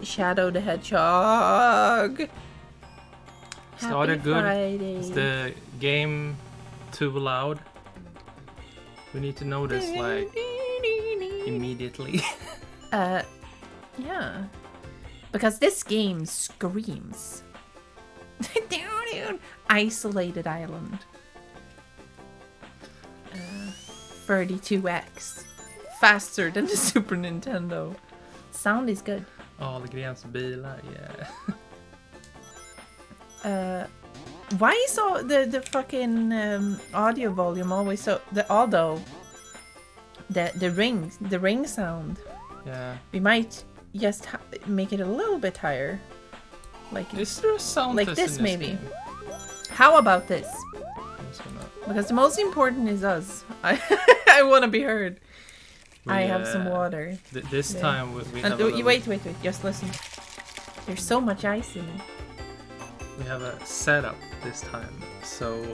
Shadow the Hedgehog. Started Happy good. Friday. Is the game too loud? We need to know this like immediately. Yeah. Because this game screams. Isolated island. 32x. Faster than the Super Nintendo. Sound is good. Ahlgrens bilar, yeah. Why is all the fucking audio volume always so although the ring sound, Yeah. we might just make it a little bit higher, like Is there a sound like test this in maybe. game? How about this? Also not. Because the most important is us. I want to be heard. I have some water. This Yeah. time we And have a little, wait, just listen. There's so much ice in it. we have a setup this time. So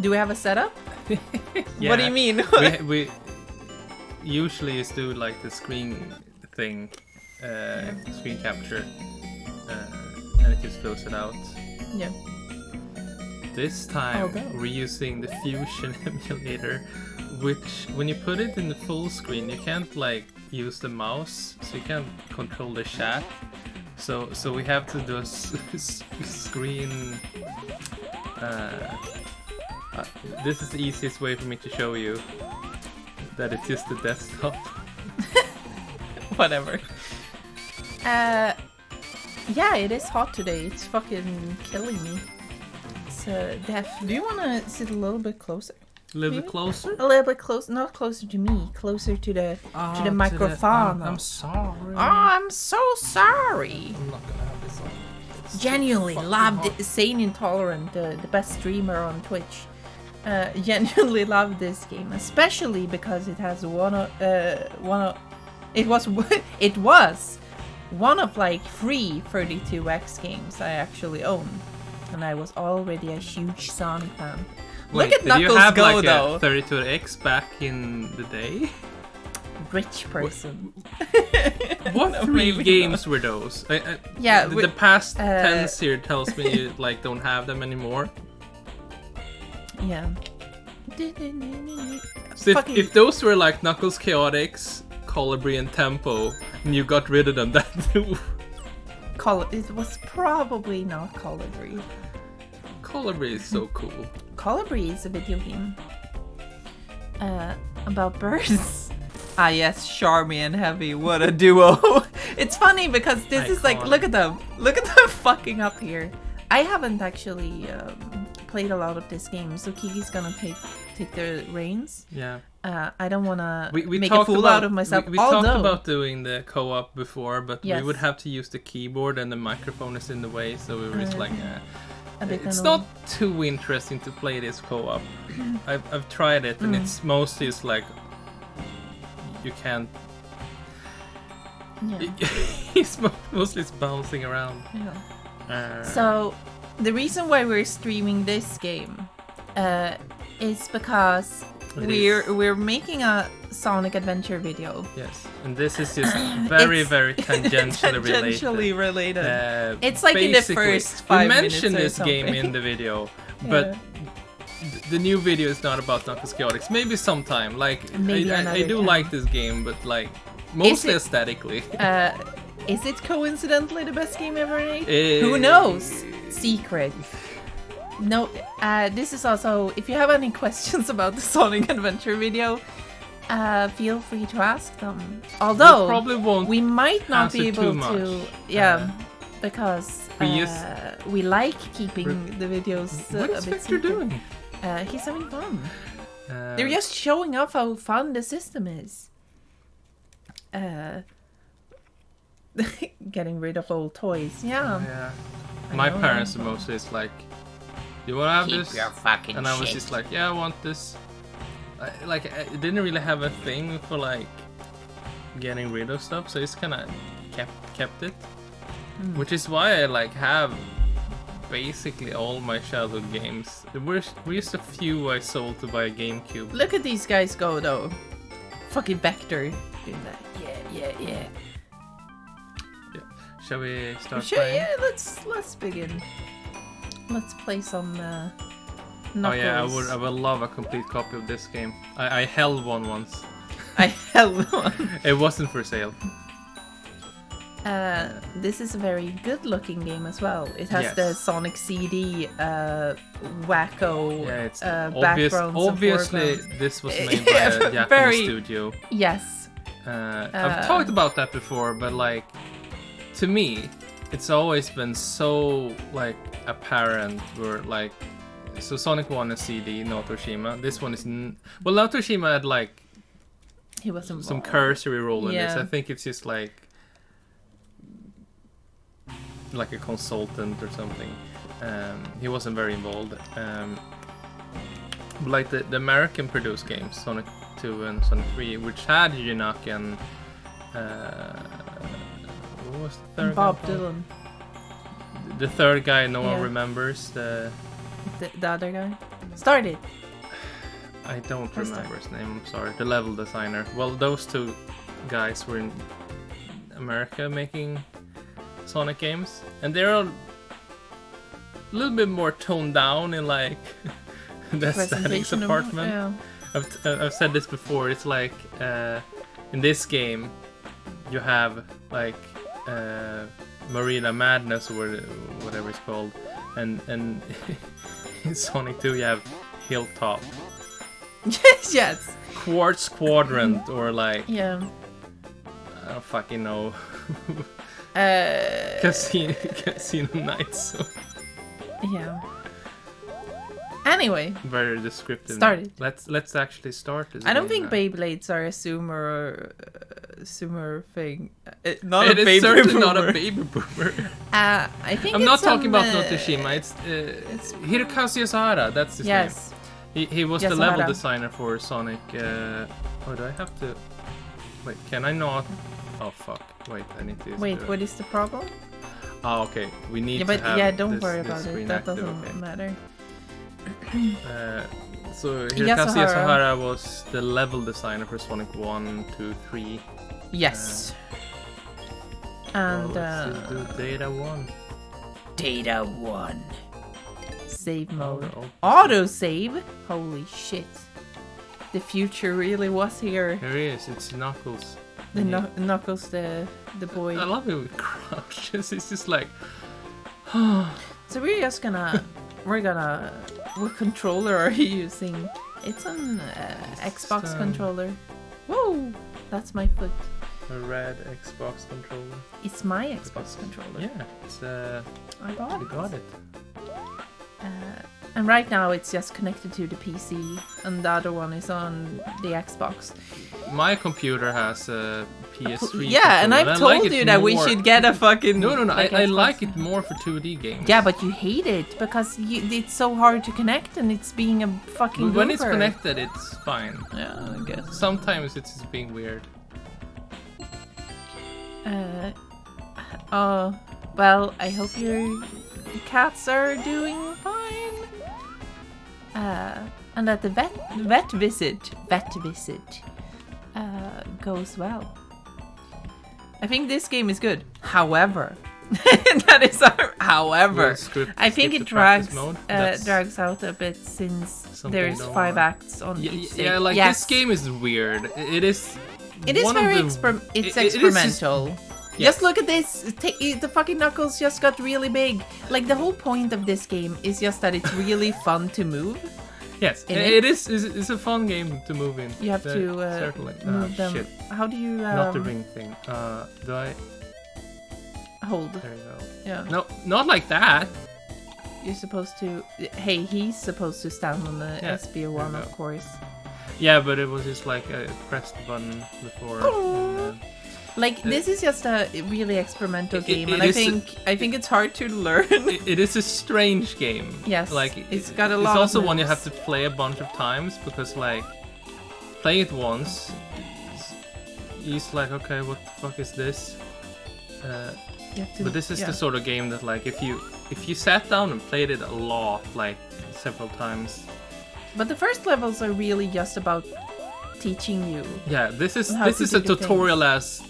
Do we have a setup? yeah, What do you mean? we usually just do like the screen thing, screen capture, and it just fills it out. Yeah. This time Although. we're using the Fusion emulator, which when you put it in the full screen, you can't like use the mouse, so you can't control the chat. So we have to do a screen. This is the easiest way for me to show you that it's just the desktop. Whatever. Yeah, it is hot today. It's fucking killing me. It's deaf. Do you want to sit a little bit closer? A little Maybe? bit closer. A little bit close, not closer to me, closer to the microphone. I'm sorry. Oh, I'm so sorry. I'm not gonna have this on. It's Genuinely fucking loved hot. Sane Intolerant, the best streamer on Twitch. Genuinely loved this game, especially because it has it was one of like 3 32x games I actually own, and I was already a huge Sonic fan. Wait, Look at did you Knuckles have go like though. a 32X back in the day? Rich person. What No, 3 maybe games were those? Yeah, the past tense here tells me you like don't have them anymore. Yeah. So if those were like Knuckles Chaotix, Colibri, and Tempo, and you got rid of them, that It was probably not Colibri. Colibri is so cool. Colibri is a video game about birds. Ah yes, Charmy and Heavy, what a duo. It's funny because this is like, look at them fucking up here. I haven't actually played a lot of this game, so Kiki's gonna take the reins. Yeah. I don't wanna We make a fool out of myself. We although, talked about doing the co-op before, but Yes. we would have to use the keyboard and the microphone is in the way, so we were just like, a bit it's annoying. not too interesting to play this co-op. I've tried it, and it's mostly just like you can't. Yeah. It's mostly it's bouncing around. Yeah. So the reason why we're streaming this game is because we're making a Sonic Adventure video. Yes, and this is just very tangentially related. It's like in the basically, first 5 we minutes mentioned or this game something. in the video, but the new video is not about Knuckles Chaotix. Maybe sometime. Like Maybe I another do time. like this game, but like mostly it- aesthetically. Is it coincidentally the best game ever made? Eh, Who knows? Secret. No, this is also, if you have any questions about the Sonic Adventure video, feel free to ask them. Although, We probably won't we might not be answer too able to, much. because We we like keeping the videos What a is bit Victor secret. doing? He's having fun. They're Uh, just showing off how fun the system is. Getting rid of old toys. Yeah. Yeah. I My know parents that. are mostly just like, you wanna have Keep this? your fucking And I was shit. just like, yeah, I want this. I didn't really have a thing for like getting rid of stuff, so I just kind of kept it, which is why I like have basically all my childhood games. There were just a few I sold to buy a GameCube. Look at these guys go though. Fucking Vector doing that. Yeah. Shall we start Sure, playing? yeah, let's begin. Let's play some Knuckles. Oh yeah, I would love a complete copy of this game. I held one once. I held one. It wasn't for sale. This is a very good-looking game as well. It has Yes. the Sonic CD wacko Yeah, it's backgrounds. obviously and foregrounds. this was made by a Japanese Very- studio. Yes. I've talked about that before, but like, to me, it's always been so like apparent. Where like, so Sonic 1 is CD, no Toshima. This one is well, now Toshima had like He was involved. some cursory role in this. Yeah. I think it's just like a consultant or something. He wasn't very involved. But like the American produced games, Sonic 2 and Sonic 3, which had Yunak and what was the third Bob guy called? Dylan, The third guy no one Yeah. remembers. the other guy, started. I don't Who's remember his name, I'm sorry. The level designer. Well, those two guys were in America making Sonic games, and they're a little bit more toned down in like the aesthetics Presentation of- department. yeah. I've said this before. It's like in this game you have like Marina Madness or whatever it's called, and in Sonic 2 you have Hilltop, Yes. Quartz Quadrant, or like Yeah. I don't fucking know. Uh, Casino Nights. yeah. Anyway, Very descriptive. Started. Let's actually start this. I don't game think now. Beyblades are a Zoomer thing. Not It a is baby certainly boomer. not a baby boomer. I think I'm it's not talking some, about Notoshima. It's Hirokazu Yasuhara. That's his yes. name. He was the level Yasuhara. designer for Sonic. Oh, do I have to? Wait, can I not? Oh fuck! Wait, I need to. Wait, what is the problem? Oh, okay. We need Yeah, to but have yeah, don't this, worry this about it. screen That active, doesn't okay. matter. So Hirokazu Yasuhara. Yasuhara was the level designer for Sonic 1, 2, 3. Yes. And Well, let's just do Data 1. Data 1. Save mode. Oh, Auto save? Holy shit. The future really was here. here he is. It's Knuckles. The And Knuckles, the boy. I love it with crouches. It's just like. So we're just gonna, what controller are you using? It's an Xbox controller. Whoa, that's my foot. A red Xbox controller. It's my Xbox controller. Yeah, it's I bought we it. got it. And right now it's just connected to the PC, and the other one is on the Xbox. My computer has a PS3. Yeah, and controller, I've I like told it you that we more- should get a fucking. No, I Xbox. like it more for 2D games. Yeah, but you hate it because it's so hard to connect, and it's being a fucking. But when it's goober. connected, it's fine. Yeah, I guess. Sometimes it's just being weird. Well, I hope your cats are doing fine. And that the vet visit goes well. I think this game is good. However, that is our. However, I think skip it the practice drags mode. That's drags out a bit since something there's don't 5 wanna- acts on each stage. Yeah, like Yes. this game is weird. It is. It is one of very the- it's it is just- experimental. Yes. Just look at this. The fucking Knuckles just got really big. Like, the whole point of this game is just that it's really fun to move. Yes, in it is. It's a fun game to move in. You have to certainly move them. Shit. How do you Not the ring thing. Do I? hold? There you go. Yeah. No, not like that. You're supposed to. Hey, he's supposed to stand on the Yeah, SB1, there of you go. course. Yeah, but it was just like I pressed the button before. Oh. and, Like, this is just a really experimental game, and it I is think it's hard to learn. it is a strange game. Yes, like it's got a lot It's of also one you moves. have to play a bunch of times because like play it once, he's like, okay, what the fuck is this? You have to- But this is yeah. the sort of game that like if you sat down and played it a lot, like several times. But the first levels are really just about teaching you. Yeah, this is How to a do the tutorial as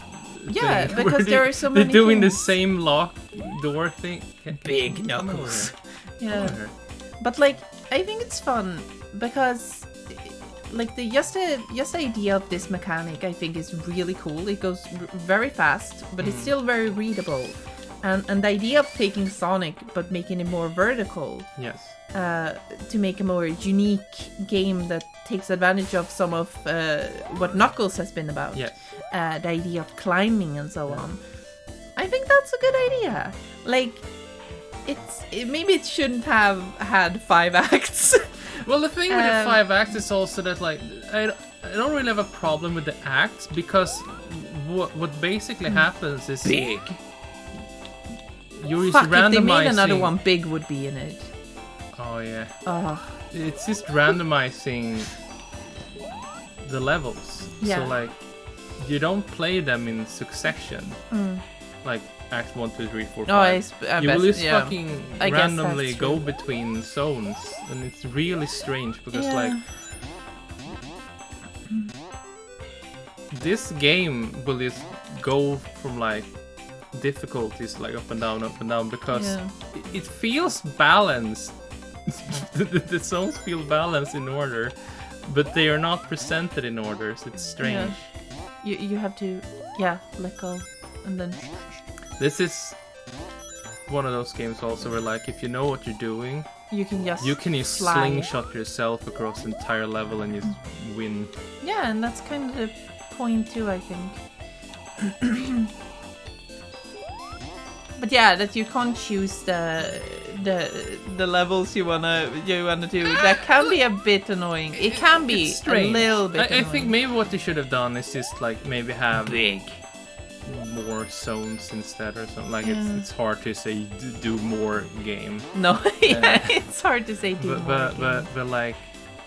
Yeah, thing because where there are so many they're doing the things. same lock door thing. Big Knuckles. Yeah. Over. But like, I think it's fun because, like, just the idea of this mechanic, I think, is really cool. It goes very fast, but it's still very readable, and the idea of taking Sonic but making it more vertical. Yes. To make a more unique game that takes advantage of some of what Knuckles has been about. Yes. The idea of climbing and so on. I think that's a good idea. Like, maybe it shouldn't have had 5 acts. Well, the thing with the 5 acts is also that, like, I don't really have a problem with the acts, because what basically happens is Big. you're just Fuck, if randomizing. they made another one, Big would be in it. Oh yeah. Oh. It's just randomizing the levels. Yeah. So like, you don't play them in succession. Like Act 1, 2, 3, 4, 5. I You bet, will just yeah. fucking I guess randomly that's go true. between zones, and it's really strange because Yeah. like, this game will just go from like difficulties like up and down because Yeah. it feels balanced. The zones feel balanced in order, but they are not presented in order, so it's strange. Yeah. You have to let go and then This is one of those games also where, like, if you know what you're doing, you can just fly. slingshot yourself across the entire level and just win. Yeah, and that's kind of the point too, I think. But yeah, that you can't choose the levels you wanna do. That can be a bit annoying. It can be It's strange. a little bit. I think maybe what they should have done is just like maybe have Big. more zones instead or something. Like Yeah. it's hard to say do more game. No, it's hard to say. But like.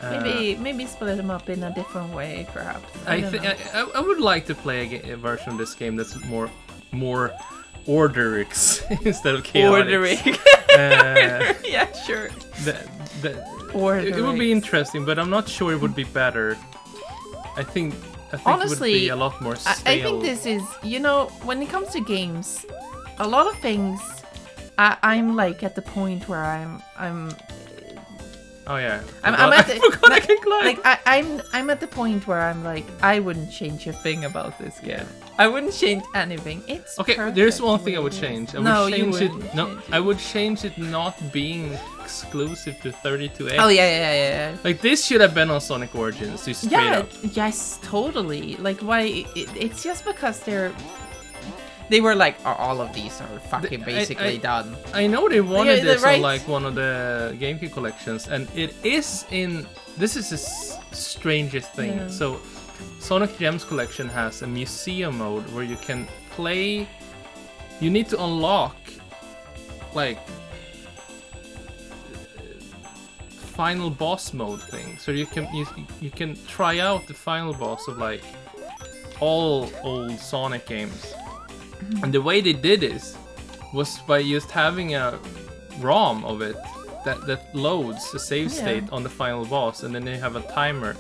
Maybe split them up in a different way, perhaps. I don't think know. I would like to play a version of this game that's more Orderix instead of Chaotix. Ordering. Yeah, sure. It would be interesting, but I'm not sure it would be better. I think Honestly, it would be a lot more stale. I think this is, when it comes to games, a lot of things, I'm like at the point where I'm. Oh yeah. I'm at the, I can climb. like I'm at the point where I'm like, I wouldn't change a thing about this game. I wouldn't change anything. It's Okay, perfect there's one the thing way I would it is. change. No, you wouldn't. No, change it. I would change it not being exclusive to 32X. Oh yeah. Like this should have been on Sonic Origins, just straight up. Yes, totally. Like why? It's just because they were like, all of these are fucking basically done. I know they wanted Yeah, this right. on like one of the GameCube collections, and it is in. This is the strangest thing. Yeah. So, Sonic Gems collection has a museum mode where you can play. You need to unlock, like, final boss mode thing. So you can try out the final boss of like all old Sonic games. And the way they did this was by just having a ROM of it that loads the save state on the final boss, and then they have a timer.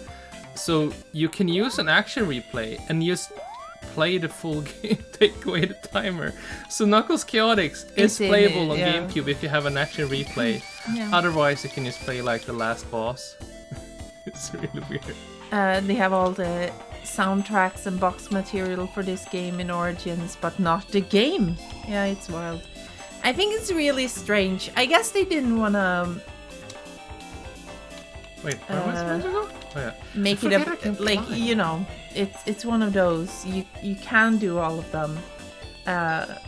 So you can use an action replay and just play the full game, take away the timer. So Knuckles Chaotix is playable on GameCube if you have an action replay. Yeah. Otherwise, you can just play like the last boss. It's really weird. They have all the soundtracks and box material for this game in Origins, but not the game. Yeah, it's wild. I think it's really strange. I guess they didn't want to Wait, where am I supposed to go? Oh yeah. make it like it's one of those you can do all of them,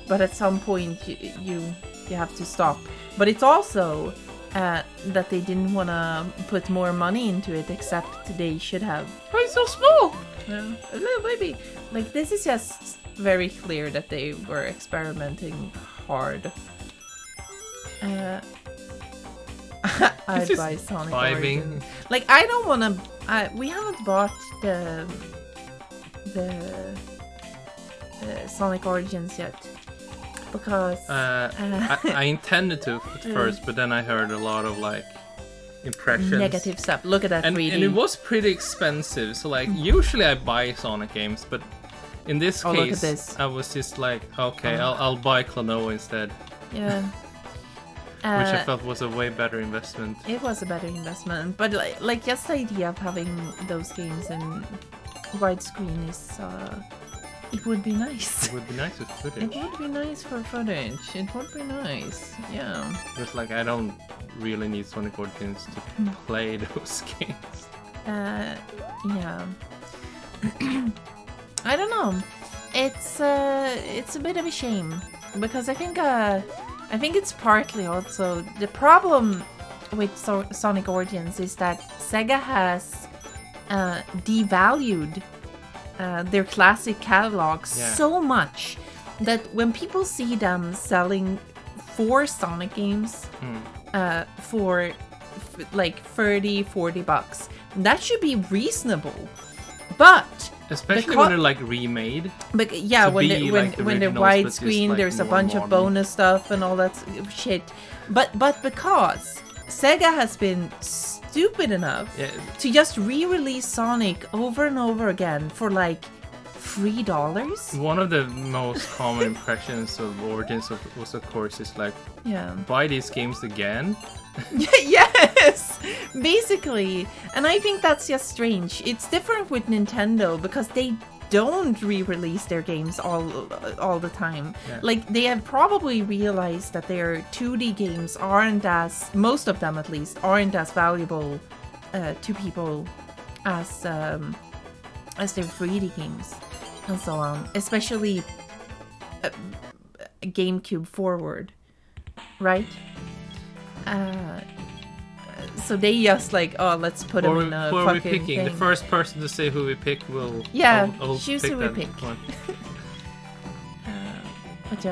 but at some point you have to stop. But it's also that they didn't want to put more money into it, except they should have. Why is it so small? Yeah, a little baby. Like, this is just very clear that they were experimenting hard. I'd This buy is Sonic vibing. Origins. Like, I don't want to. We haven't bought the Sonic Origins yet because I intended to at first, but then I heard a lot of like impressions. negative stuff. Look at that And 3D. it was pretty expensive. So like usually I buy Sonic games, but In this look at case, this. I was just like, okay, I'll buy Klonoa instead. Yeah. Which I felt was a way better investment. It was a better investment, but like just the idea of having those games in widescreen is, it would be nice. It would be nice with footage. It would be nice for footage. It would be nice, yeah. Just like I don't really need Sonic Origins to play those games. Yeah. I don't know. It's a bit of a shame because I think it's partly also the problem with Sonic Origins is that Sega has devalued their classic catalogs so much that when people see them selling 4 Sonic games for like $30-40, that should be reasonable. But especially when they're like remade. But yeah, when they're widescreen, like there's a bunch modern. of bonus stuff and all that shit. But because Sega has been stupid enough to just re-release Sonic over and over again for like $3. One of the most common impressions of Origins was, of course, is like, buy these games again. Yes, basically. And I think that's just strange. It's different with Nintendo because they don't re-release their games all the time. Like, they have probably realized that their 2D games aren't as, most of them at least, aren't as valuable to people as their 3D games and so on. Especially GameCube forward, right? So they just like, let's put them in a who are fucking we picking? thing. The first person to say who we pick will... I'll choose pick who we that pick. one. But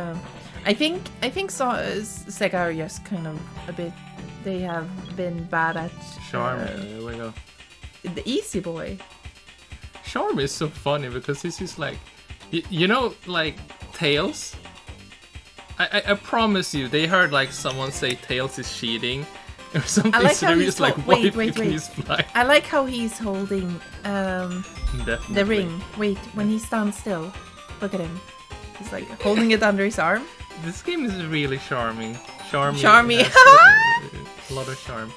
I think Sega are just kind of a bit, they have been bad at... Charm, there we go. The Easy Boy. Charm is so funny because this is like... You know, like, Tails? I promise you, they heard like someone say Tails is cheating or something. I like so how they're he's just like, what if you can use fly? I like how he's holding the ring. Wait, when he stands still, look at him. He's like holding it under his arm. This game is really charming. Charmy. A lot of charm.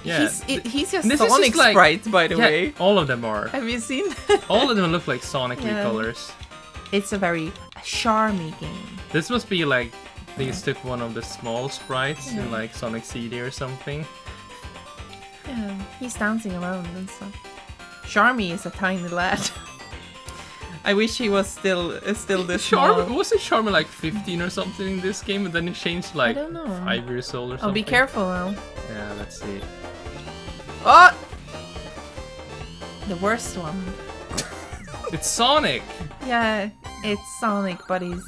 Yeah. He's just Sonic like, sprite, by the way. All of them are. Have you seen? All of them look like Sonic colors. It's a very charmy game. This must be like they just took one of the small sprites in like Sonic CD or something. Yeah, he's dancing around and stuff. Charmy is a tiny lad. I wish he was still this small. Wasn't Charmy like 15 or something in this game, and then he changed like I don't know. 5 years old or something? Oh, be careful now. Yeah, let's see. Oh! The worst one. It's Sonic! Yeah, it's Sonic, but he's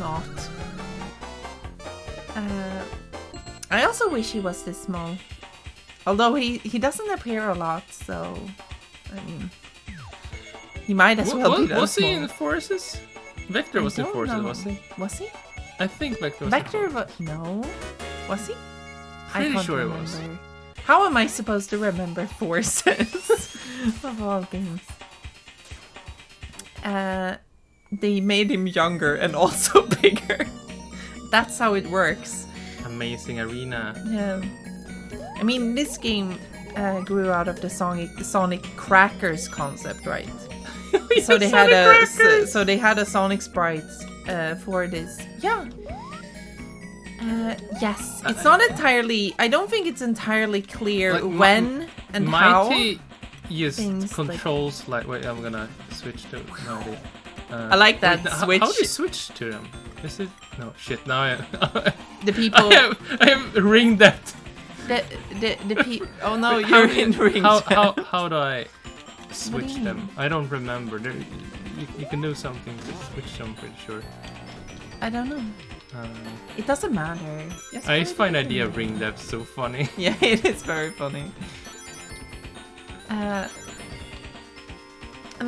not. I also wish he was this small. Although he doesn't appear a lot, so I mean, he might as well be that was small. he in Forces? Vector was in Forces, was he? Was he? I think Vector was Vector no. Was he? Pretty I can't sure remember. it was. How am I supposed to remember Forces of all games? They made him younger and also bigger. That's how it works. Amazing Arena. Yeah. I mean, this game grew out of the Sonic Crackers concept, right? So they had a Sonic sprite for this. Yeah. Yes, it's not entirely. I don't think it's entirely clear like, when and how. Mighty uses controls like. Wait, I'm gonna switch to Mighty. I like that switch. How do you switch to them? Is it no shit? Now the people. I have ring depth. The people. Oh no, you're in ring. How do I switch them? I don't remember. You can do something to switch them. Pretty sure. I don't know. It doesn't matter. I just find the idea of ring depth so funny. Yeah, it is very funny. And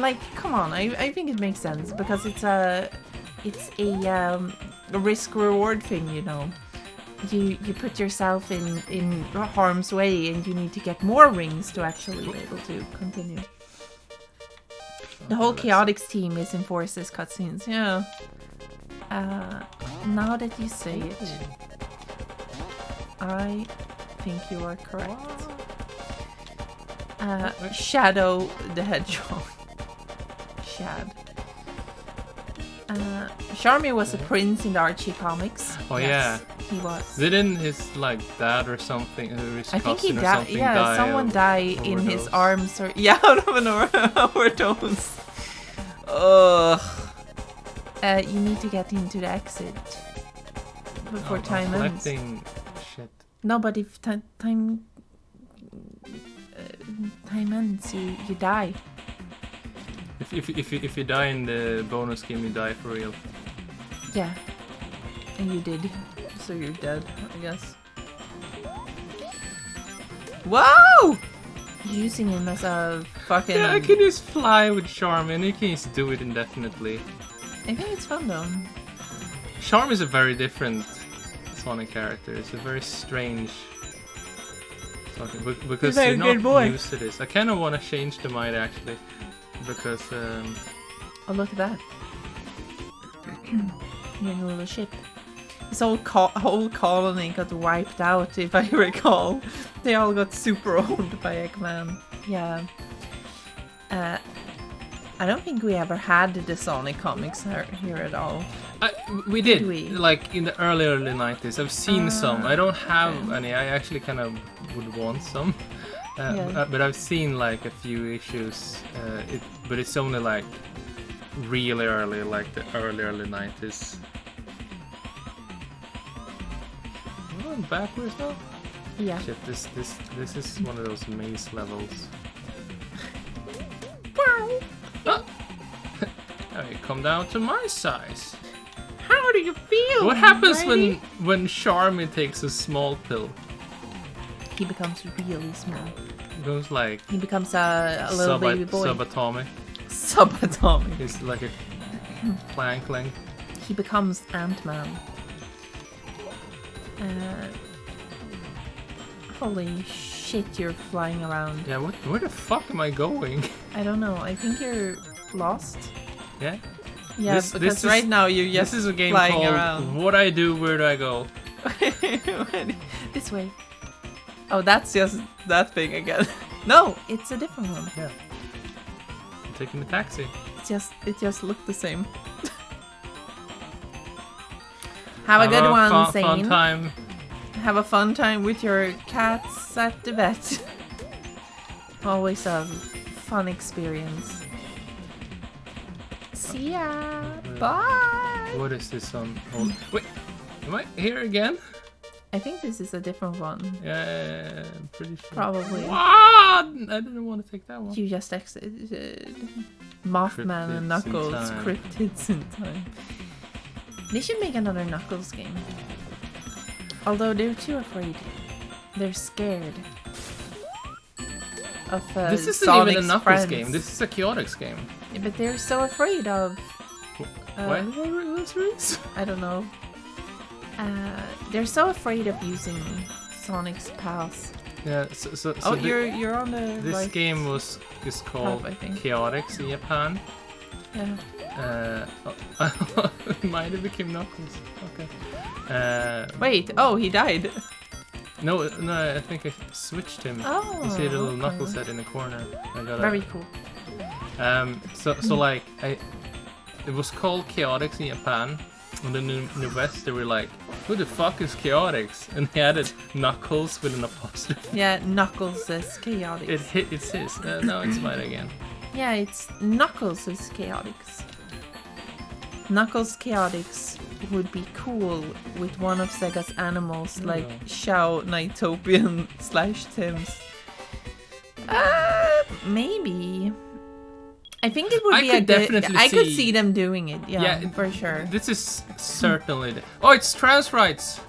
like, come on, I think it makes sense because it's a risk reward thing, you know. You put yourself in harm's way and you need to get more rings to actually be able to continue. The whole Chaotix team is in Forces cutscenes, yeah. Now that you say it, I think you are correct. Shadow the Hedgehog. Shad. Charmy was a prince in the Archie comics. Oh yes, yeah, he was. Didn't his like dad or something, or his I think he cousin or died. something Yeah, die someone of died in his overdose? arms or out of an overdose. Ugh. You need to get into the exit before time ends. Collecting shit. No, but if time ends, you die. If you die in the bonus game, you die for real. Yeah, and you did, so you're dead, I guess. Whoa! You're using him as a fucking. Yeah, I can just fly with Charm, and you can just do it indefinitely. I think it's fun though. Charm is a very different Sonic character. It's a very strange Sonic, because He's a you're good not boy. used to this. I kind of want to change the mind actually, because Oh, look at that. You're in a little ship. This whole colony got wiped out, if I recall. They all got super owned by Eggman. Yeah. I don't think we ever had the Sonic comics here at all. we did, Did we? like in the early 90s. I've seen some. I don't have okay. any. I actually kind of would want some, Yeah. but I've seen like a few issues. But it's only like really early, like the early 90s. We're going backwards now. Yeah. Shit, this is one of those maze levels. Ah! Now you come down to my size. How do you feel? What happens Brady? when Charmy takes a small pill? He becomes really small. It goes like He becomes a little baby boy. subatomic. Subatomic. It's like a plankling. He becomes Ant-Man. Holy shit, you're flying around. Yeah, where the fuck am I going? I don't know. I think you're lost. Yeah. Yeah, This because is- right now you're just This is a game flying called around. What I Do, Where Do I Go? This way. Oh, that's just that thing again. No, it's a different one. Yeah. I'm taking the taxi. It just looked the same. Have a good one, fun Zane. time. Have a fun time with your cats at the vet. Always a fun experience. See ya. Bye. What is this on? Oh, wait, am I here again? I think this is a different one. Yeah, I'm pretty sure. Probably. Ah, I didn't want to take that one. You just exited. Mothman and Cryptids in Knuckles. Time. Cryptids in time. They should make another Knuckles game. Although they're too afraid. They're scared. Of This isn't Sonic's even a Knuckles friends. game. This is a Chaotix game. Yeah, but they're so afraid of... Why did I realize this? I don't know. They're so afraid of using Sonic's pals. Yeah. So Oh, you're on the this right. game is called I think. Chaotix in Japan. Yeah. It might have become Knuckles. Okay. Wait. Oh, he died. No, I think I switched him. Oh. You see the little okay. Knuckles head in the corner. I got Very cool. So like it was called Chaotix in Japan, and then in the West they were like, who the fuck is Chaotix? And they added Knuckles with an apostrophe. Yeah, Knuckles is chaotic. It's his. Now it's mine again. Yeah, it's Knuckles is Chaotix. Knuckles Chaotix would be cool with one of Sega's animals, like Shao Nightopian / Tim's. Maybe. I think it would I be could a good. definitely I could see- see them doing it. Yeah, Yeah, for sure. This is certainly. Oh, it's trans rights.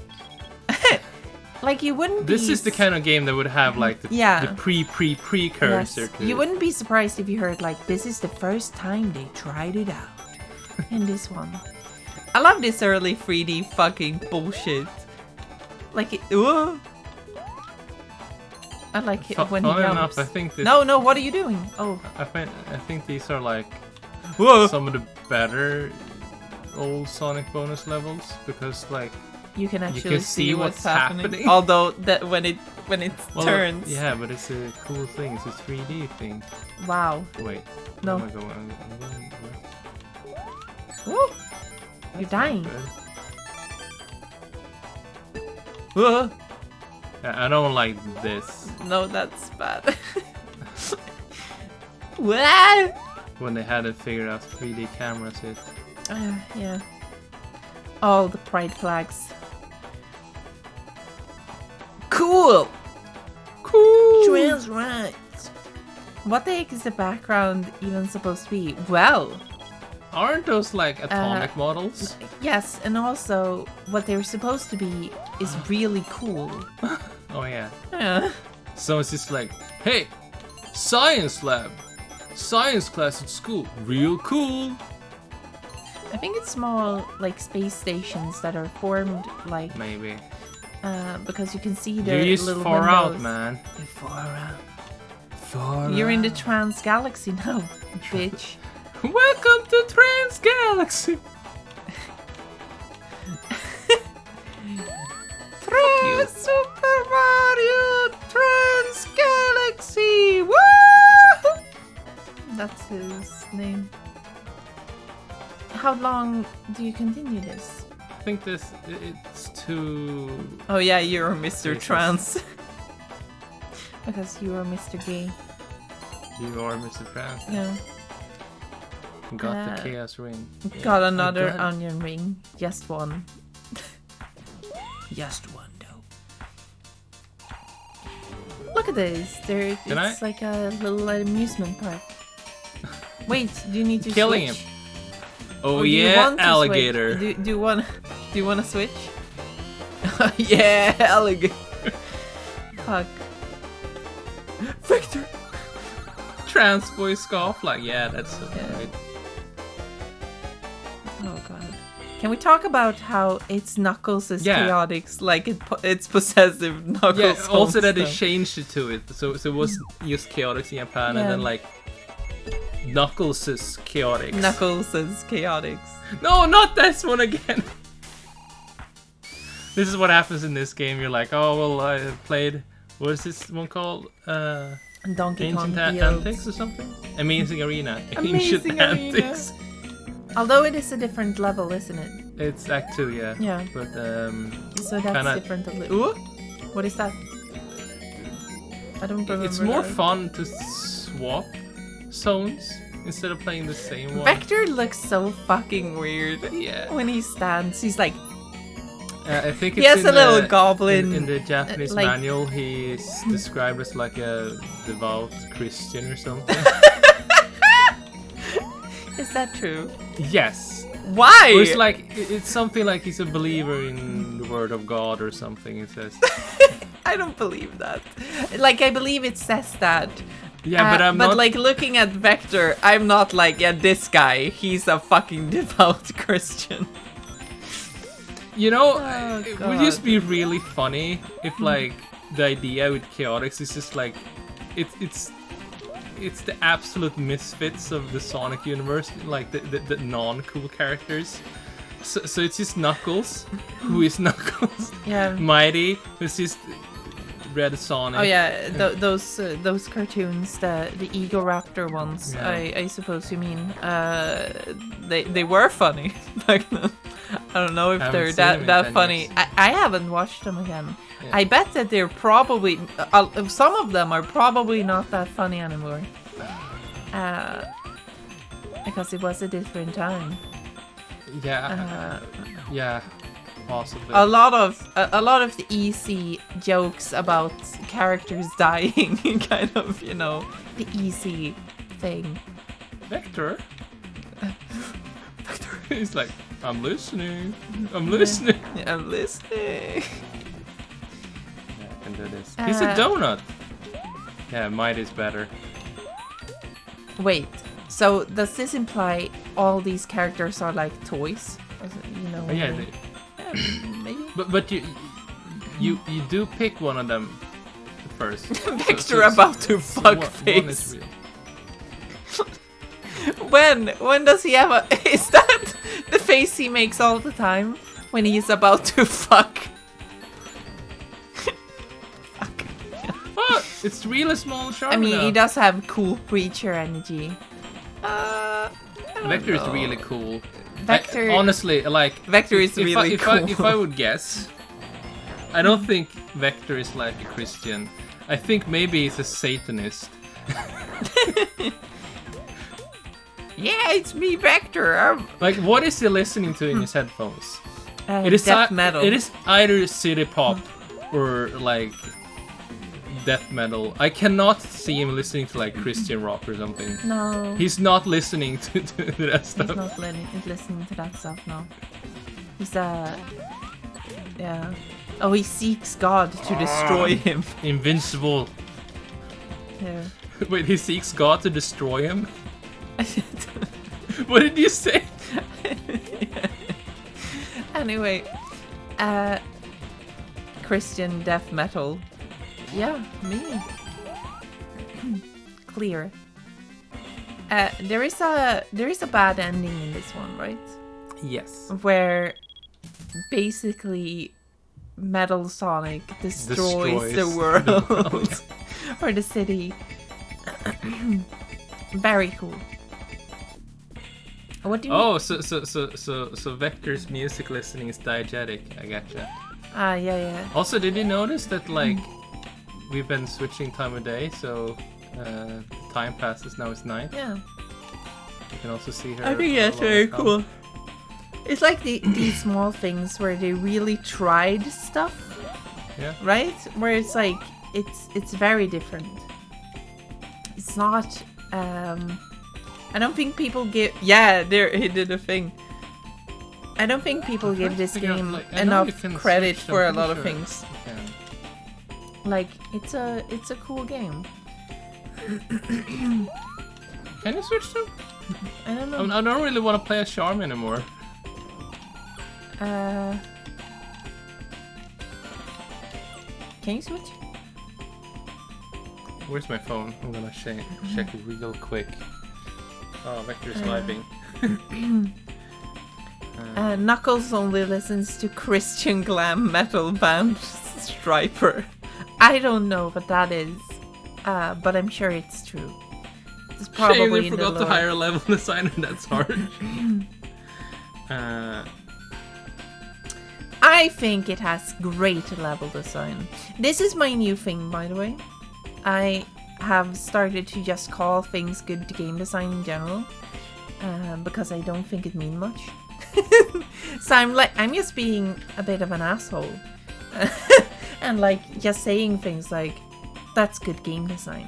Like you wouldn't. This be is the kind of game that would have like the Yeah. precursor Yes. to You it. wouldn't be surprised if you heard like this is the first time they tried it out in this one. I love this early 3D fucking bullshit. Like it. I like it when he Funny jumps. enough, I think this, No, what are you doing? Oh. I think these are like Whoa. some of the better old Sonic bonus levels because like You can actually see what's what's happening. happening. Although that when it turns. Yeah, but it's a cool thing. It's a 3D thing. Wow. Wait. No. Where am I going? I'm going where? Woo. You're That's not dying. good. Whoa. I don't like this. No, that's bad. What? When they hadn't figured out 3D cameras yet. Yeah. All the pride flags. Cool. Trans rights. What the heck is the background even supposed to be? Well. Aren't those like atomic models? Yes, and also what they're supposed to be is really cool. Oh yeah. Yeah. So it's just like, hey, science lab, science class at school, real cool. I think it's small like space stations that are formed like Maybe. because you can see the You're just little far windows. out, man. You're far out. Far You're in the out. trans galaxy now, bitch. Welcome to Trans Galaxy. Super Mario Trans Galaxy! Woo! That's his name. How long do you continue this? I think it's too. Oh yeah, you're Mr. Jesus. Trans. Because you are Mr. Gay. You are Mr. Trans. Yeah. Got the chaos ring. Got another got it. onion ring. Just one. Just one though. Look at this. It's like a little amusement park. Wait, do you need to Killing switch? him. Oh Or do you yeah, want to alligator. switch? Do you want to switch? Yeah, alligator. Fuck. Victor. Trans boy scoff. Like yeah, that's Yeah. right. Oh god. Can we talk about how it's Knuckles' Yeah. Chaotix, like it's possessive Knuckles? Yeah. Also that they stuff. changed it to it, so it was just Chaotix in Japan, Yeah. and then like Knuckles' Chaotix. Knuckles' Chaotix. No, not this one again. This is what happens in this game. You're like, oh well, I played. What is this one called? Donkey Kong Ancient Fields. Antics or something? Amazing Arena. Amazing Ancient Arena. Antics. Although it is a different level, isn't it? It's Act 2, yeah. Yeah. But So that's Kinda- different. Ooh, what is that? I don't remember. it's more that. fun to swap zones instead of playing the same one. Vector looks so fucking weird Yeah. when he stands. He's like, I think he it's has in a little the, goblin. in the Japanese like- manual. He's described as like a devout Christian or something. Is that true? Yes. Why? Or it's like it's something like he's a believer in the word of God or something. It says. I don't believe that. Like, I believe it says that. Yeah, but I'm not. like, looking at Vector, I'm not like, yeah, this guy, he's a fucking devout Christian. You know, Oh, it God. would just be really funny if like the idea with Chaotix is just like it's the absolute misfits of the Sonic universe, like the non-cool characters. So it's just Knuckles, who is Knuckles. Yeah. Mighty, who's just Red Sonic. Oh yeah, those cartoons, the Ego Raptor ones. Yeah. I suppose you mean. They were funny back then. I don't know if Haven't they're seen them in that 10 funny. years. I haven't watched them again. Yeah. I bet that they're probably some of them are probably not that funny anymore. Because it was a different time. Yeah, yeah, possibly. A lot of the easy jokes about characters dying, kind of, you know, the easy thing. Vector. Vector. He's like, I'm listening. I'm listening. Yeah, I'm listening. Yeah, I can do this. He's a donut. Yeah, might is better. Wait, so does this imply all these characters are like toys? You know? Oh, yeah, yeah, maybe. but you do pick one of them first. Vector about to fuck one face. is real. When does he have a... Is that the face he makes all the time? When he's about to fuck? Fuck. Oh, it's really small Charmander. I mean, he does have cool preacher energy. I don't Vector is know. really cool. Vector... Honestly, like... Vector is if really cool. if I would guess, I don't think Vector is like a Christian. I think maybe he's a Satanist. Yeah, it's me, Vector. Like, what is he listening to in his headphones? It is death metal. It is either city pop or like death metal. I cannot see him listening to like Christian rock or something. No. He's not listening to that stuff. He's not listening to that stuff, no. He's yeah. Oh, he seeks God to destroy him. Invincible. Yeah. Wait, he seeks God to destroy him? What did you say? Anyway, Christian death metal. Yeah, me. Clear. There is a bad ending in this one, right? Yes. Where basically Metal Sonic destroys the world or the city. Very cool. What do you Oh, so Vector's music listening is diegetic. I gotcha. Yeah. Also, did you notice that like we've been switching time of day, so time passes now it's night. Yeah. You can also see her. I think that's very cool. It's like these small things where they really tried stuff. Yeah. Right? Where it's like it's very different. It's not I don't think people give there he did a thing. I don't think people give this game enough credit for a lot of things. Like it's a cool game. Can you switch them? I don't know. I don't really want to play as Charm anymore. Can you switch? Where's my phone? I'm gonna check it real quick. Oh, Vector's vibing. Knuckles only listens to Christian glam metal band Striper. I don't know what that is, but I'm sure it's true. It's probably Shame they in the forgot the lore. higher level design, and that's hard. I think it has great level design. This is my new thing, by the way. I have started to just call things good game design in general, because I don't think it means much. So I'm just being a bit of an asshole, and like just saying things like, "That's good game design."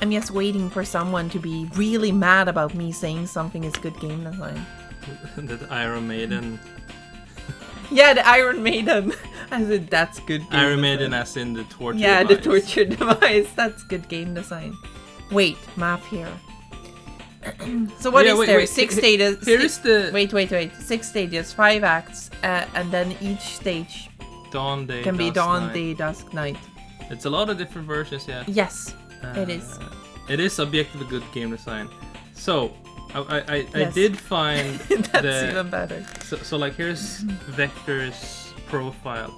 I'm just waiting for someone to be really mad about me saying something is good game design. That Iron Maiden. Yeah, the Iron Maiden. I said that's good game Iron design. Maiden as in the torture Yeah, device. the torture device. That's good game design. Wait, map here. So what is there? 6 stages. Here is the Wait. 6 stages, 5 acts, and then each stage Dawn, Day, can be Dusk, dawn, Night. day, dusk, night. It's a lot of different versions, yeah. Yes, it is. It is objectively good game design. So, I Yes. did find That's even better. So like here's Vector's profile.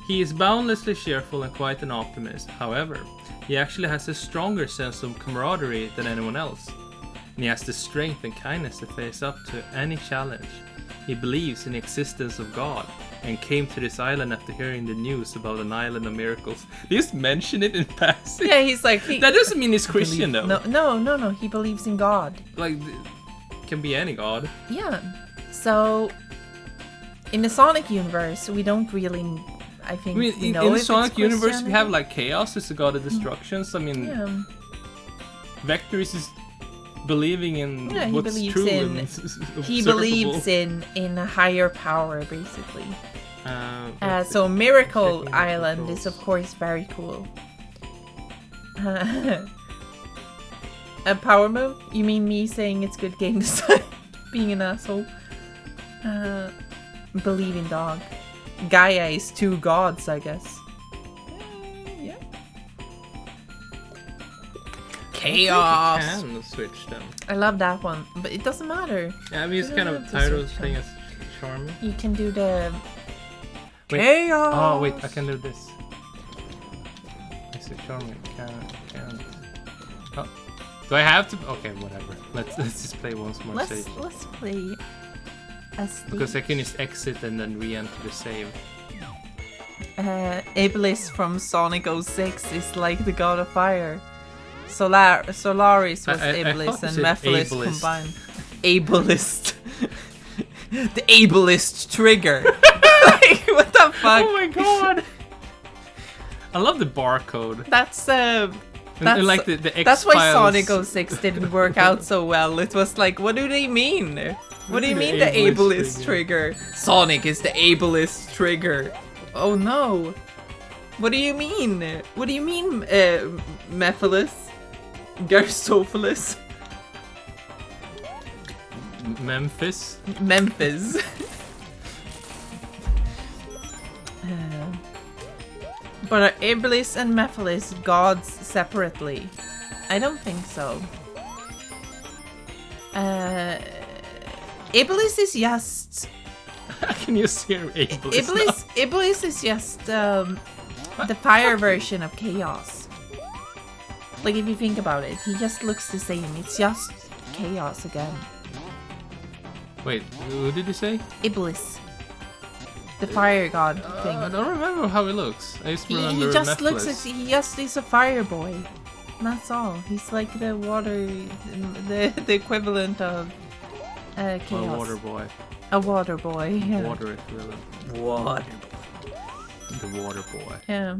He is boundlessly cheerful and quite an optimist. However, he actually has a stronger sense of camaraderie than anyone else. And he has the strength and kindness to face up to any challenge. He believes in the existence of God and came to this island after hearing the news about an island of miracles. They just mention it in passing. Yeah, he's like That doesn't mean he's Christian though. No. He believes in God. Like, can be any god. Yeah. So in the Sonic universe, we don't really. I think I mean, we in know the if Sonic it's universe, we have Christianity. like Chaos is the god of destruction. So I mean, Yeah. Vector is just believing in Yeah, he what's believes true. in- and He observable. believes in a higher power, basically. Let's So see. Miracle Checking Island controls. is of course very cool. A power move? You mean me saying it's good game design? Being an asshole? Believe in dog. Gaia is 2 gods, I guess. Yeah. Chaos. I think you can switch them. I love that one, but it doesn't matter. Yeah, I'm just kind of tired of playing as Charmy. You can do the Wait. chaos. Oh wait, I can do this. Is it Charmy? Can. Oh, do I have to? Okay, whatever. Let's just play once more stage. Let's play a stage. Because I can just exit and then re-enter the save. Iblis from Sonic 06 is like the god of fire. Solaris was Iblis and Mephiles combined. Ableist. The ableist trigger. Like, what the fuck? Oh my god! I love the barcode. That's And like the X-Files. That's why Sonic 06 didn't work out so well. It was like, what do they mean? What do you mean the ableist trigger? Sonic is the ableist trigger. Oh no. What do you mean? What do you mean, Mephiles? Garstophilus? Memphis. But are Iblis and Mephiles gods separately? I don't think so. Iblis is just... Can you see Iblis? Iblis is just the fire version of Chaos. Like, if you think about it, he just looks the same. It's just Chaos again. Wait, who did you say? Iblis. The fire god thing. I don't remember how he looks. I just remember He just Mephiles. looks like he just is a fire boy. And that's all. He's like the water, the equivalent of Chaos. A water boy. A water boy. Yeah. Water equivalent. Water. The water boy. Yeah.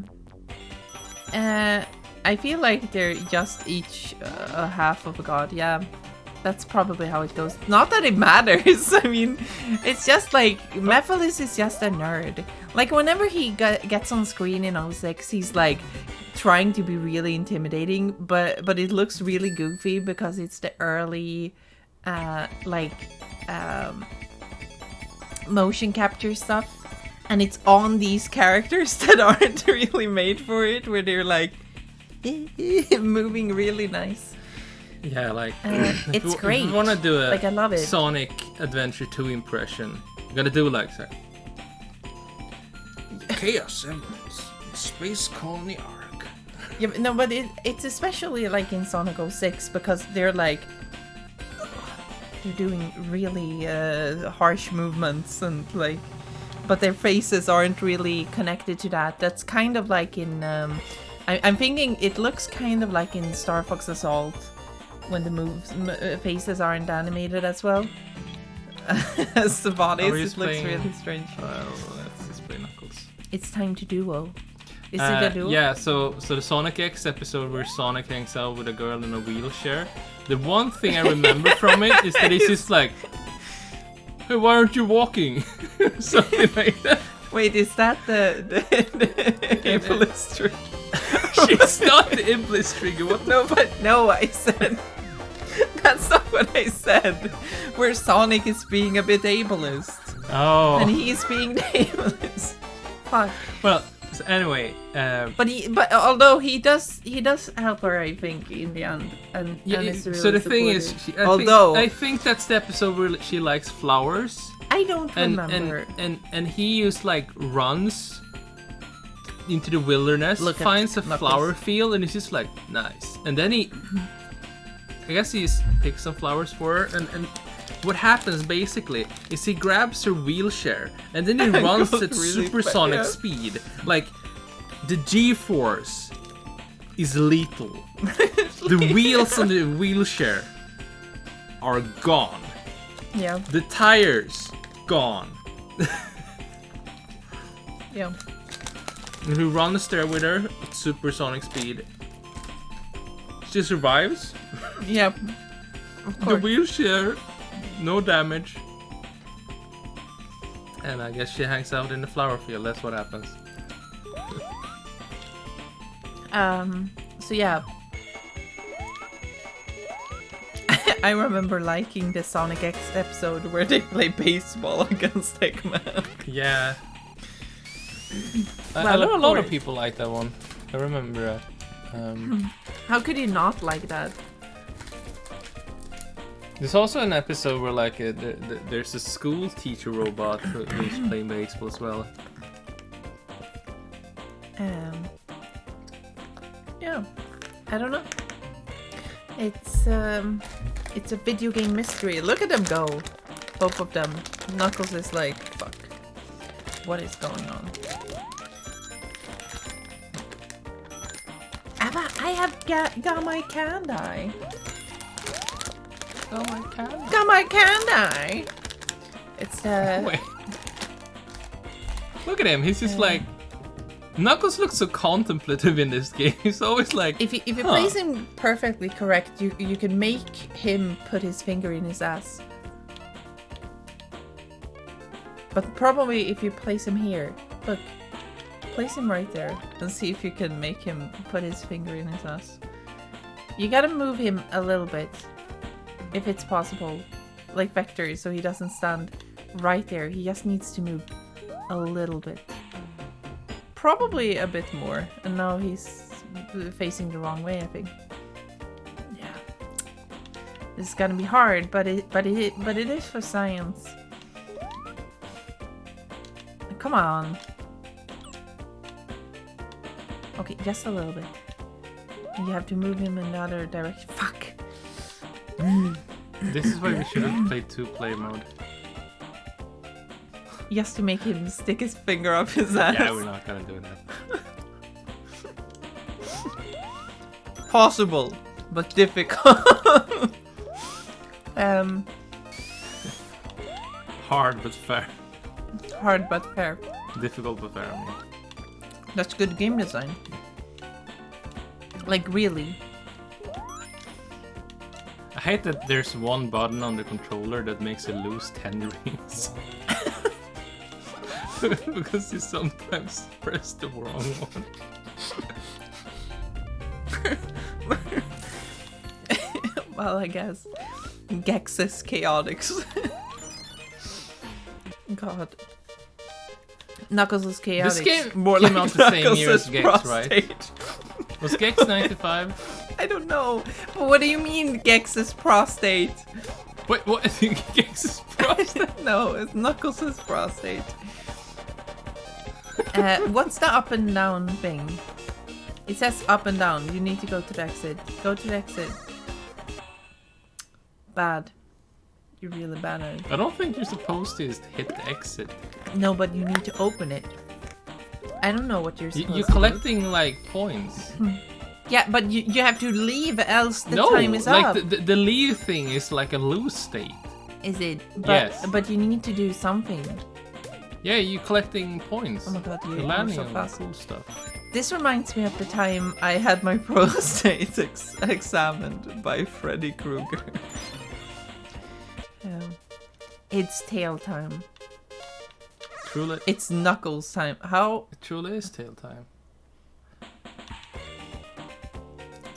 I feel like they're just each a half of a god. Yeah. That's probably how it goes. Not that it matters. I mean, it's just like Mephiles is just a nerd. Like whenever he gets on screen in 06, he's like trying to be really intimidating, but it looks really goofy because it's the early motion capture stuff, and it's on these characters that aren't really made for it, where they're like moving really nice. Yeah, like it's great. If you want to do a I love it. Sonic Adventure 2 impression, you gotta do like that. Chaos Emeralds, Space Colony Arc. Yeah, no, but it's especially like in Sonic 06 because they're like they're doing really harsh movements and like, but their faces aren't really connected to that. That's kind of like in I'm thinking it looks kind of like in Star Fox Assault. When the faces aren't animated as well as the bodies, it looks really strange. Let's just play Knuckles. It's time to duo. Is it a duo? Yeah, so the Sonic X episode where Sonic hangs out with a girl in a wheelchair. The one thing I remember from it is that he's just like, hey, why aren't you walking? Something like that. Wait, is that the Iblis trigger? She's not the Iblis trigger. What the No, I said that's not what I said. Where Sonic is being a bit ableist. Oh. And he's being the ableist. Fuck. Well, so anyway, but although he does help her, I think, in the end. And is really so the thing is, I think that's the episode where she likes flowers. I don't remember. And he just like runs into the wilderness, finds a flower field, and he's just like, nice. And then I guess he picks some flowers for her, and what happens basically is he grabs her wheelchair, and then he runs at really supersonic speed. Like, the G-force is lethal. The wheels on the wheelchair are gone. Yeah. The tires, gone. Yeah. And he runs there with her at supersonic speed. She survives. Yep. The wheelchair, no damage. And I guess she hangs out in the flower field. That's what happens. So yeah. I remember liking the Sonic X episode where they play baseball against Eggman. Yeah. I know a lot of people like that one. I remember that. How could you not like that? There's also an episode where like there's a school teacher robot who's playing baseball as well. Yeah, I don't know. It's a video game mystery. Look at them go, both of them. Knuckles is like, fuck, what is going on? I have got my candy. Oh my god. Got my candy. It's Wait. Look at him. He's just like. Knuckles looks so contemplative in this game. He's always like. If you place him perfectly correct, you can make him put his finger in his ass. But probably if you place him here, look, place him right there and see if you can make him put his finger in his ass. You gotta move him a little bit, if it's possible, like Vector, so he doesn't stand right there. He just needs to move a little bit. Probably a bit more, and now he's facing the wrong way, I think. Yeah, this is gonna be hard, but it is for science. Come on. Okay, just a little bit. You have to move him in the other direction. Fuck. This is why we should have played 2-player mode. Just to make him stick his finger up his ass. Yeah, we're not gonna do that. Possible, but difficult. Hard but fair. Hard but fair. Difficult but fair, I mean. That's good game design. Like, really. I hate that there's one button on the controller that makes it lose 10 rings. Because you sometimes press the wrong one. Well, I guess. Gex's Chaotix. God. Knuckles' Chaotix. This game more came like out the same year as Knuckles' Gex, prostate. right? Was Gex 95? I don't know. But what do you mean, Gex's prostate? Wait, what? Gex's prostate? No, it's Knuckles' prostate. What's the up and down thing? It says up and down. You need to go to the exit. Go to the exit. Bad. You're really bad at it. I don't think you're supposed to just hit the exit. No, but you need to open it. I don't know what you're supposed to do. You're collecting, like, points. Yeah, but you have to leave, else the no, time is up. like the leave thing is like a lose state. Is it? But, yes. But you need to do something. Yeah, you're collecting points. Oh my god, you're you're landing so on fast. cool stuff. This reminds me of the time I had my prostate examined by Freddy Krueger. It's tail time. Truly, It's Knuckles time. How? it truly is tail time.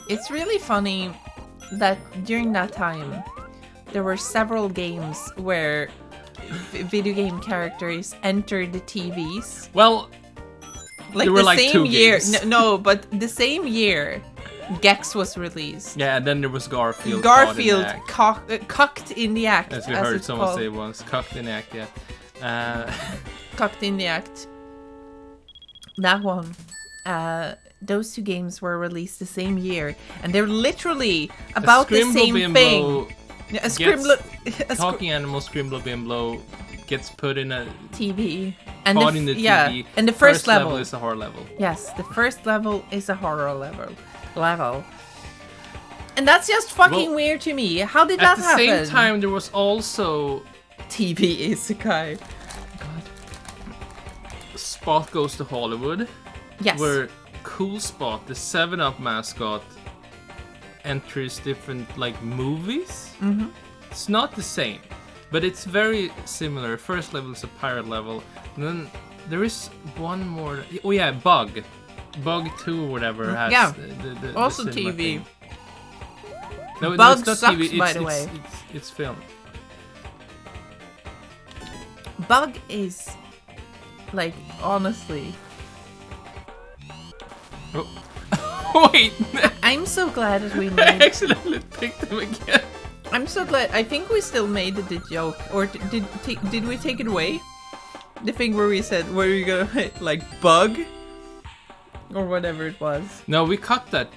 It's really funny that during that time there were several games where video game characters entered the TVs. Well, Like there were the like same 2 year. games. No, but the same year Gex was released. Yeah, and then there was Garfield. Garfield caught in the act. cocked in the act. As we as heard it's someone called. say once, cocked in the act, yeah. Cocked in the act. That one. Those two games were released the same year, and they're literally about the same thing. A Talking animal Scrimblow gets put in a TV. And caught in the TV. Yeah, and the first level is a horror level. Yes, the first level is a horror level. And that's just fucking weird to me. How did that happen? At the same time, there was also TV Isekai. Spot Goes to Hollywood. Yes. Where Cool Spot, the 7-Up mascot, enters different like movies. Mm-hmm. It's not the same, but it's very similar. First level is a pirate level, and then there is one more. Oh yeah, Bug 2 or whatever has the also similar TV. thing. No, Bug it's not sucks, TV. by the way. It's film. Bug is Like, honestly. Oh. Wait! I'm so glad that we I made... accidentally picked him again. I'm so glad. I think we still made the joke. Or did we take it away? The thing where we said, where we gonna hit, like, bug? Or whatever it was. No, we cut that.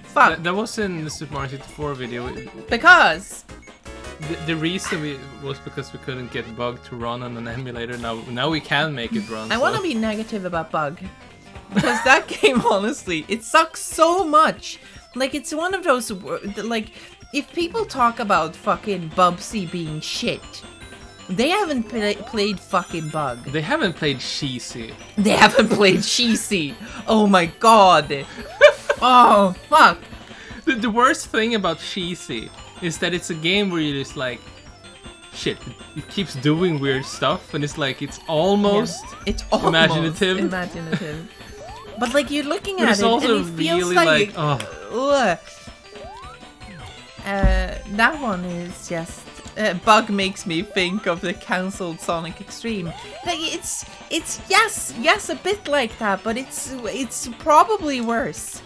Fuck. That was in the Super Mario 64 video. Because... The reason was because we couldn't get Bug to run on an emulator. Now we can make it run. I want to be negative about Bug. Because that game, honestly, it sucks so much. Like, it's one of those, like, if people talk about fucking Bubsy being shit, they haven't played fucking Bug. They haven't played Cheesy. They haven't played Cheesy. Oh my god. Oh, fuck. The worst thing about Cheesy is that it's a game where you're just like, shit, it keeps doing weird stuff, and it's like, it's almost, it's almost imaginative. But like, you're looking but at it's it also and it feels really like oh. That one is just Bug makes me think of the cancelled Sonic Extreme. Like, it's yes a bit like that, but it's probably worse.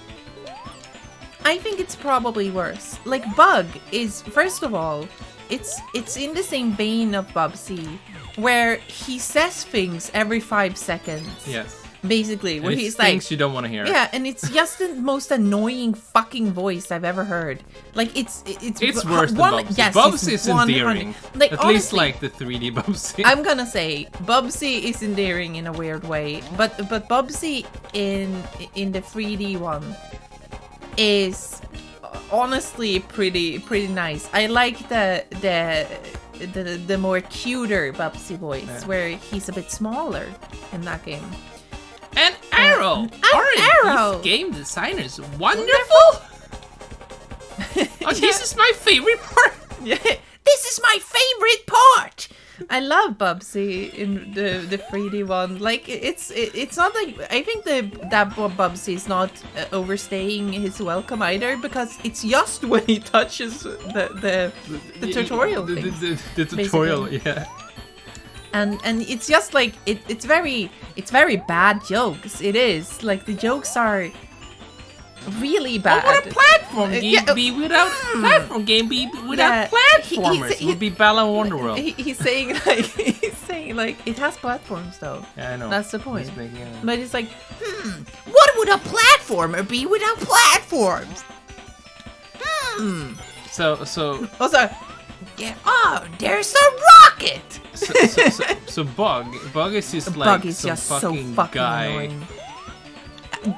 I think it's probably worse. Like, Bug is, first of all, it's in the same vein of Bubsy, where he says things every 5 seconds. Yes. Basically, where he's like, things you don't want to hear. Yeah, and it's just the most annoying fucking voice I've ever heard. Like, it's worse than Bubsy. Yes, Bubsy is endearing. Like, at honestly, least like the 3D Bubsy. I'm gonna say Bubsy is endearing in a weird way, but Bubsy in the 3D one is honestly pretty nice. I like the more cuter Bubsy voice, where he's a bit smaller in that game. An arrow! Arrow! These game designers wonderful? Oh, this is my favorite part! Yeah, this is my favorite part! I love Bubsy in the 3D one. Like, it's not like, I think that Bubsy is not overstaying his welcome either, because it's just when he touches the tutorial thing. The tutorial, basically. Yeah. And it's just like it's very bad jokes. It is like, the jokes are really bad. What would a platform game be without platform game be without platformers? It would be Bella Wonderworld. He's saying like it has platforms though. Yeah, I know. That's the point. Making But it's like, what would a platformer be without platforms? So also, yeah. Oh, there's a rocket. So Bug is just like Bug is some just so fucking fucking guy. annoying.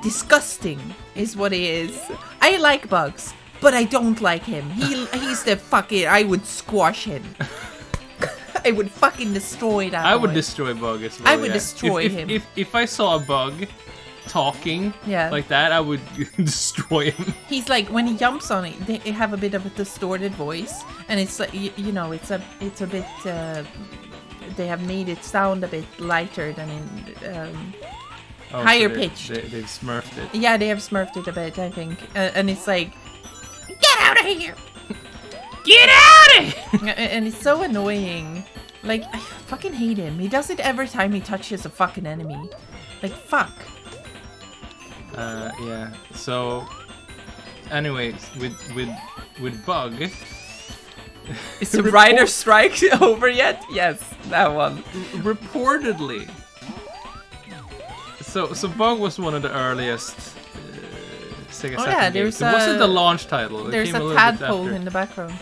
Disgusting is what he is. I like Bugs, but I don't like him. He's the fucking. I would squash him. I would fucking destroy that. I would boy. destroy Bug as well. I would destroy him. If I saw a Bug talking like that, I would destroy him. He's like, when he jumps on it, they have a bit of a distorted voice, and it's like, you know, it's a bit. They have made it sound a bit lighter than in higher pitched. They've smurfed it. Yeah, they have smurfed it a bit, I think, and it's like, get out of here! Get out of here! And it's so annoying. Like, I fucking hate him. He does it every time he touches a fucking enemy. Like, fuck. Yeah. So, anyways, with Bug. Is the Rider Strike over yet? Yes, that one. Reportedly. So Bug was one of the earliest Sega Saturn games. It wasn't the launch title. There's a tadpole in the background.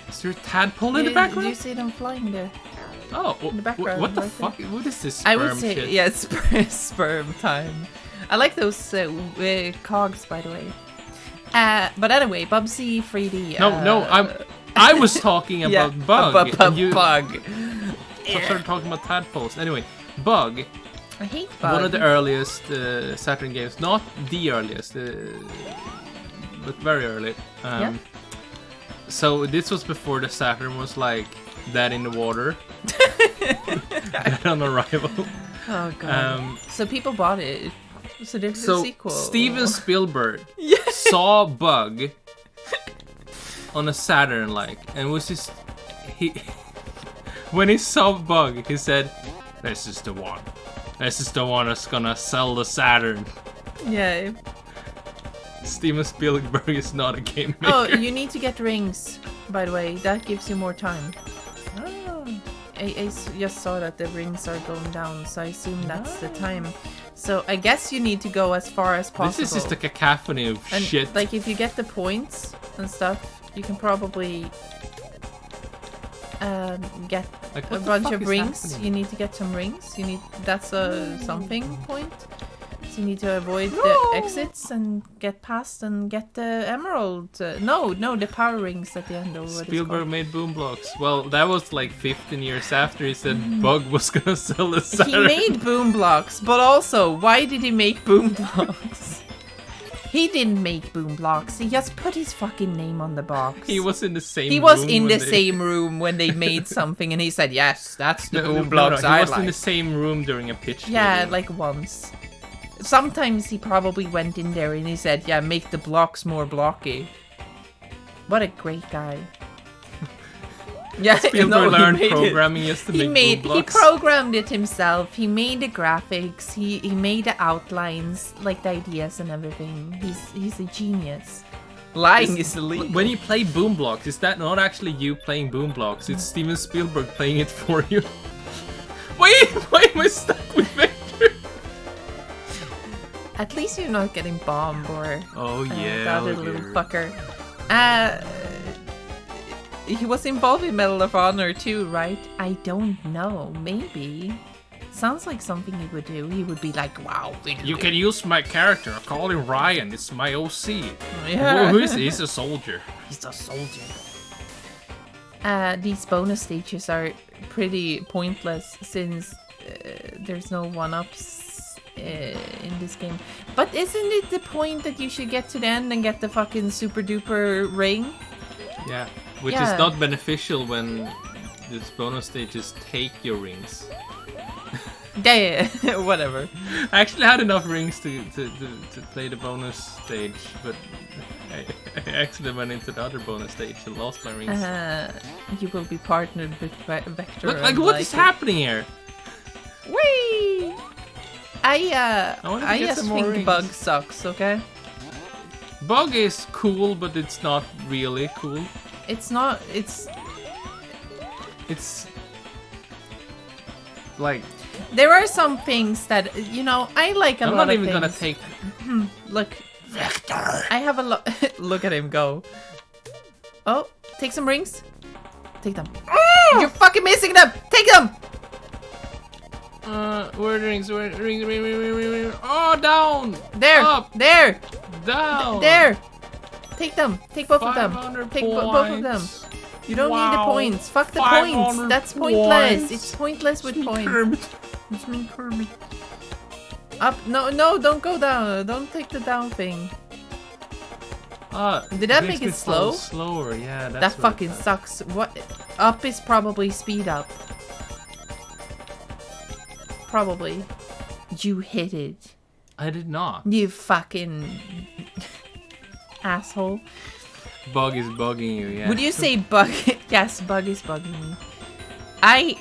Is there a tadpole in the background? Do you see them flying there? Oh, in the background. What the fuck? What is this sperm I would say, shit? yeah, sperm time. I like those cogs, by the way. But anyway, Bubsy 3D. I was talking about Bug. Bug. I started talking about tadpoles. Anyway, Bug. I hate Bug. One of the earliest Saturn games. Not the earliest, but very early. So this was before the Saturn was like that in the water. Dead on arrival. Oh god. So people bought it. So there's a sequel. Steven Spielberg saw Bug on a Saturn, and was just when he saw Bug, he said, "This is the one. This is the one that's gonna sell the Saturn. Yeah. Steven Spielberg is not a game maker. Oh, you need to get rings, by the way. That gives you more time. Oh. I just saw that the rings are going down, so I assume that's the time. So I guess you need to go as far as possible. This is just a cacophony of shit. Like, if you get the points and stuff, you can probably get Like, a bunch of rings. Happening? You need to get some rings. That's a something point. So you need to avoid the exits and get past and get the emerald. No, the power rings at the end. Spielberg made boom blocks. Well, that was like 15 years after he said Bug was gonna sell the Saturn. He made boom blocks, but also, why did he make boom blocks? He didn't make boom blocks. He just put his fucking name on the box. He was in the same. He was in the same room when they made something, and he said, "Yes, that's the boom blocks I like." He was in the same room during a pitch. Yeah, video. like once. Sometimes he probably went in there and he said, "Yeah, make the blocks more blocky." What a great guy. Yeah, Spielberg learned programming just to make boom blocks. He programmed it himself. He made the graphics. He made the outlines, like the ideas and everything. He's a genius. Lying is illegal. When you play boom blocks, is that not actually you playing boom blocks? It's Steven Spielberg playing it for you. Wait, why am I stuck with Vector? At least you're not getting bombed or the other little fucker. He was involved in Medal of Honor too, right? I don't know. Maybe. Sounds like something he would do. He would be like, "Wow, you can use my character. Call him Ryan. It's my OC." Yeah. Well, who is he? He's a soldier. He's a soldier. These bonus stages are pretty pointless since there's no one-ups in this game. But isn't it the point that you should get to the end and get the fucking super duper ring? Yeah. Which is not beneficial when these bonus stages take your rings. Yeah, whatever. I actually had enough rings to play the bonus stage, but I actually went into the other bonus stage and lost my rings. You will be partnered with Vector. Look, like, what is happening here? Whee! I just think rings. Bug sucks, okay? Bug is cool, but it's not really cool. It's not, It's like... There are some things that, you know, I like a lot of things. I'm not even gonna take... Look. Vector! I have a lot... Look at him go. Oh, take some rings. Take them. Oh! You're fucking missing them! Take them! Where are the rings? Where rings? Oh, down! There! Up! There! Down! There! Take them. Take both of them. Take both of them. You don't need the points. Fuck the points. That's pointless. Points. It's pointless with points. Kermit. It's me, Kermit. Up. No, don't go down. Don't take the down thing. Did that make it slow? Slower, yeah. That fucking sucks. What? Up is probably speed up. Probably. You hit it. I did not. You fucking asshole. Bug is bugging you, yeah. Would you say Bug? Yes, Bug is bugging me. I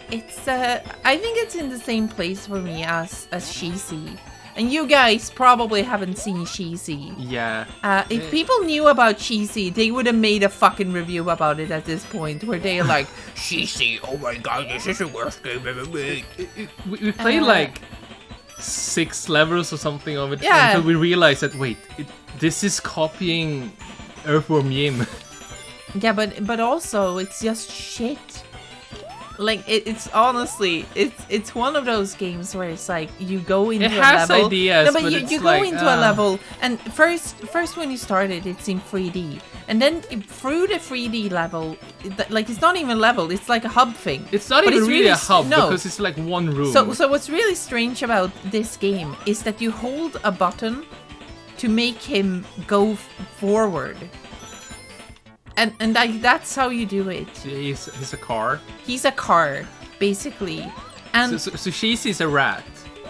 think it's in the same place for me as Sheezy. And you guys probably haven't seen Sheezy. Yeah. If people knew about Sheezy, they would have made a fucking review about it at this point, where they're like, "Sheezy, oh my god, this is the worst game ever made." We played like 6 levels or something of it Yeah. until we realized that, wait, this is copying Earthworm Jim. Yeah, but also, it's just shit. Like, it's honestly, it's one of those games where it's like, you go into a level. It has ideas, no, but it's you like, go into a level, and first when you started, it's in 3D. And then through the 3D level, like, it's not even level, it's like a hub thing. It's not even really a hub, because it's like one room. So what's really strange about this game is that you hold a button to make him go forward. And like, that's how you do it. He's a car. He's a car, basically. And so Sheezy's a rat.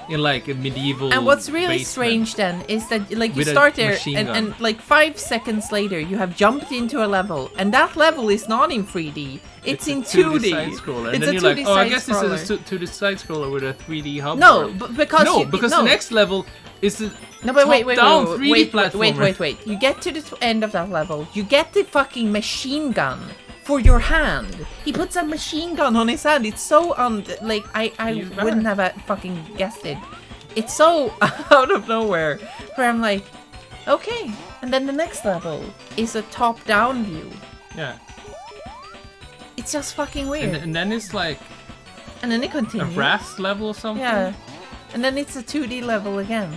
in like a medieval. And what's really basement. strange then is that like you With a start there machine gun. and like 5 seconds later you have jumped into a level and that level is not in 3D. It's in 2D. Side-scroller. And It's then a you're like, 2D oh, I guess this side-scroller. is a 2D side scroller with a 3D hub. No, world. because the next level is the No, but wait, top-down 3D platformer. wait. You get to the end of that level. You get the fucking machine gun for your hand. He puts a machine gun on his hand. It's so like I wouldn't have fucking guessed it. It's so out of nowhere. Where I'm like, okay. And then the next level is a top-down view. Yeah. It's just fucking weird. And then it's like And then it a continues. raft level or something. Yeah. And then it's a 2D level again.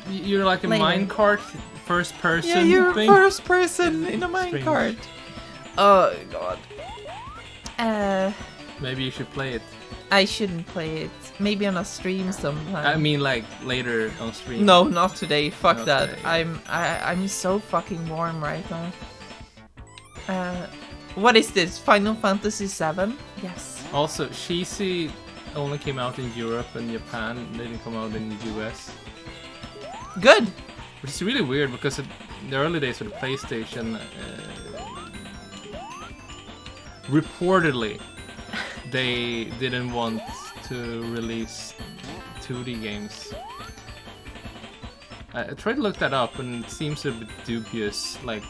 You're like a Later. minecart first person. Yeah, you're thing. first person in a Strange. minecart. Oh god. Maybe you should play it. I shouldn't play it. Maybe on a stream sometime. I mean, like later on stream. No, not today. Fuck Not that. today. I'm so fucking warm right now. What is this? Final Fantasy VII? Yes. Also, Cheesy only came out in Europe and Japan. They didn't come out in the US. Good. Which is really weird because in the early days of the PlayStation, reportedly, they didn't want to release 2D games. I tried to look that up and it seems a bit dubious, like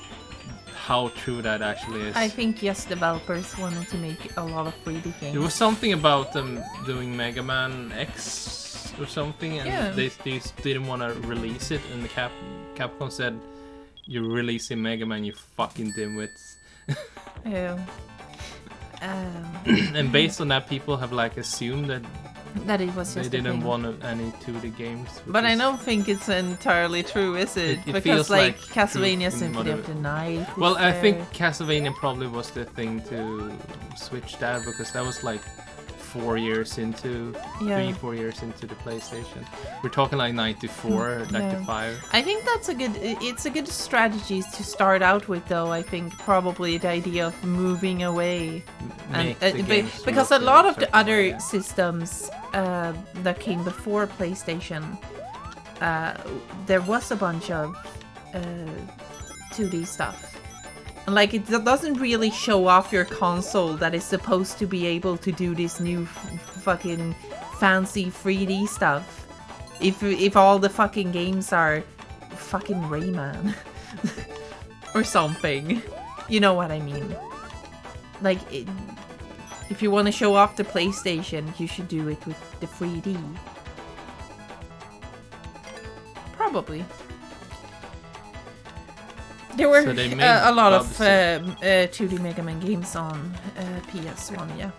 how true that actually is. I think yes, developers wanted to make a lot of 3D games. There was something about them doing Mega Man X or something, and Yeah. they didn't want to release it, and the Capcom said, "You're releasing Mega Man, you fucking dimwits." Yeah. And based on that, people have like assumed that That it was they just a didn't thing. want any 2D games. which But I is- don't think it's entirely true, is it? It Because feels like like Castlevania true in Symphony one of the Night. is Well, I think there. Castlevania probably was the thing to switch that because that was like 4 years into, Yeah. 3-4 years into the PlayStation. We're talking like 94, 95. I think that's it's a good strategy to start out with, though. I think probably the idea of moving away, Make the games because a work lot in a of the certain other way, yeah. systems that came before PlayStation, there was a bunch of 2D stuff. And like it doesn't really show off your console that is supposed to be able to do this new fucking fancy 3D stuff. If all the fucking games are fucking Rayman or something, you know what I mean? Like if you want to show off the PlayStation, you should do it with the 3D. Probably. There were So they made a lot of Bubsy. 2D Mega Man games on PS1, yeah.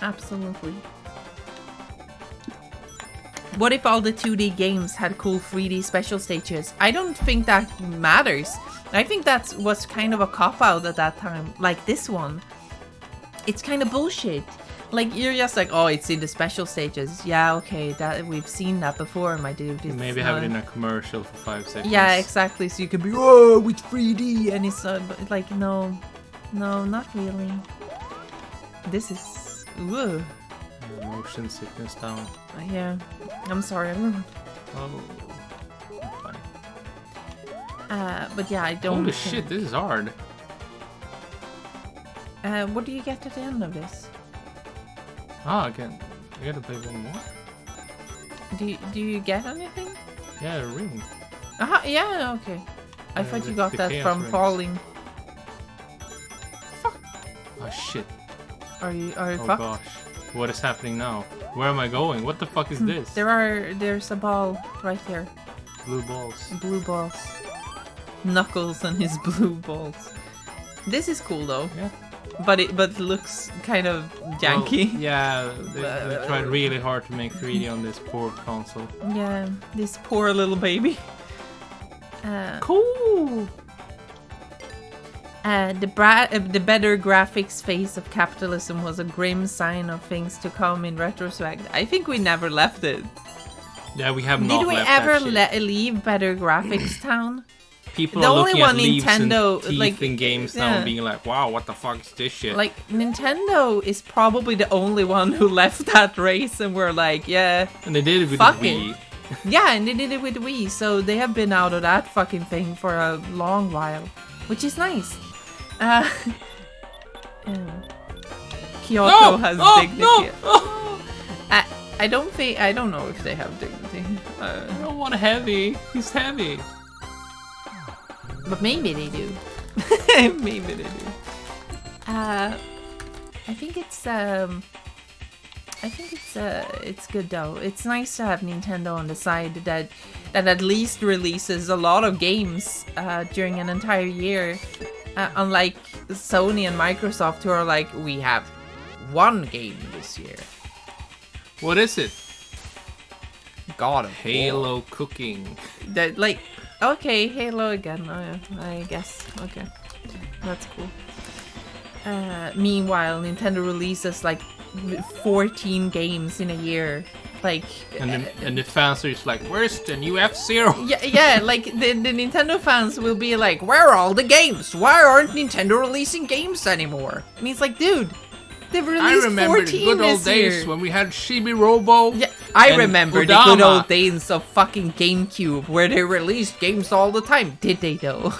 Absolutely. What if all the 2D games had cool 3D special stages? I don't think that matters. I think that was kind of a cop-out at that time. Like this one. It's kind of bullshit. Like, you're just like, oh, it's in the special stages. Yeah, okay, that we've seen that before, my dude. It's Maybe have it in a commercial for 5 seconds. Yeah, exactly. So you could be, oh, it's 3D, and it's like, no, not really. This is, ugh. Motion sickness down. Yeah. I'm sorry, everyone. Oh, I'm fine. But yeah, I don't. Holy think- shit, this is hard. What do you get at the end of this? Ah, I gotta play one more. Do you get anything? Yeah, a ring. Yeah, okay. I thought you got the that chaos from rings. falling. Oh shit. Are you Oh fucked? gosh. What is happening now? Where am I going? What the fuck is this? There's a ball right there. Blue balls. Blue balls. Knuckles and his blue balls. This is cool though. Yeah. But it looks kind of janky. Well, yeah, they tried really hard to make 3D on this poor console. Yeah, this poor little baby. Cool! The better graphics phase of capitalism was a grim sign of things to come in retrospect. I think we never left it. Yeah, we have not Did we left ever that shit. leave better graphics town? people The are only looking at one leaves Nintendo, and teeth like, in games now yeah. and being like, wow, what the fuck is this shit? Like, Nintendo is probably the only one who left that race and were like, yeah, and they did it with fuck Wii. it. Yeah, and they did it with Wii, so they have been out of that fucking thing for a long while, which is nice. Kyoto has dignity. No! I don't know if they have dignity. I don't want heavy. He's heavy. But maybe they do. Maybe they do. I think it's good though. It's nice to have Nintendo on the side that at least releases a lot of games during an entire year. Unlike Sony and Microsoft, who are like, we have one game this year. What is it? God of Halo War. cooking. That, like, okay, Halo again. I guess. Okay, that's cool. Meanwhile, Nintendo releases like 14 games in a year. Like, And the fans are just like, where's the new F-Zero? yeah, like the Nintendo fans will be like, where are all the games? Why aren't Nintendo releasing games anymore? And he's like, dude, they've released 14 I remember the good old days year. when we had Chibi Robo. Yeah, I and remember the Kodama. good old days of fucking GameCube where they released games all the time. Did they though?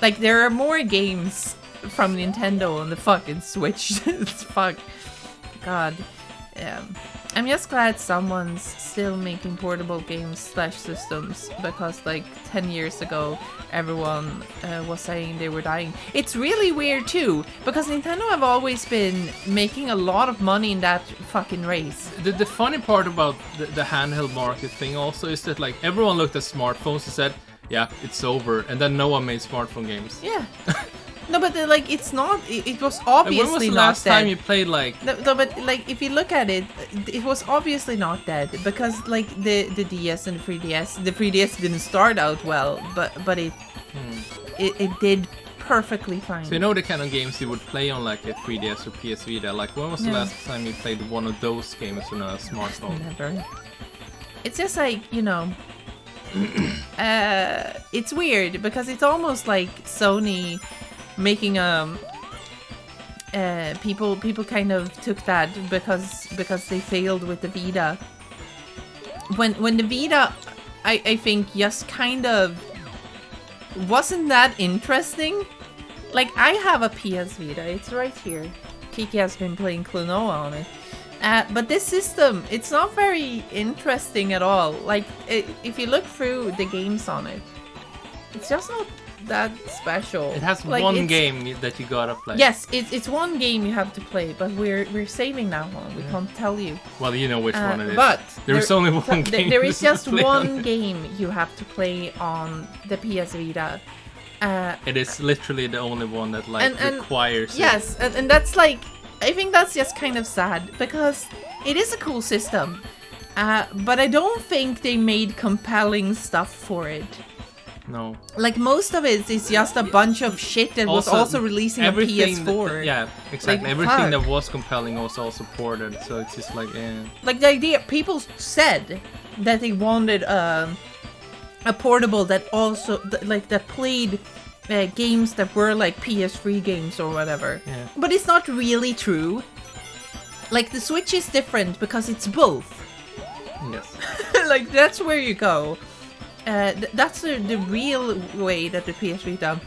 Like, there are more games from Nintendo on the fucking Switch. It's fuck. God. I'm just glad someone's still making portable games / systems, because like 10 years ago everyone was saying they were dying. It's really weird too, because Nintendo have always been making a lot of money in that fucking race. The funny part about the handheld market thing also is that like everyone looked at smartphones and said, yeah, it's over, and then no one made smartphone games. Yeah. No, but like it's not. It was obviously when was the not last dead. time you played like? No, but like if you look at it, it was obviously not dead, because like the DS and the 3DS. The 3DS didn't start out well, but it did perfectly fine. So you know the kind of games you would play on like a 3DS or PS Vita. Like when was the last time you played one of those games on a smartphone? Never. It's just like, you know. It's weird because it's almost like Sony making people kind of took that because they failed with the Vita. When the Vita, I think just kind of wasn't that interesting. Like, I have a PS Vita, it's right here. Kiki has been playing Klonoa on it. But this system, it's not very interesting at all. Like, if you look through the games on it, it's just not that special. It has like, one game that you gotta play. Yes, it's one game you have to play, but we're saving that one. We can't tell you. Well, you know which one it is. But there's only one game. There is just play one game you have to play on the PS Vita. It is literally the only one that like requires. Yes, and that's like, I think that's just kind of sad because it is a cool system, but I don't think they made compelling stuff for it. No. Like, most of it is just a bunch of shit that was also releasing on PS4. Yeah, exactly. Like, everything fuck. that was compelling was also ported, so it's just like, Like, the idea, people said that they wanted a portable that also, that played games that were like PS3 games or whatever. Yeah. But it's not really true. Like, the Switch is different because it's both. yes. Like, that's where you go. That's the real way that the PS Vita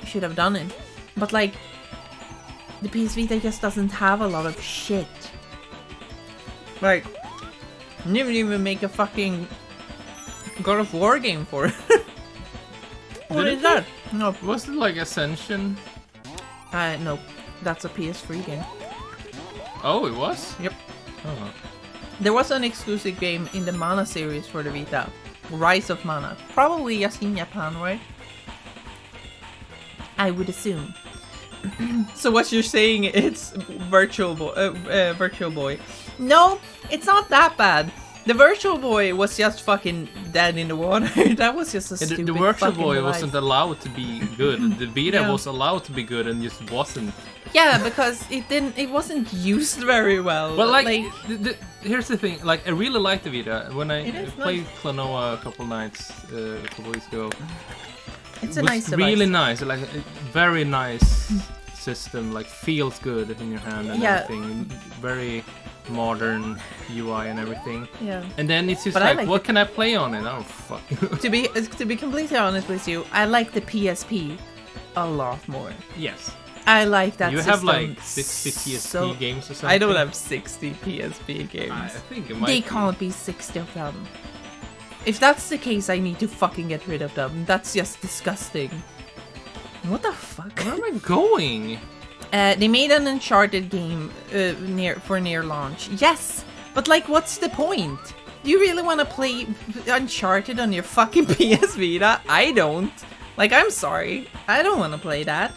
should have done it. But like, the PS Vita just doesn't have a lot of shit. Like, you didn't even make a fucking God of War game for it. What Did is it? that? No. Was it like Ascension? No. That's a PS3 game. Oh, it was? Yep. Oh. There was an exclusive game in the Mana series for the Vita. Rise of Mana. Probably just in Japan, right? I would assume. So what you're saying, it's Virtual Boy. No, it's not that bad. The Virtual Boy was just fucking dead in the water. That was just a stupid The Virtual fucking Boy device. wasn't allowed to be good. The Vita Yeah. was allowed to be good and just wasn't. Yeah, because it wasn't used very well. Well, like here's the thing. Like, I really like the Vita. When I played nice. Klonoa a couple nights, a couple weeks ago, It's it a was nice really device. nice. Like, a very nice system. Like, feels good in your hand and Yeah. everything. Very modern UI and everything. Yeah. And then it's just But I like, like what it. can I play on it? Oh fuck. To be completely honest with you, I like the PSP a lot more. Yes. I like that You system. have like 60 PSP games or something. I don't have 60 PSP games. I think it might. They can't be 60 of them. If that's the case, I need to fucking get rid of them. That's just disgusting. What the fuck? Where am I going? They made an Uncharted game near launch. Yes, but like, what's the point? Do you really want to play Uncharted on your fucking PS Vita? I don't. Like, I'm sorry. I don't want to play that.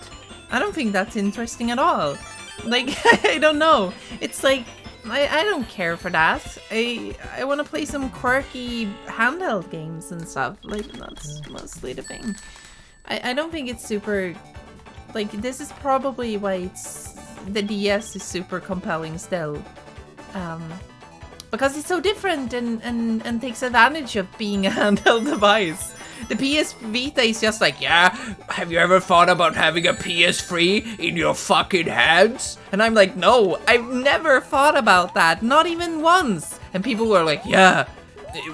I don't think that's interesting at all. Like, I don't know. It's like, I don't care for that. I want to play some quirky handheld games and stuff. Like, that's mostly the thing. I don't think it's super... Like, this is probably why the DS is super compelling still. Because it's so different and takes advantage of being a handheld device. The PS Vita is just like, yeah, have you ever thought about having a PS3 in your fucking hands? And I'm like, no, I've never thought about that, not even once. And people were like, yeah,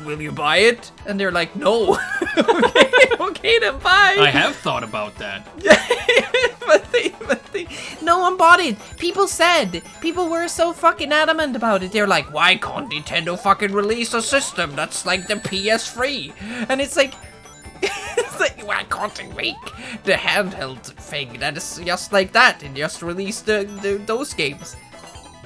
will you buy it? And they're like, no. okay, then buy. I have thought about that. but no one bought it. People were so fucking adamant about it. They're like, why can't Nintendo fucking release a system that's like the PS3? And it's like, why can't they make the handheld thing that is just like that and just release those games?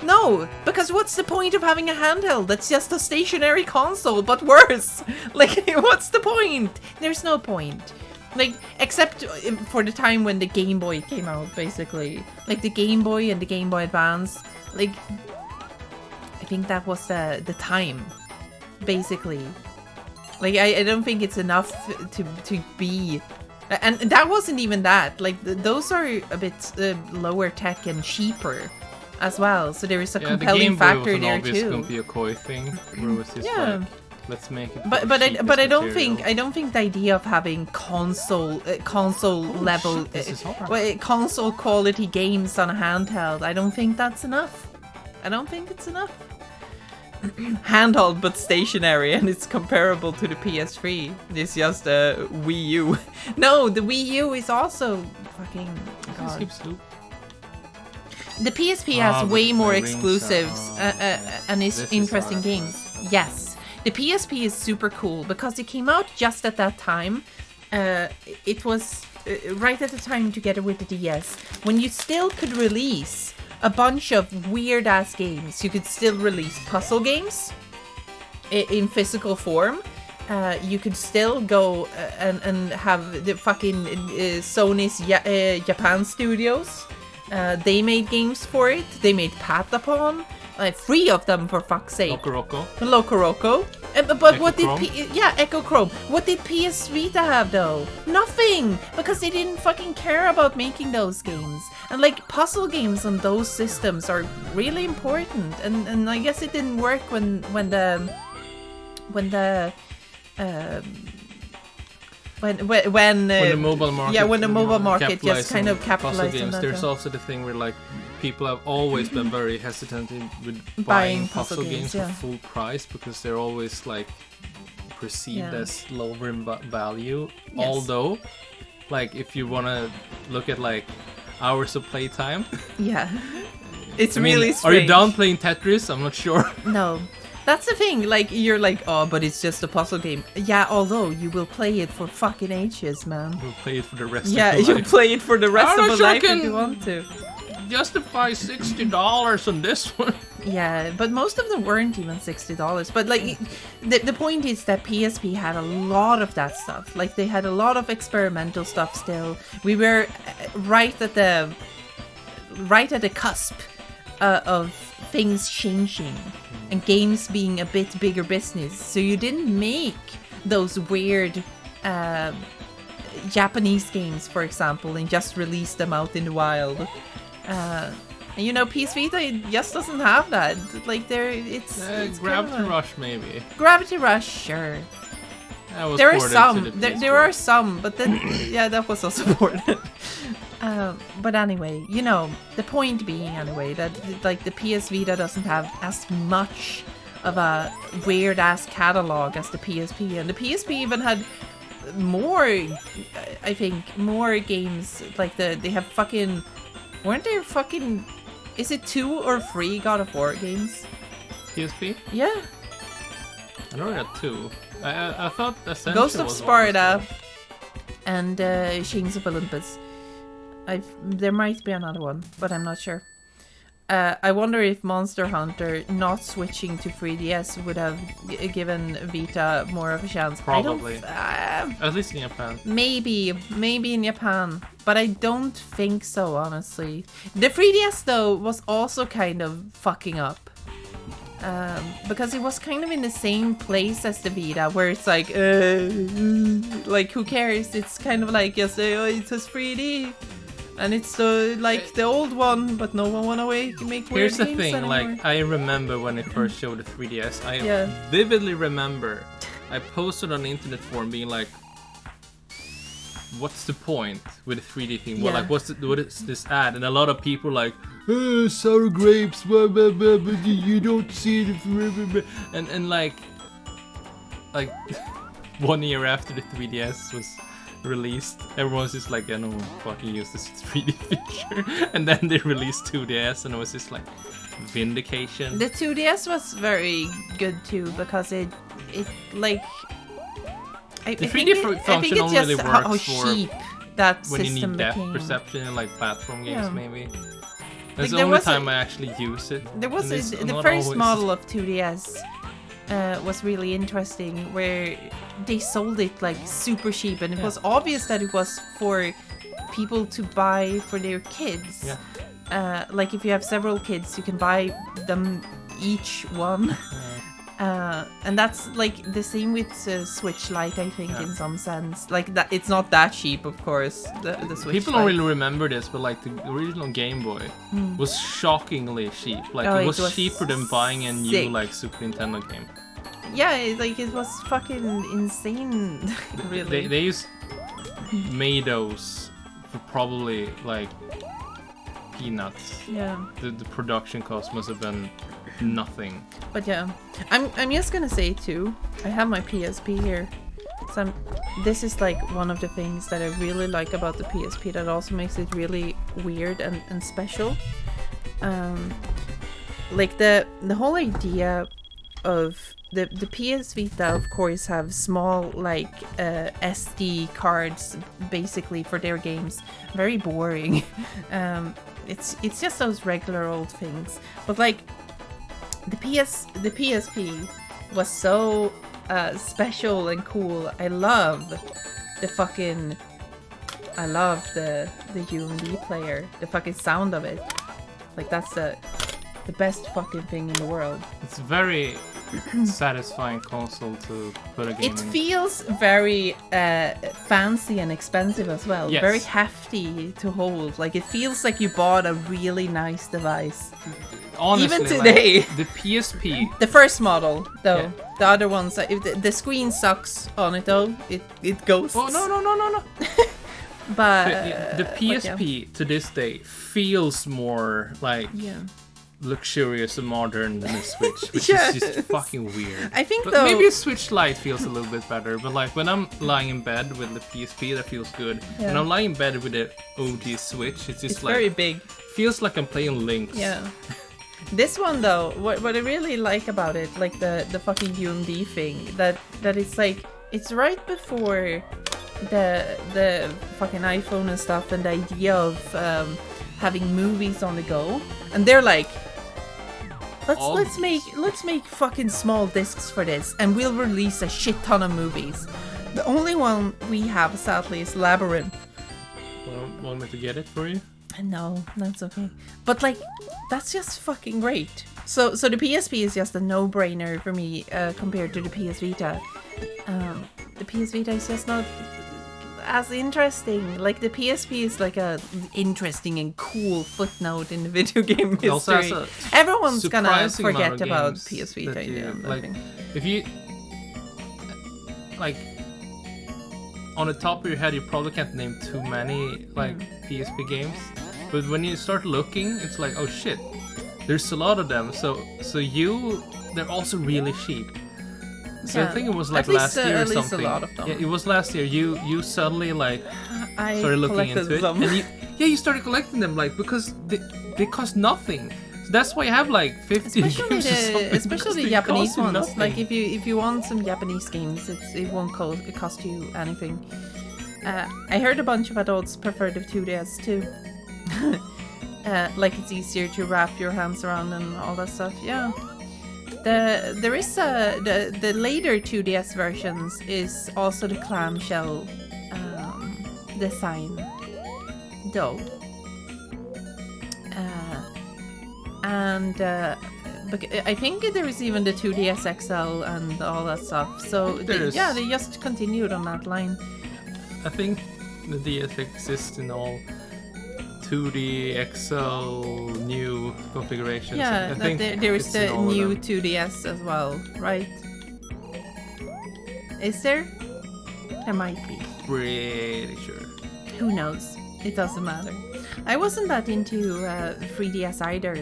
No, because what's the point of having a handheld that's just a stationary console, but worse? Like, what's the point? There's no point. Like, except for the time when the Game Boy came out, basically. Like, the Game Boy and the Game Boy Advance. Like, I think that was the time, basically. Like, I don't think it's enough to be... And that wasn't even that. Like, those are a bit lower tech and cheaper as well. So there is a compelling factor there too. The Game Boy was an obvious Compio thing, where it was just like, let's make it. But I don't think the idea of having console level console quality games on a handheld, I don't think that's enough. I don't think it's enough. Handheld but stationary, and it's comparable to the PS3. It's just a Wii U. No, the Wii U is also fucking God. The PSP has way more exclusives and is interesting games. Yes, the PSP is super cool because it came out just at that time. It was right at the time together with the DS when you still could release a bunch of weird ass games. You could still release puzzle games in physical form. You could still go and have the fucking Sony's Japan studios. They made games for it. They made Patapon. 3 of them, for fuck's sake. Loco Roco. But what did Echo Chrome. What did PS Vita have though? Nothing, because they didn't fucking care about making those games. And like, puzzle games on those systems are really important. And I guess it didn't work when the mobile market, when the mobile market just kind of capitalized on that. There's also the thing where like people have always been very hesitant with buying puzzle games for full price because they're always like perceived as lower in value. Yes. Although, like, if you want to look at like hours of playtime, it's really strange. Are you done playing Tetris? I'm not sure. No. That's the thing, like, you're like, oh, but it's just a puzzle game. Yeah, although you will play it for fucking ages, man. You'll play it for the rest of your life. Yeah, you'll play it for the rest of your life if you want to. Justify $60 on this one. Yeah, but most of them weren't even $60. But like, the point is that PSP had a lot of that stuff. Like, they had a lot of experimental stuff still. We were right at the cusp of things changing and games being a bit bigger business. So you didn't make those weird Japanese games, for example, and just release them out in the wild. And you know, PS Vita just doesn't have that. Like it's Gravity kind of Rush maybe. Gravity Rush, sure. There are some. There are some, but then yeah, that was also ported. But anyway, you know, the point being anyway that like the PS Vita doesn't have as much of a weird ass catalog as the PSP, and the PSP even had more. I think more games. Like they have fucking. Weren't there fucking? Is it 2 or 3 God of War games? PSP? Yeah. I know there are 2. I thought Ascension Ghost of was Sparta and Chains of Olympus. There might be another one, but I'm not sure. I wonder if Monster Hunter not switching to 3DS would have given Vita more of a chance. Probably. At least in Japan. Maybe in Japan, but I don't think so, honestly. The 3DS though was also kind of fucking up. Because it was kind of in the same place as the Vita, where it's like who cares? It's kind of like, yes, it says 3D. And it's the old one, but no one wanna make weird Here's the games thing, anymore. like I remember when it first showed the 3DS, I vividly remember I posted on the internet forum being like, what's the point with the 3D thing? Well, like what is this ad? And a lot of people like, sour grapes, blah, blah, blah, blah, you don't see it, and like 1 year after the 3DS was released, everyone's just like, yeah, no one fucking use this 3D feature. And then they released 2DS and it was just like vindication. The 2DS was very good too, because it like I think it's only just really how works for cheap that when you system need depth became. perception in like platform games, maybe. That's Like, the only time I actually use it. There was and the not first always. model of 2DS was really interesting, where they sold it like super cheap, and it was obvious that it was for people to buy for their kids. Like if you have several kids, you can buy them each one. And that's like the same with Switch Lite, I think, in some sense. Like that, it's not that cheap, of course. The Switch People Lite. don't really remember this, but like the original Game Boy was shockingly cheap. Like it was cheaper than buying a new like Super Nintendo game. Yeah, it was fucking insane. Really. They used made those for probably like peanuts. Yeah. The production cost must have been nothing. But yeah, I'm just gonna say too, I have my PSP here. So this is like one of the things that I really like about the PSP that also makes it really weird and special. Like the whole idea of the PS Vita, of course, have small like SD cards basically for their games. Very boring. It's just those regular old things. But like the PSP was so special and cool. I love the UMD player. The fucking sound of it. Like that's the best fucking thing in the world. It's very satisfying console to put a game It in. feels very fancy and expensive as well. Yes. Very hefty to hold. Like it feels like you bought a really nice device. Honestly, even today. Like, the PSP. The first model, though. Yeah. The other ones, if the screen sucks on it, though. It goes. Oh no! But the PSP to this day feels more like luxurious and modern than a Switch, which is just fucking weird. I think but though maybe a Switch Lite feels a little bit better, but like when I'm lying in bed with the PSP, that feels good. When I'm lying in bed with the OG Switch, it's like very big. Feels like I'm playing Lynx. Yeah. This one though, what I really like about it, like the fucking UMD thing, that it's like it's right before the fucking iPhone and stuff, and the idea of having movies on the go, and they're like, let's make fucking small discs for this, and we'll release a shit ton of movies. The only one we have, sadly, is Labyrinth. Want me to get it for you? No, that's okay. But like, that's just fucking great. So the PSP is just a no-brainer for me compared to the PS Vita. The PS Vita is just not. as interesting. Like the PSP is like a interesting and cool footnote in the video game It also has history. a Everyone's gonna surprising amount forget of about games PSP. that you- I like, think. if you like on the top of your head, you probably can't name too many like PSP games, but when you start looking, it's like, oh shit, there's a lot of them. So they're also really cheap. So I think it was like last year or at least something. a lot of them. Yeah, it was last year. You suddenly like I started looking collected into it, some. and you started collecting them like because they cost nothing. So that's why you have like 50 Especially games or something. because especially the they Japanese cost you ones. nothing. Like if you want some Japanese games, it won't cost you anything. I heard a bunch of adults prefer the 2DS too. Like it's easier to wrap your hands around and all that stuff. Yeah. There is the later 2DS versions is also the clamshell design though. I think there is even the 2DS XL and all that stuff. So they just continued on that line. I think the DS exists in all 2D XL new configurations. Yeah, I think there is it's in the all of new them. 2DS as well, right? Is there? There might be. Pretty sure. Who knows? It doesn't matter. I wasn't that into 3DS either,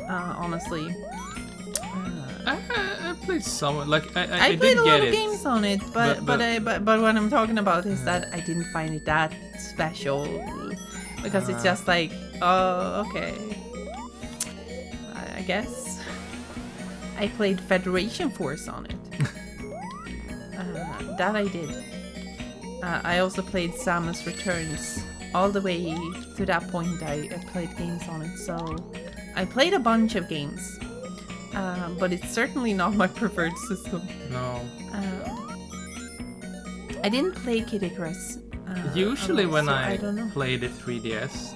honestly. I played some, like I did played a lot get of it. games on it, but what I'm talking about is that I didn't find it that special because it's just like, oh, okay, I guess. I played Federation Force on it. That I did. I also played Samus Returns. All the way to that point, I played games on it. So I played a bunch of games. But it's certainly not my preferred system. No. I didn't play Kid Icarus. Usually when so I don't know. play the 3DS,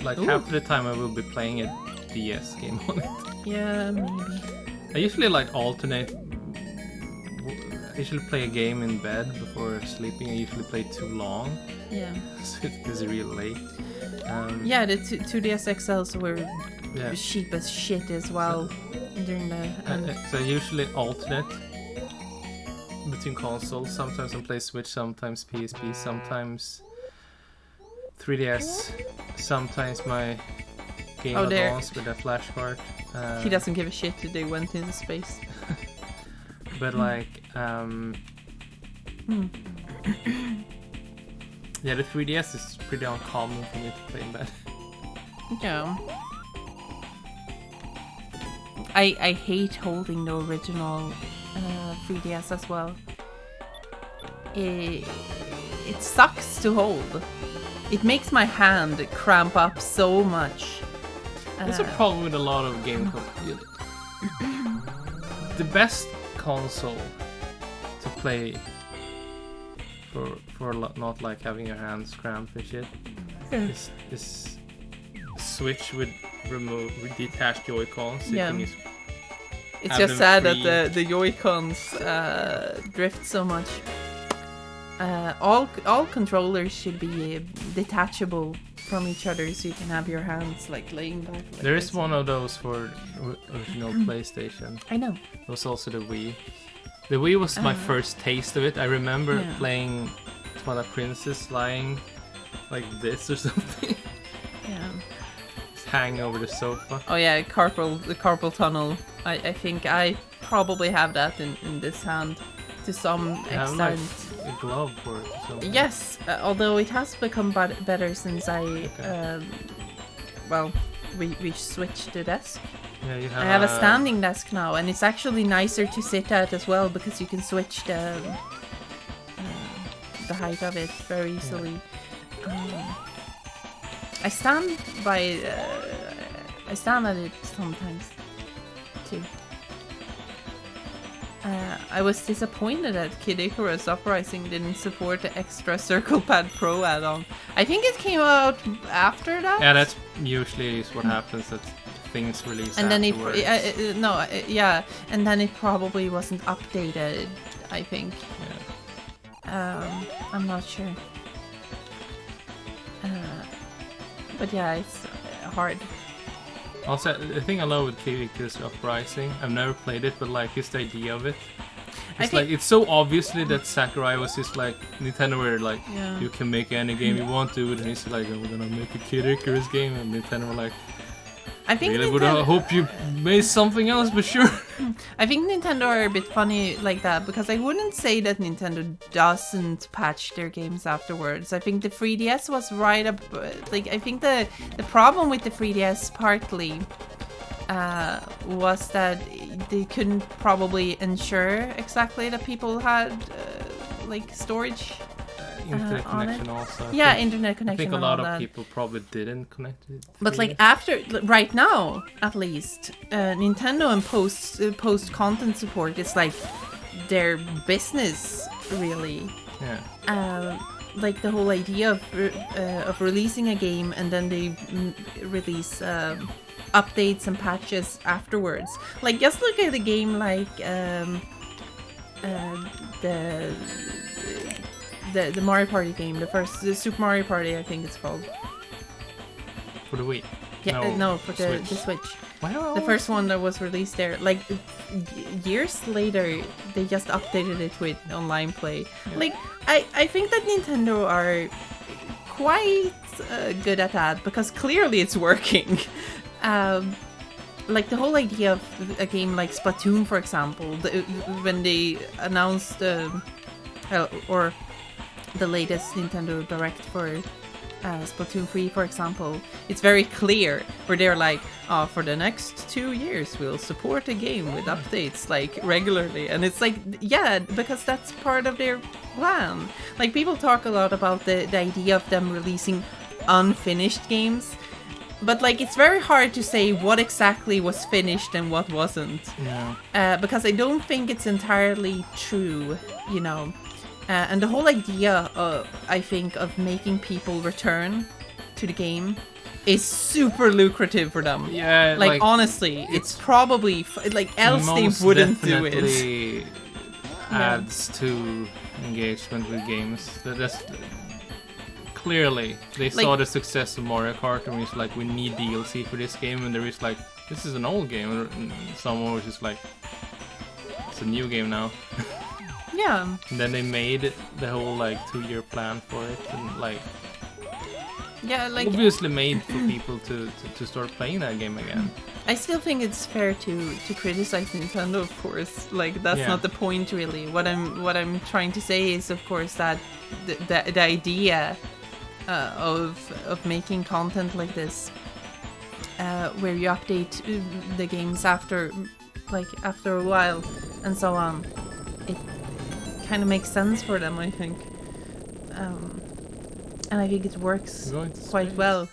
like Ooh. half the time I will be playing a DS game on it. Yeah, maybe. I usually like alternate. I usually play a game in bed before sleeping. I usually play too long, Yeah. so it's really late. Yeah, the 2DS XLs were Yeah. cheap as shit as well during the. So I usually alternate between consoles. Sometimes I play Switch, sometimes PSP, sometimes 3DS, sometimes my Game Oh, there. Advance with a flash card. He doesn't give a shit that they went into space. But like, yeah, the 3DS is pretty uncommon for me to play in bed. Yeah. I hate holding the original 3DS as well. It sucks to hold. It makes my hand cramp up so much. That's a problem with a lot of game the best console to play for not like having your hands cramped and shit is Switch with detached Joy-Cons. So you can use, It's have just them sad free. that the Joy-Cons drift so much. All controllers should be detachable from each other, so you can have your hands like laying back. Like there this. is one of those for original PlayStation. I know. There was also the Wii. The Wii was my first taste of it. I remember playing Twilight Princess lying like this or something. Yeah. Just hanging over the sofa. Oh yeah, the carpal tunnel. I think I probably have that in this hand to some I have like extent. a glove for it or something. Yes, although it has become better since I, we switched the desk. Yeah, you have I have a standing desk now, and it's actually nicer to sit at as well because you can switch the height of it very easily. I stand at it sometimes too. I was disappointed that Kid Icarus Uprising didn't support the extra Circle Pad Pro add-on. I think it came out after that. Yeah, that's usually is what happens. That things release and then afterwards. and then it probably wasn't updated. I think. Yeah. I'm not sure. But yeah, it's hard. Also, the thing I love with Chaotix Uprising, I've never played it, but like just the idea of it. It's like it's so obviously that Sakurai was just like Nintendo, where like you can make any game you want to, and he's like, we're gonna make a Kid Icarus game, and Nintendo were like, I think really would hope you made something else, but sure. I think Nintendo are a bit funny like that, because I wouldn't say that Nintendo doesn't patch their games afterwards. I think the 3DS was right up, like I think the problem with the 3DS partly was that they couldn't probably ensure exactly that people had like storage. Internet connection also. Yeah, internet connection. I think a lot of people probably didn't connect it. But like after, right now, at least, Nintendo and post content support is like their business, really. Yeah. Like the whole idea of releasing a game and then they release updates and patches afterwards. Like just look at a game like the Mario Party game, the Super Mario Party, I think it's called. For the Wii? Yeah, no, for the Switch. Wow. The first one that was released there. Like, years later, they just updated it with online play. Yeah. Like, I think that Nintendo are quite good at that, because clearly it's working. Like, the whole idea of a game like Splatoon, for example, when they announced, or the latest Nintendo Direct for Splatoon 3, for example, it's very clear where they're like, for the next 2 years we'll support a game with updates like regularly, and it's like, yeah, because that's part of their plan. Like, people talk a lot about the idea of them releasing unfinished games, but like it's very hard to say what exactly was finished and what wasn't. Yeah. Because I don't think it's entirely true, you know. And the whole idea, I think, of making people return to the game is super lucrative for them. Yeah, like honestly, it's probably like else they wouldn't do it. Adds to engagement with games. That's clearly they saw the success of Mario Kart and it's like, we need DLC for this game, and there is like, this is an old game, and someone was just like, it's a new game now. Yeah. And then they made the whole like 2-year plan for it, and like, yeah, like obviously made for people to start playing that game again. I still think it's fair to criticize Nintendo, of course. Like, that's not the point, really. What I'm trying to say is, of course, that the idea of making content like this, where you update the games after a while and so on, it kind of makes sense for them, I think. And I think it works quite well.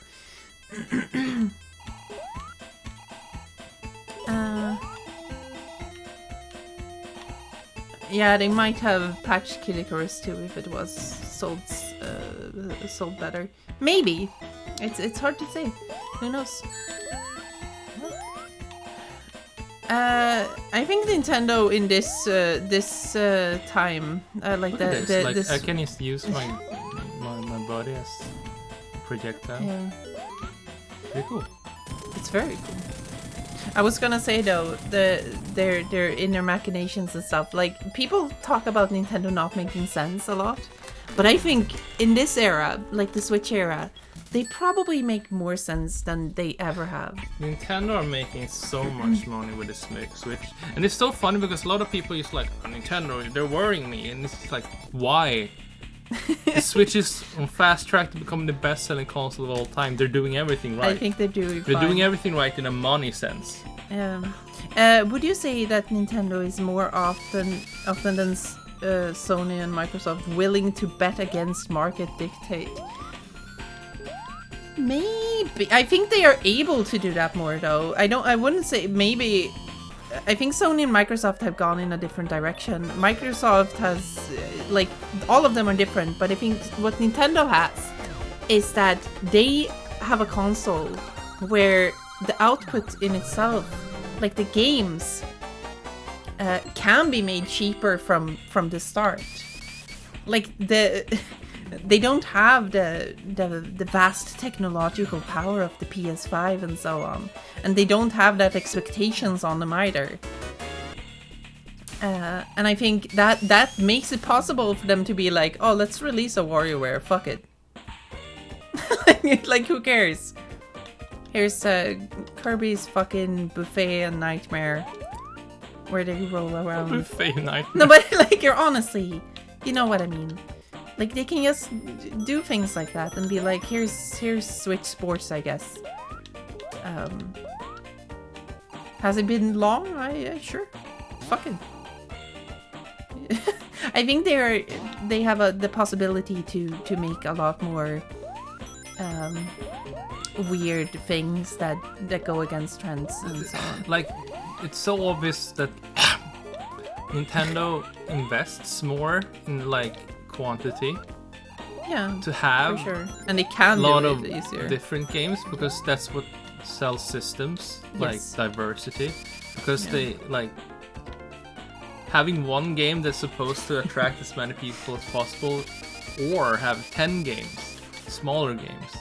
Yeah, they might have patched Kid Icarus too if it was sold better. Maybe. It's hard to say. Who knows? I think Nintendo in this time, like this. I can just use my body as projectile. Yeah. Pretty cool. It's very cool. I was gonna say though, their inner machinations and stuff. Like, people talk about Nintendo not making sense a lot, but I think in this era, like the Switch era, they probably make more sense than they ever have. Nintendo are making so much money with the Switch, and it's so funny because a lot of people is like, Nintendo, they're worrying me, and it's like, why? The Switch is on fast track to become the best-selling console of all time. They're doing everything right. I think they're doing fine. They're doing everything right in a money sense. Would you say that Nintendo is more often than Sony and Microsoft willing to bet against market dictate? Maybe. I think they are able to do that more though. I wouldn't say maybe. I think Sony and Microsoft have gone in a different direction. Microsoft has, like, all of them are different, but I think what Nintendo has is that they have a console where the output in itself, like the games, can be made cheaper from the start. Like they don't have the vast technological power of the PS5 and so on, and they don't have that expectations on them either. And I think that makes it possible for them to be like, oh, let's release a WarioWare, fuck it. Like, who cares? Here's Kirby's fucking buffet and nightmare, where they roll around. Buffet nightmare. No, but like, you're honestly, you know what I mean. Like, they can just do things like that and be like, here's Switch Sports, I guess. Has it been long? I sure. Fucking. I think they have the possibility to make a lot more weird things that go against trends and so on. Like, it's so obvious that Nintendo invests more in like quantity. Yeah, to have for sure. And they can a lot do of it easier. different games, because that's what sells systems, like Yes. diversity. Because they like having one game that's supposed to attract as many people as possible, or have 10 games, smaller games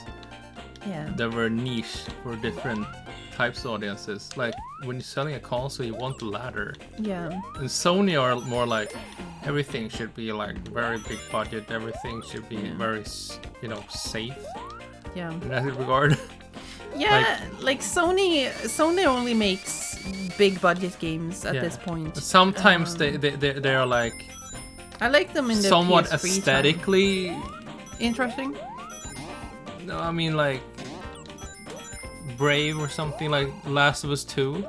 Yeah. that were niche for different types of audiences. Like when you're selling a console, you want the ladder. Yeah. And Sony are more like, everything should be like very big budget, everything should be very, safe Yeah. in that regard. Yeah, like Sony only makes big budget games at this point. Sometimes they are like I like them in the somewhat PS3 time. aesthetically. Interesting. No, I mean like Brave or something, like Last of Us 2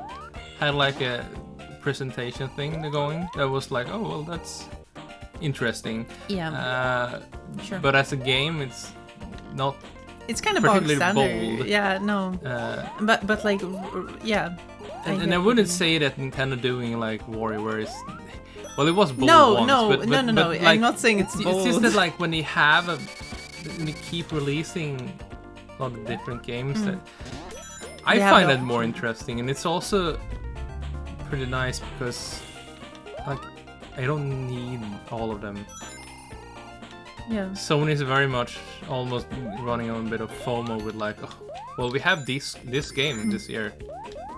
had like a presentation thing going that was like, oh well, that's interesting. Yeah. Sure. But as a game, it's not. It's kind of bog particularly standard. bold. Yeah, no. But like, yeah. And I wouldn't say that Nintendo doing like WarioWare is. Well, it was bold No, once, no, but, no. like, I'm not saying it's bold. It's just that like when they have when they keep releasing a lot of different games, that I find that more interesting, and it's also pretty nice because like I don't need all of them. Yeah. Sony's very much almost running on a bit of FOMO with like, oh, well, we have this game this year.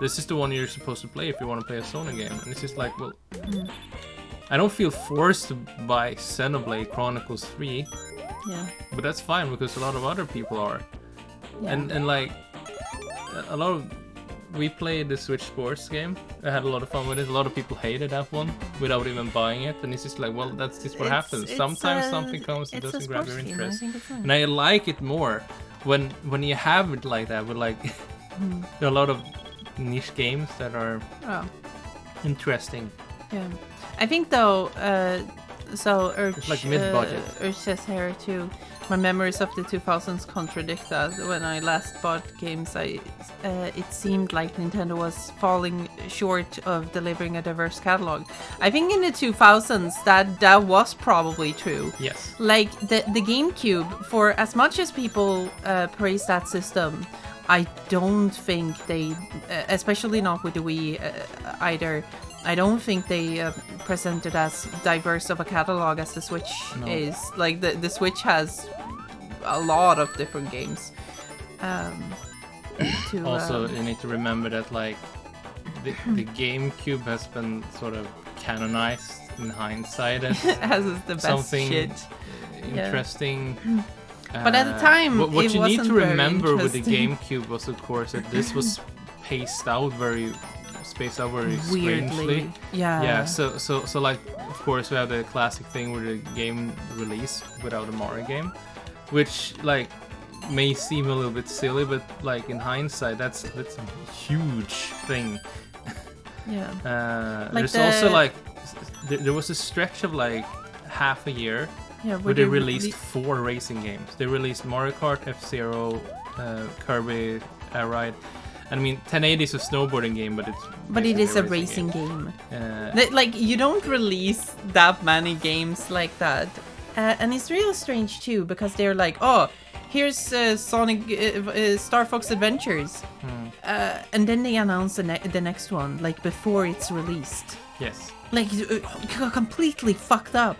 This is the one you're supposed to play if you want to play a Sony game. And it's just like, well, I don't feel forced to buy Xenoblade Chronicles 3. Yeah. But that's fine because a lot of other people are. Yeah. And like, a lot of... We played the Switch Sports game. I had a lot of fun with it. A lot of people hated that one without even buying it. And it's just like, well, that's just what happens. Sometimes something comes and doesn't grab your interest. And I like it more when you have it like that. With like, there are a lot of niche games that are interesting. Yeah. I think though, so Urge, it's like mid-budget. Urge says here too, my memories of the 2000s contradict that. When I last bought games, it seemed like Nintendo was falling short of delivering a diverse catalog. I think in the 2000s that was probably true. Yes. Like the GameCube, for as much as people praise that system, I don't think they, especially not with the Wii either, I don't think they presented as diverse of a catalog as the Switch is. Like the Switch has a lot of different games. Also, you need to remember that like the GameCube has been sort of canonized in hindsight as the best something shit. Interesting. But at the time, what it you need wasn't to remember very with the GameCube was, of course, that this was spaced out very strangely. Weirdly. Yeah. So like, of course, we have the classic thing where the game release without a Mario game, which like may seem a little bit silly, but like in hindsight, that's a huge thing. Yeah. There's also like there was a stretch of like half a year. Yeah, where they released 4 racing games. They released Mario Kart, F-Zero, Kirby, Air Ride. I mean, 1080 is a snowboarding game, but it is a racing game. Like, you don't release that many games like that. And it's real strange, too, because they're like, oh, here's Sonic Star Fox Adventures. And then they announce the next one, like, before it's released. Yes. Like, completely fucked up.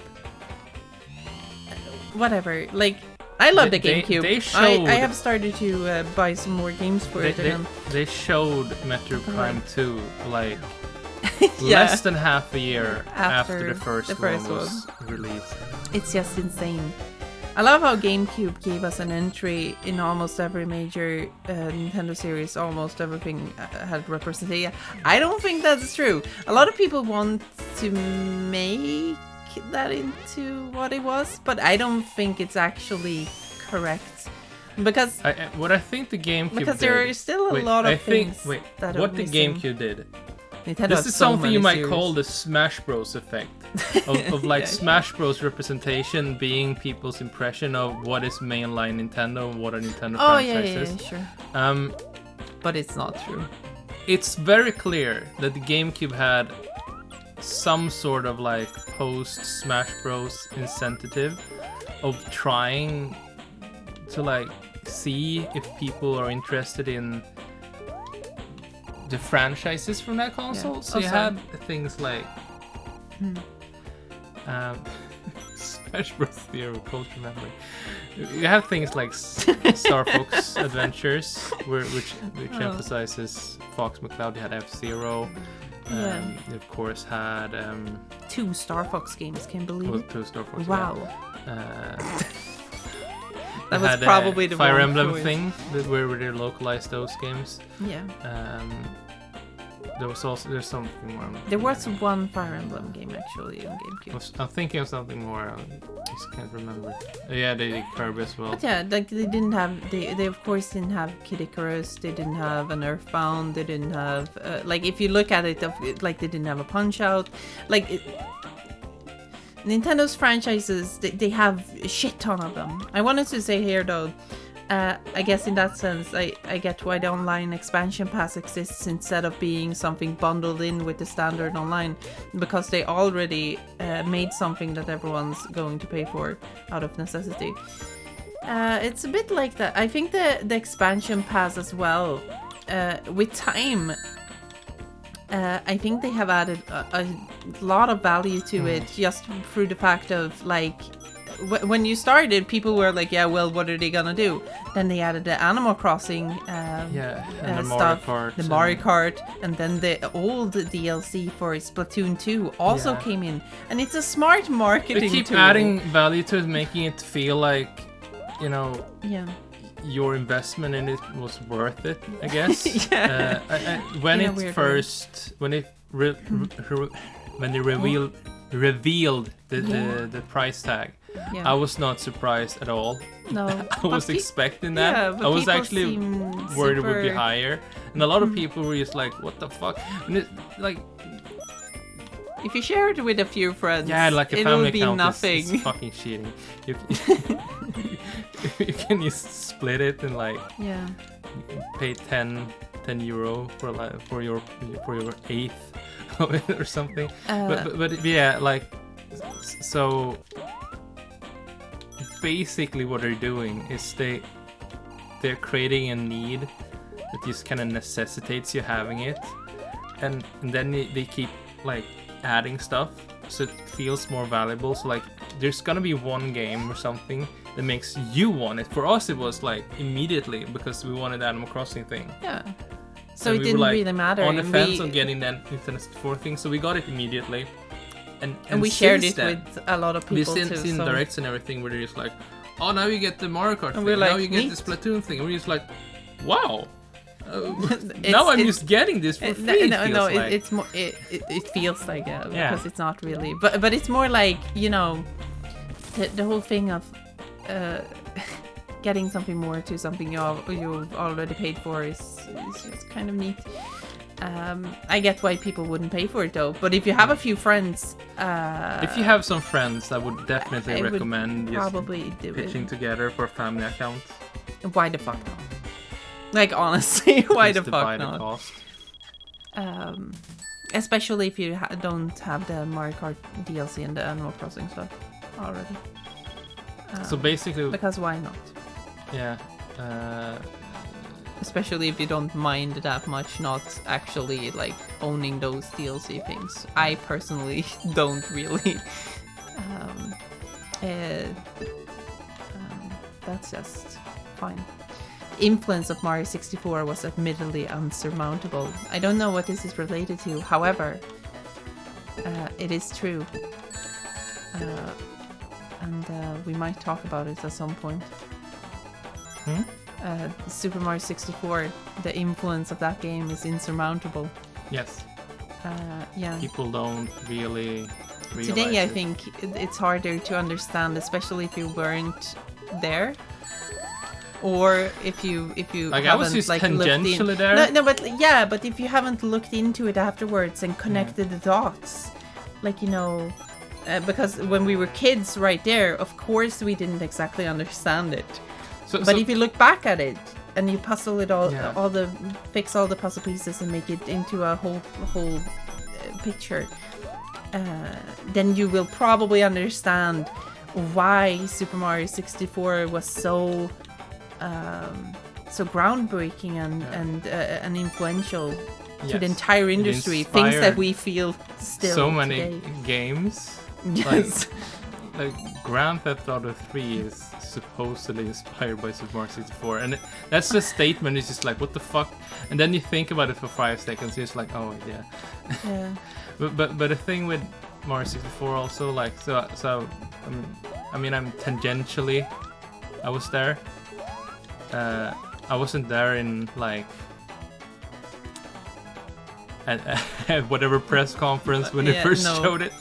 whatever. Like, I love the GameCube. They showed, I have started to buy some more games for it. They showed Metroid Prime 2 like yeah. less than half a year after the first one was released. It's just insane. I love how GameCube gave us an entry in almost every major Nintendo series. Almost everything had representation. I don't think that's true. A lot of people want to make that into what it was, but I don't think it's actually correct. Because what I think the GameCube because did, there are still a lot of things that what are the missing. GameCube did. Nintendo This is so something you might series. call the Smash Bros effect of like Smash Bros representation being people's impression of what is mainline Nintendo and what are Nintendo franchises. Yeah, sure. But it's not true. It's very clear that the GameCube had some sort of like post Smash Bros incentive of trying to like see if people are interested in the franchises from that console. Yeah. So you had things like Smash Bros. Theory of Culture Memory. You have things like Star Fox Adventures, which emphasizes Fox McCloud. You had F-Zero. You of course had 2 Star Fox games. Can't believe it. 2 Star Fox. Wow. That was probably the Fire wrong Emblem choice. thing where they localized those games. Yeah. There's something more. There was one Fire Emblem game actually on GameCube. I'm thinking of something more. I just can't remember. Yeah, they did Kirby as well. But yeah, like they didn't have. They of course didn't have Kid Icarus. They didn't have an Earthbound. They didn't have like if you look at it, like they didn't have a Punch Out. Like Nintendo's franchises, they have a shit ton of them. I wanted to say here though. I guess in that sense, I get why the online expansion pass exists instead of being something bundled in with the standard online, because they already made something that everyone's going to pay for out of necessity. It's a bit like that. I think the expansion pass as well, with time, I think they have added a lot of value to it just through the fact of like, when you started, people were like, yeah, well, what are they gonna do? Then they added the Animal Crossing and the stuff, Mario Kart, the Mario Kart, and then the old DLC for Splatoon 2 also came in. And it's a smart marketing They keep tool. adding value to it, making it feel like, you know, your investment in it was worth it, I guess. When they revealed the price tag, I was not surprised at all. No, I was expecting that. Yeah, I was actually worried it would be higher, and a lot of people were just like, "What the fuck?" And it, like, if you share it with a few friends, like a it family will be account nothing. is fucking cheating. You can just split it and like pay 10 euro for your eighth of it or something. But yeah, like, so basically what they're doing is they're creating a need that just kind of necessitates you having it, and then they keep like adding stuff so it feels more valuable. So like there's gonna be one game or something that makes you want it. For us it was like immediately, because we wanted the Animal Crossing thing. So and it didn't really matter. On the fence on getting that Nintendo 64 thing, so we got it immediately. And we shared it then, with a lot of people we've too. seen So. directs and everything where they're just like, oh, now you get the Mario Kart thing, we're like, now you get neat. the Splatoon thing, and we're just like, wow. Now I'm just getting this for free. It's more. It feels like because it's not really, but it's more like, you know, the whole thing of getting something more to something you've already paid for is just kind of neat. I get why people wouldn't pay for it though, but if you have a few friends, if you have some friends, I would definitely recommend probably just pitching together for a family account. Why the fuck not? Like honestly, why the fuck not? Especially if you don't have the Mario Kart DLC and the Animal Crossing stuff already. So basically, because why not? Yeah. Especially if you don't mind that much not actually like owning those DLC things. I personally don't really. that's just fine. The influence of Mario 64 was admittedly unsurmountable. I don't know what this is related to, however, it is true. And we might talk about it at some point. Super Mario 64, the influence of that game is insurmountable. Yes. Yeah. People don't really realize Today, I it. think it's harder to understand, especially if you weren't there, or if you Like, haven't I was just like looked tangentially in. there. No, but if you haven't looked into it afterwards and connected the dots, like, you know, because when we were kids, right there, of course we didn't exactly understand it. But if you look back at it and you puzzle it all, fix all the puzzle pieces and make it into a whole picture, then you will probably understand why Super Mario 64 was so groundbreaking and influential to the entire industry. Things that we feel still so many today. games. Yes. Like Grand Theft Auto 3 is supposedly inspired by Super Mario 64, and that's the statement. It's just like, what the fuck? And then you think about it for 5 seconds. It's like, oh yeah. Yeah. but the thing with Mario 64 also, like, so I mean, I'm tangentially, I was there. I wasn't there in like at whatever press conference when they first showed it.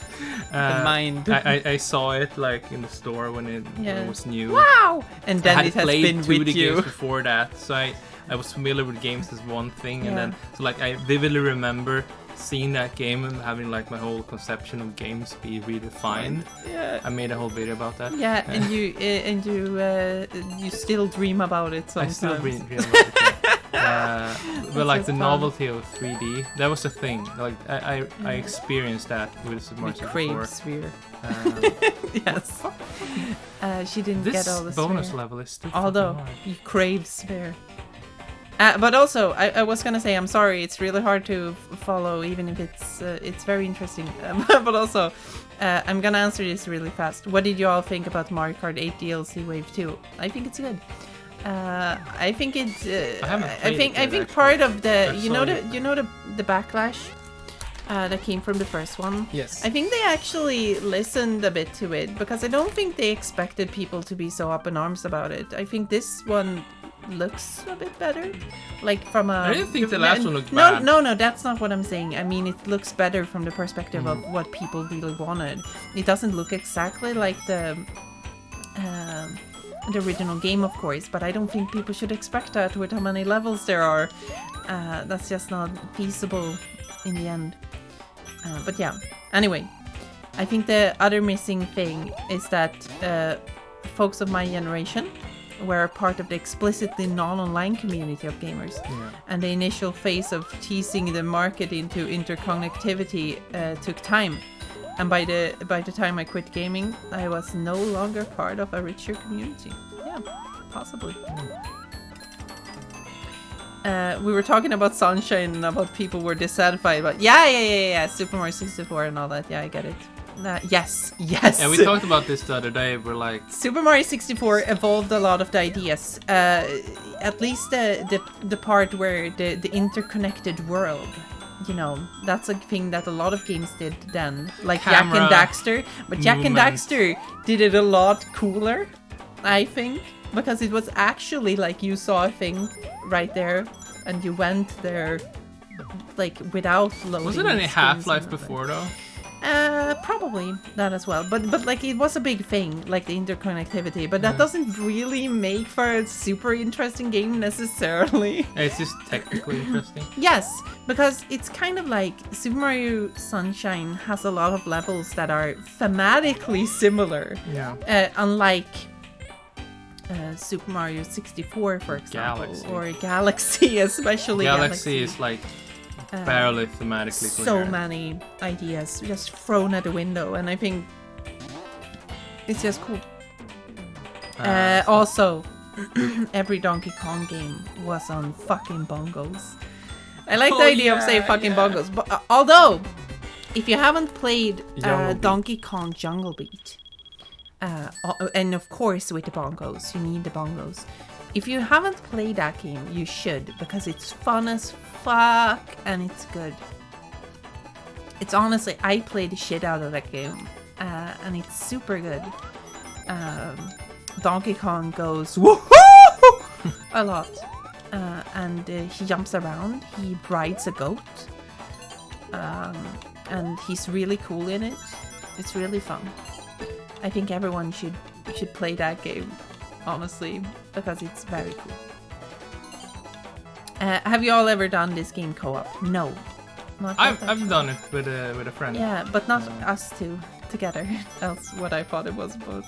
I saw it like in the store when it was new. Wow! And then it has played been 2D with you. games before that, so I was familiar with games as one thing, and then so like I vividly remember seeing that game and having like my whole conception of games be redefined. Yeah. I made a whole video about that. Yeah, and you still dream about it sometimes. I still dream about it. But like the novelty of 3D, that was the thing. Like I experienced that with Super Mario 64. Crave sphere. Yes. She didn't get all the This bonus sphere. level is still Although fucking hard. you crave sphere. But also, I was gonna say, I'm sorry, it's really hard to follow, even if it's very interesting. But also, I'm gonna answer this really fast. What did you all think about Mario Kart 8 DLC Wave 2? I think it's good. I think it's. I think part of the you know the backlash that came from the first one. Yes. I think they actually listened a bit to it, because I don't think they expected people to be so up in arms about it. I think this one looks a bit better, like from a. I didn't think the last one looked bad. No, that's not what I'm saying. I mean, it looks better from the perspective of what people really wanted. It doesn't look exactly like the original game, of course, but I don't think people should expect that with how many levels there are. That's just not feasible in the end. But yeah, anyway, I think the other missing thing is that folks of my generation were part of the explicitly non-online community of gamers. And the initial phase of teasing the market into interconnectivity took time. And by the time I quit gaming, I was no longer part of a richer community. Yeah, possibly. We were talking about Sunshine and about people were dissatisfied, but yeah, Super Mario 64 and all that. Yeah, I get it. Yes. Yeah, we talked about this the other day. We're like, Super Mario 64 evolved a lot of the ideas. At least the part where the interconnected world. You know, that's a thing that a lot of games did then, like Camera, Jak and Daxter. But Jak and movement. Daxter did it a lot cooler, I think, because it was actually like you saw a thing right there, and you went there like without loading. was it any screens Half-Life and nothing. before though? Probably that as well. But like it was a big thing, like the interconnectivity. But that doesn't really make for a super interesting game necessarily. It's just technically interesting. Yes, because it's kind of like Super Mario Sunshine has a lot of levels that are thematically similar. Yeah. Unlike Super Mario 64, for example, Galaxy. or Galaxy, especially Galaxy is like barely thematically so coherent. many ideas just thrown at the window, and I think it's just cool. Also, every Donkey Kong game was on fucking bongos. I like the idea of saying fucking bongos, but although if you haven't played Jungle Beat. Donkey Kong Jungle Beat, And of course with the bongos, you need the bongos. If you haven't played that game, you should, because it's fun as fuck and it's good. It's honestly, I played the shit out of that game, and it's super good. Donkey Kong goes woohoo a lot, and he jumps around. He rides a goat, and he's really cool in it. It's really fun. I think everyone should play that game, honestly, because it's very cool. Have you all ever done this game co-op? No. I've done it with a friend. Yeah, but not us two together. That's what I thought it was about.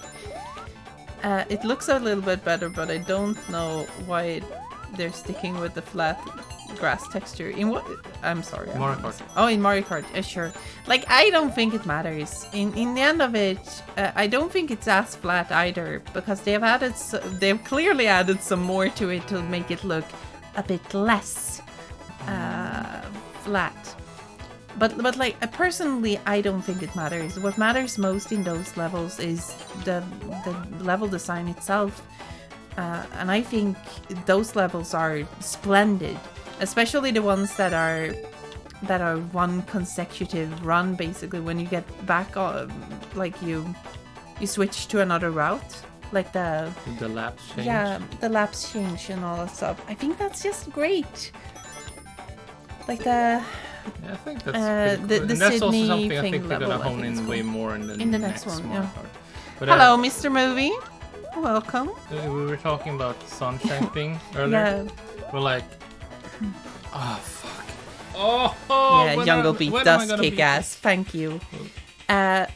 It looks a little bit better, but I don't know why they're sticking with the flat grass texture. In what? I'm sorry. Mario Kart. Oh, in Mario Kart, sure. Like, I don't think it matters. In the end of it, I don't think it's as flat either, because they've clearly added some more to it to make it look a bit less flat. But like, personally, I don't think it matters. What matters most in those levels is the level design itself. And I think those levels are splendid, especially the ones that are one consecutive run, basically, when you get back, like you switch to another route, like the laps change. Yeah, the laps change and all that stuff. I think that's just great. Like Yeah, I think that's pretty cool. the And that's Sydney also something I think they're level, gonna I hone think in it's way cool. more in the next one. Mario Yeah. Kart. But, Hello, Mr. Movie. Welcome. we were talking about the sunshine thing earlier. Yeah. We're like, oh fuck. Oh, Yeah, Jungle Beat does kick ass. Thank you. I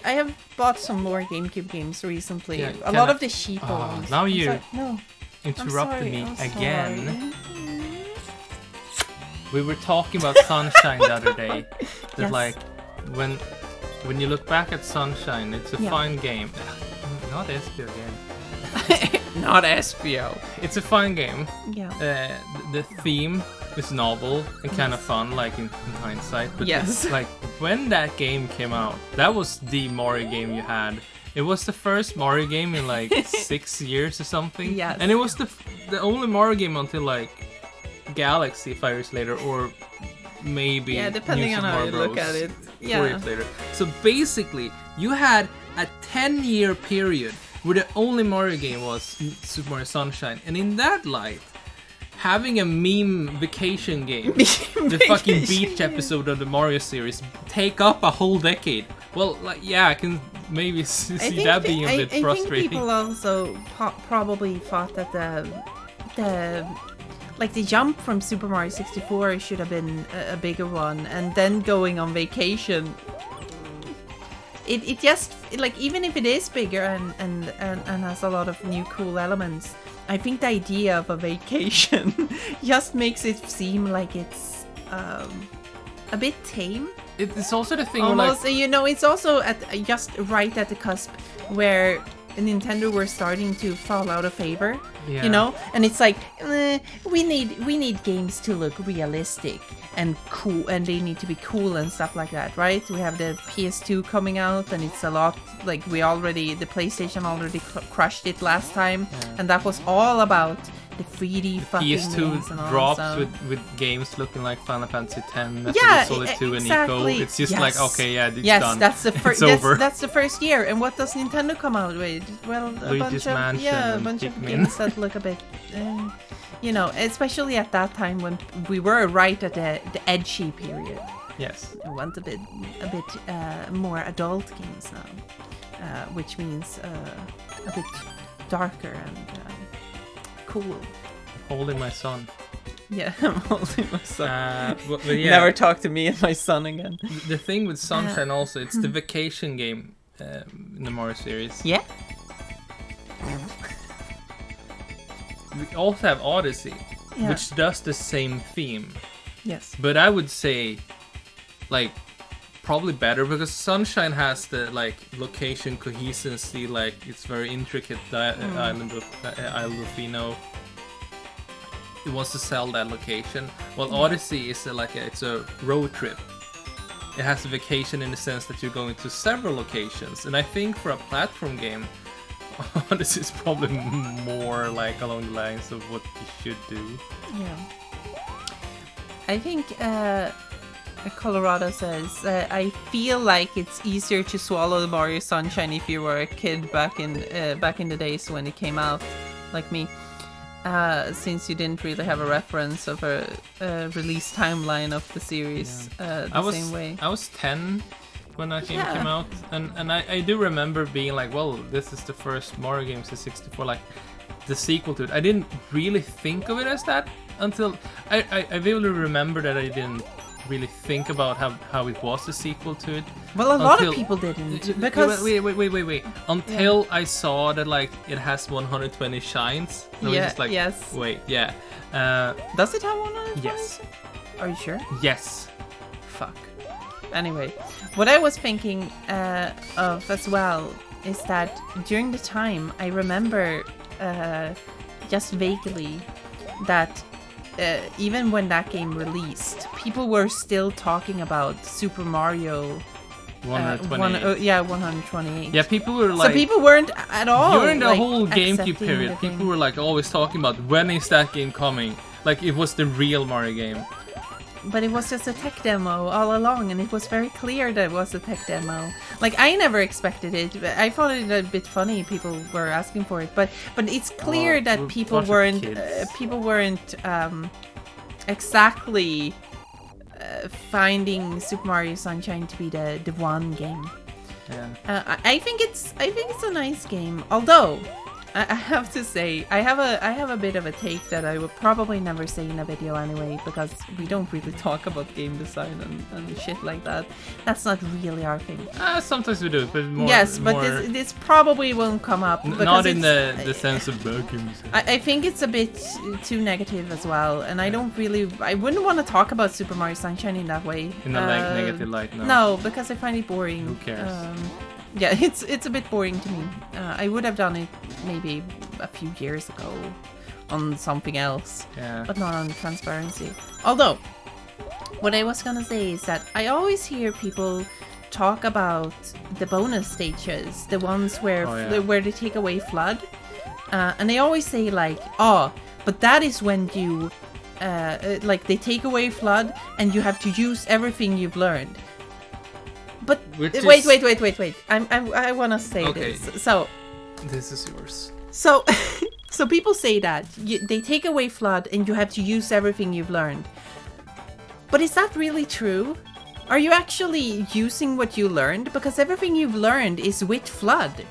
have bought some more GameCube games recently. Yeah, a lot of the cheaper ones. Now I'm you sorry. No. interrupted me I'm again. sorry. We were talking about Sunshine the other day. That Yes. like when you look back at Sunshine, it's a fine game. Not Espio again. Not Espio. It's a fine game. Yeah. The theme is novel and kind of fun, like in hindsight. But Yes. like when that game came out, that was the Mario game you had. It was the first Mario game in like 6 years or something. Yes. And it was the only Mario game until like Galaxy 5 years later, or maybe depending New on Super how Mario you look Bros. at it. 4 Yeah. years later. So basically, you had a 10-year period where the only Mario game was Super Mario Sunshine, and in that light, having a meme vacation game, the fucking beach episode of the Mario series, take up a whole decade. Well, like, yeah, I can maybe see that being a bit frustrating. I think people also probably thought that the jump from Super Mario 64 should have been a bigger one, and then going on vacation. It just, like, even if it is bigger and has a lot of new cool elements, I think the idea of a vacation just makes it seem like it's a bit tame. It's also the thing Almost, where, like, you know, it's also just right at the cusp where Nintendo were starting to fall out of favor. Yeah. You know, and it's like we need games to look realistic and cool, and they need to be cool and stuff like that, right? We have the PS2 coming out, and it's a lot like the PlayStation already crushed it last time, and that was all about the 3D fucking games and all PS2 drops that stuff. with games looking like Final Fantasy X, Metal Yeah, Solid 2, and exactly. Ico. It's just like, okay, yeah, it's yes, done. that's the It's first. over. That's the first year. And what does Nintendo come out with? Well, a Luigi's bunch of Mansion a and bunch of Pikmin. games that look a bit, you know, especially at that time when we were right at the edgy period. Yes. I want a bit more adult games now, which means a bit darker and cool. Holding my son. Yeah, I'm holding my son. But yeah, Never talk to me and my son again. the thing with Sunshine also, it's the vacation game in the Mario series. Yeah. We also have Odyssey, Yeah. which does the same theme. Yes. But I would say, like, probably better, because Sunshine has the, like, location cohesivency, like, it's very intricate island of Fino. It wants to sell that location. Well, Odyssey is it's a road trip. it has a vacation in the sense that you're going to several locations. And I think for a platform game, this is probably more like along the lines of what you should do. Yeah. I think Colorado says, I feel like it's easier to swallow the Mario Sunshine if you were a kid back in the days when it came out, like me. Since you didn't really have a reference of a release timeline of the series same way. I was 10 when that game came out, and I do remember being like, well, this is the first Mario game to 64, like the sequel to it. I didn't really think of it as that until I vividly remember that I didn't really think about how it was a sequel to it. Well, a lot of people didn't, because wait. Until I saw that like it has 120 shines. And I was just like, yes. Wait, yeah. Does it have 120? Yes. Are you sure? Yes. Fuck. Anyway, what I was thinking of as well is that during the time I remember just vaguely that even when that game released, people were still talking about Super Mario 128. 128. Yeah, people were like... So people weren't at all during the like, whole GameCube accepting period, people were like always talking about when is that game coming? Like it was the real Mario game. But it was just a tech demo all along, and it was very clear that it was a tech demo. Like, I never expected it. I found it a bit funny people were asking for it, but it's clear that people weren't exactly finding Super Mario Sunshine to be the one game. Yeah. I think it's a nice game, although I have to say, I have a bit of a take that I would probably never say in a video anyway, because we don't really talk about game design and shit like that. That's not really our thing. Sometimes we do, but more... Yes, but this probably won't come up. Not in the sense of bad games. I think it's a bit too negative as well, and I wouldn't want to talk about Super Mario Sunshine in that way. In a negative light, no. No, because I find it boring. Who cares? Yeah, it's a bit boring to me. I would have done it maybe a few years ago on something else, but not on Transparency. Although, what I was gonna say is that I always hear people talk about the bonus stages, the ones where they take away Flood, and they always say like, oh, but that is when you, like they take away Flood and you have to use everything you've learned. But wait! I want to say this. So this is yours. So people say that they take away Flood and you have to use everything you've learned. But is that really true? Are you actually using what you learned? Because everything you've learned is with Flood.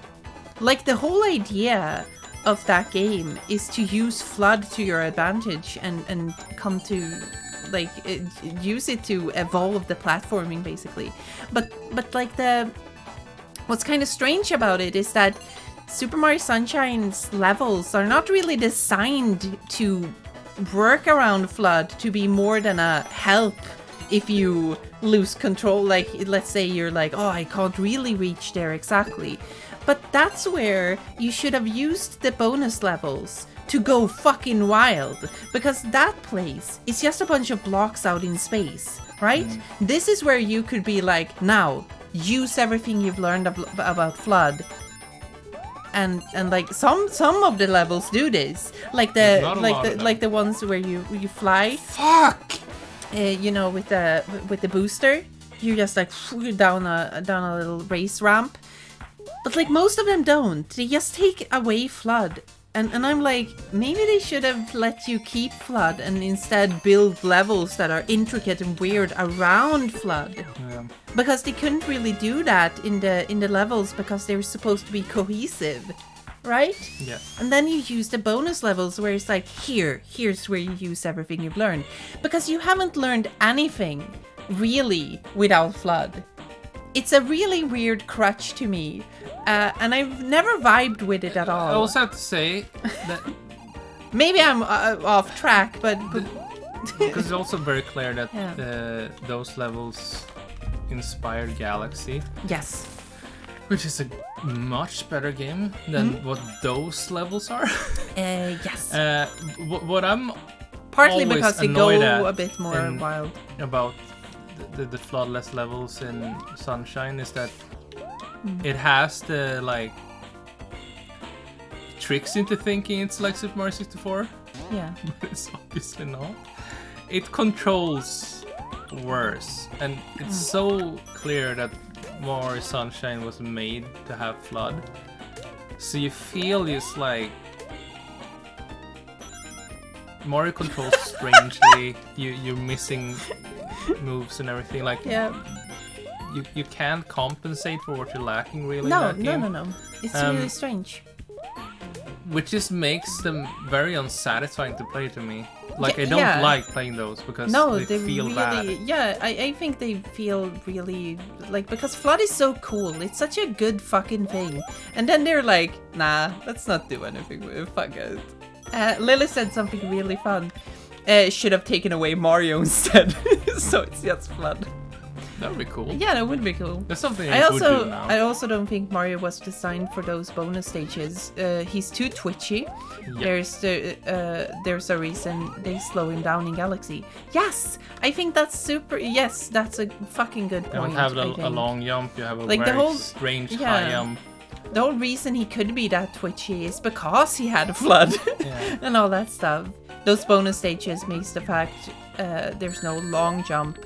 Like the whole idea of that game is to use Flood to your advantage and come to like use it to evolve the platforming basically. But like what's kind of strange about it is that Super Mario Sunshine's levels are not really designed to work around Flood to be more than a help if you lose control. Like let's say you're like, oh, I can't really reach there exactly. But that's where you should have used the bonus levels to go fucking wild, because that place is just a bunch of blocks out in space, right? This is where you could be like, now use everything you've learned about Flood, and like some of the levels do this, like the ones where you fly. Fuck. You know, with the booster, you just like down a little race ramp. But like most of them don't. They just take away Flood. And I'm like, maybe they should have let you keep Flood and instead build levels that are intricate and weird around Flood. Yeah. Because they couldn't really do that in the levels because they were supposed to be cohesive, right? Yeah. And then you use the bonus levels where it's like, here's where you use everything you've learned. Because you haven't learned anything, really, without Flood. It's a really weird crutch to me. And I've never vibed with it at all. I also have to say that... Maybe I'm off track, but... Because it's also very clear that those levels inspired Galaxy. Yes. Which is a much better game than what those levels are. Yes. What I'm partly because they go at a bit more wild about the floodless levels in Sunshine is that it has the like tricks into thinking it's like Super Mario 64. Yeah. But it's obviously not. It controls worse, and it's so clear that Mario Sunshine was made to have flood. So you feel just like Mario controls strangely. You're missing moves and everything. Like you can't compensate for what you're lacking really. No, in that game. no. It's really strange. Which just makes them very unsatisfying to play to me. Like I don't Yeah. like playing those because they feel really, bad. Yeah, I think they feel really like, because flood is so cool. It's such a good fucking thing. And then they're like, nah, let's not do anything with it. Fuck it. Lily said something really fun. Should have taken away Mario instead. So it's just flood. That would be cool. Yeah, that would be cool. That's something I would do now. I also don't think Mario was designed for those bonus stages. He's too twitchy. Yep. There's a reason they slow him down in Galaxy. Yes, I think that's super. Yes, that's a fucking good point. You don't have a long jump. You have a Like the very whole- strange yeah. high jump. The whole reason he could be that twitchy is because he had a flood Yeah. and all that stuff. Those bonus stages makes the fact there's no long jump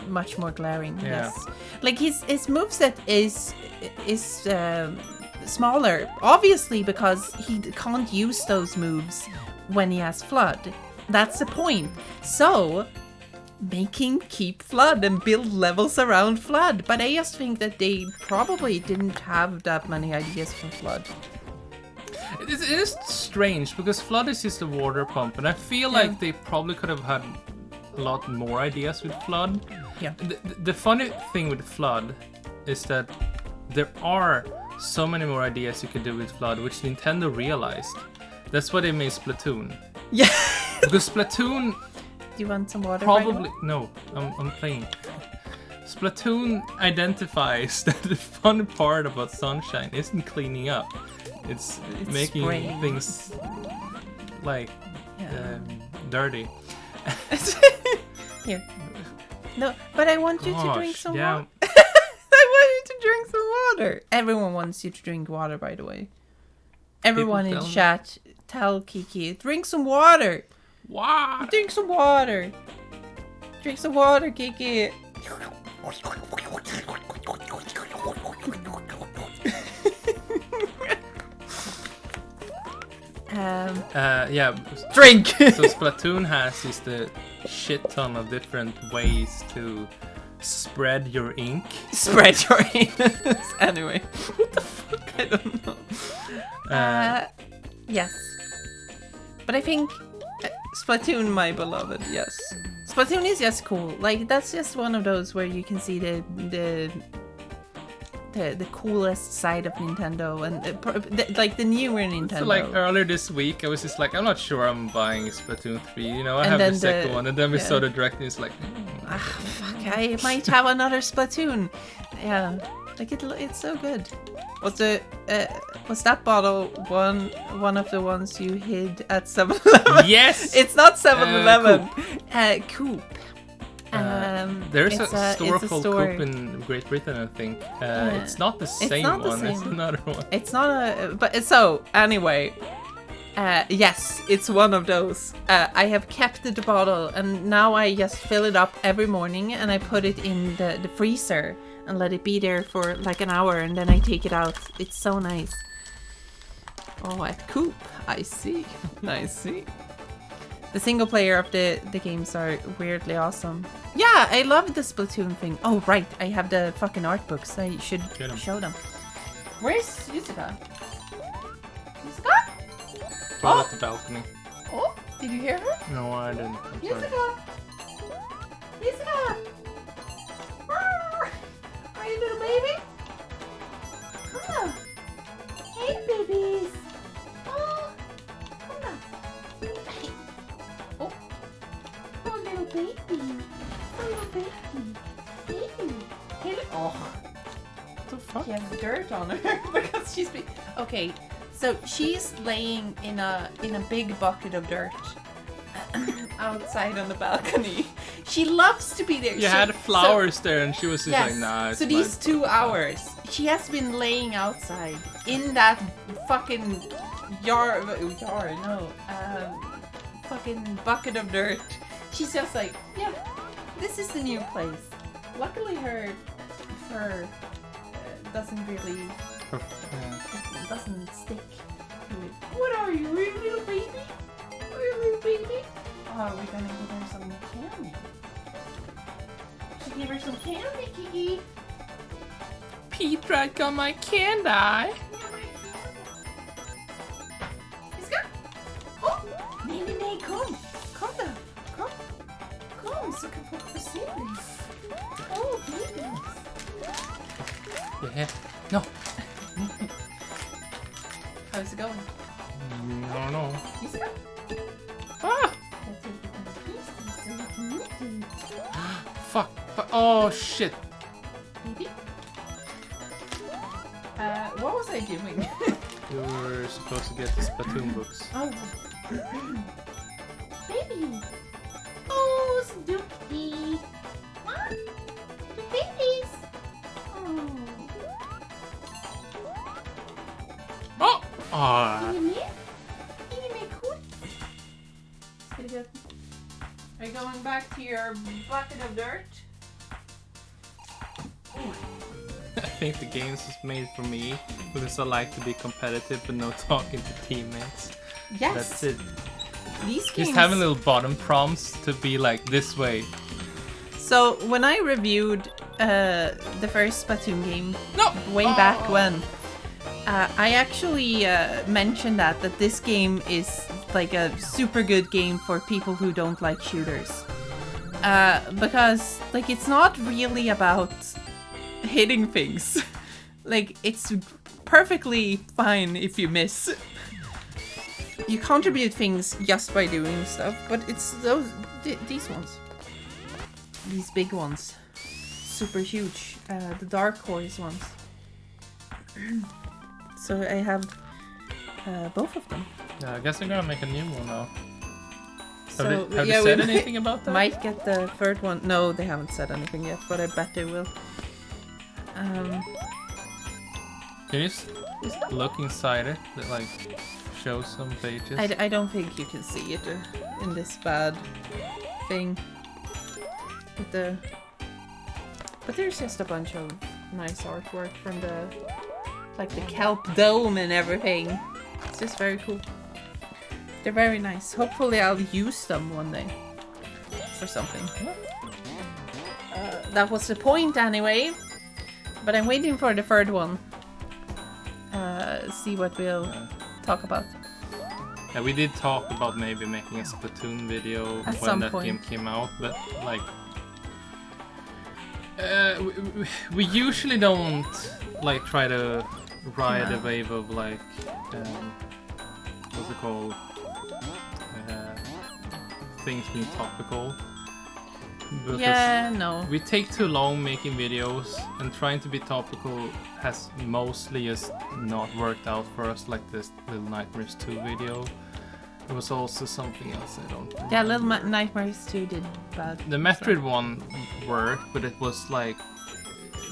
much more glaring. Yeah. Yes, like his moveset is smaller, obviously, because he can't use those moves when he has flood. That's the point. So make him keep flood and build levels around flood. But I just think that they probably didn't have that many ideas for flood. It is strange because flood is just a water pump, and I feel like they probably could have had a lot more ideas with flood. Yeah. The funny thing with flood is that there are so many more ideas you could do with flood, which Nintendo realized. That's why they made Splatoon. Yeah. Because Splatoon Do you want some water? probably no, I'm playing. Splatoon identifies that the fun part about Sunshine isn't cleaning up. It's making spraying. things like dirty. Here. No, but I want you to drink some water. I want you to drink some water. Everyone wants you to drink water, by the way. Everyone in tell me. chat, tell Kiki, drink some water. Wow. Drink some water. Drink some water, Kiki. Yeah. Drink. So Splatoon has just a shit ton of different ways to spread your ink. Spread your anus. Anyway, what the fuck? I don't know. Yes, but I think Splatoon, my beloved. Yes, Splatoon is just cool. Like that's just one of those where you can see the coolest side of Nintendo and like the newer Nintendo. So like earlier this week, I was just like, I'm not sure I'm buying Splatoon 3. You know, I And have then the second the- one, and then we yeah. saw the direct, and it's like, Fuck, I might have another Splatoon. Yeah, like it's so good. Was that bottle one of the ones you hid at 7-Eleven? yes. It's not 7-Eleven. Coop. There's it's a store it's a called store. Coop in Great Britain, I think. It's not the same not the one. It's same. another one. It's not a. But so anyway, yes, it's one of those. I have kept the bottle, and now I just fill it up every morning, and I put it in the freezer and let it be there for like an hour, and then I take it out. It's so nice. Oh, at Coop, I see. I see. The single player of the games are weirdly awesome. Yeah, I love the Splatoon thing. Oh, right, I have the fucking art books. I should Get 'em. show them. Where's Yusuka? Yusuka? Probably at the balcony. Oh, did you hear her? No, I didn't. I'm sorry. Yusuka! Yusuka! Are you a little baby? Come on. Hey, babies. Oh, come on. Hey. Oh, little baby. Oh, little baby. Hey, oh. What the fuck? She has dirt on her because she's okay. So she's laying in a big bucket of dirt outside on the balcony. She loves to be there. You had flowers there, and she was just like, nah. So these 2 hours, she has been laying outside in that fucking fucking bucket of dirt. She's just like, yeah, this is the new place. Luckily, her fur doesn't really doesn't stick to it. What are you, a little baby? Are you a little baby? Oh, we're gonna give her some candy. Should give her some candy, Kiki. Pete drank on my candy. Oh, Nay, come. Come down. Come, so can put the series. Oh, babies. Yeah. No. How's it going? I don't know. Is it? Ah! Fuck. Oh, shit. Baby? What was I doing? You were supposed to get the Splatoon books. Oh. Baby. Oh, Snooky. Huh? The babies. Oh. Oh! Ah. Can you make cool? Pretty good. Are you going back to your bucket of dirt? I think the game's just made for me, because I like to be competitive but no talking to teammates. Yes. That's it. These games... Just having little bottom prompts to be like this way. So when I reviewed the first Splatoon game way back when, I actually mentioned that this game is like a super good game for people who don't like shooters. Because like it's not really about hitting things. Like it's perfectly fine if you miss. You contribute things just by doing stuff, but it's these ones. These big ones. Super huge. The dark horse ones. So I have both of them. Yeah, I guess I'm gonna make a new one now. So, have they said anything about that? Might get the third one. No, they haven't said anything yet, but I bet they will. Can you look inside it? That like show some pages. I don't think you can see it in this bad thing. But there's just a bunch of nice artwork from the kelp dome and everything. It's just very cool. They're very nice. Hopefully I'll use them one day for something. That was the point anyway. But I'm waiting for the third one. See what we'll talk about. Yeah, we did talk about maybe making a Splatoon video At when some that point. game came out, but like we usually don't like try to ride a wave of like what's it called? Things being topical. Because Yeah, no. we take too long making videos, and trying to be topical has mostly just not worked out for us, like this Little Nightmares 2 video. There was also something else I don't remember. Yeah, Little Nightmares 2 did bad. The Metroid one worked, but it was like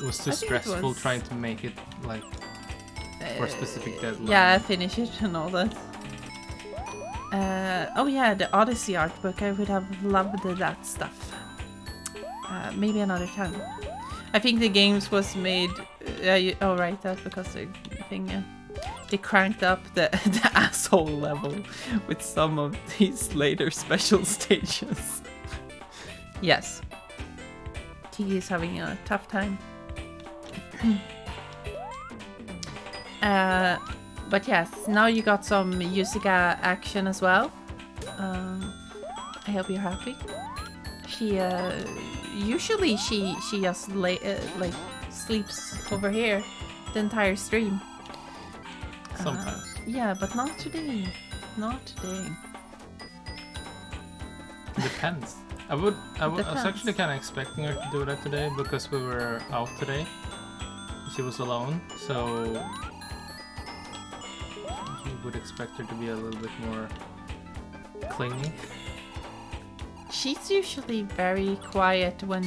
it was too I think it stressful was- trying to make it like for a specific deadline. Yeah, finish it and all that. Oh yeah, the Odyssey art book. I would have loved that stuff. Maybe another time. I think the games was made. Oh right, that's because the thing. They cranked up the asshole level with some of these later special stages. Yes. Tiki is having a tough time. But yes, now you got some Yusuka action as well. I hope you're happy. She usually she just like sleeps over here the entire stream. Sometimes. Yeah, but not today. Not today. Depends. I was Depends. actually kind of expecting her to do that today because we were out today. She was alone, so you would expect her to be a little bit more clingy. she's usually very quiet when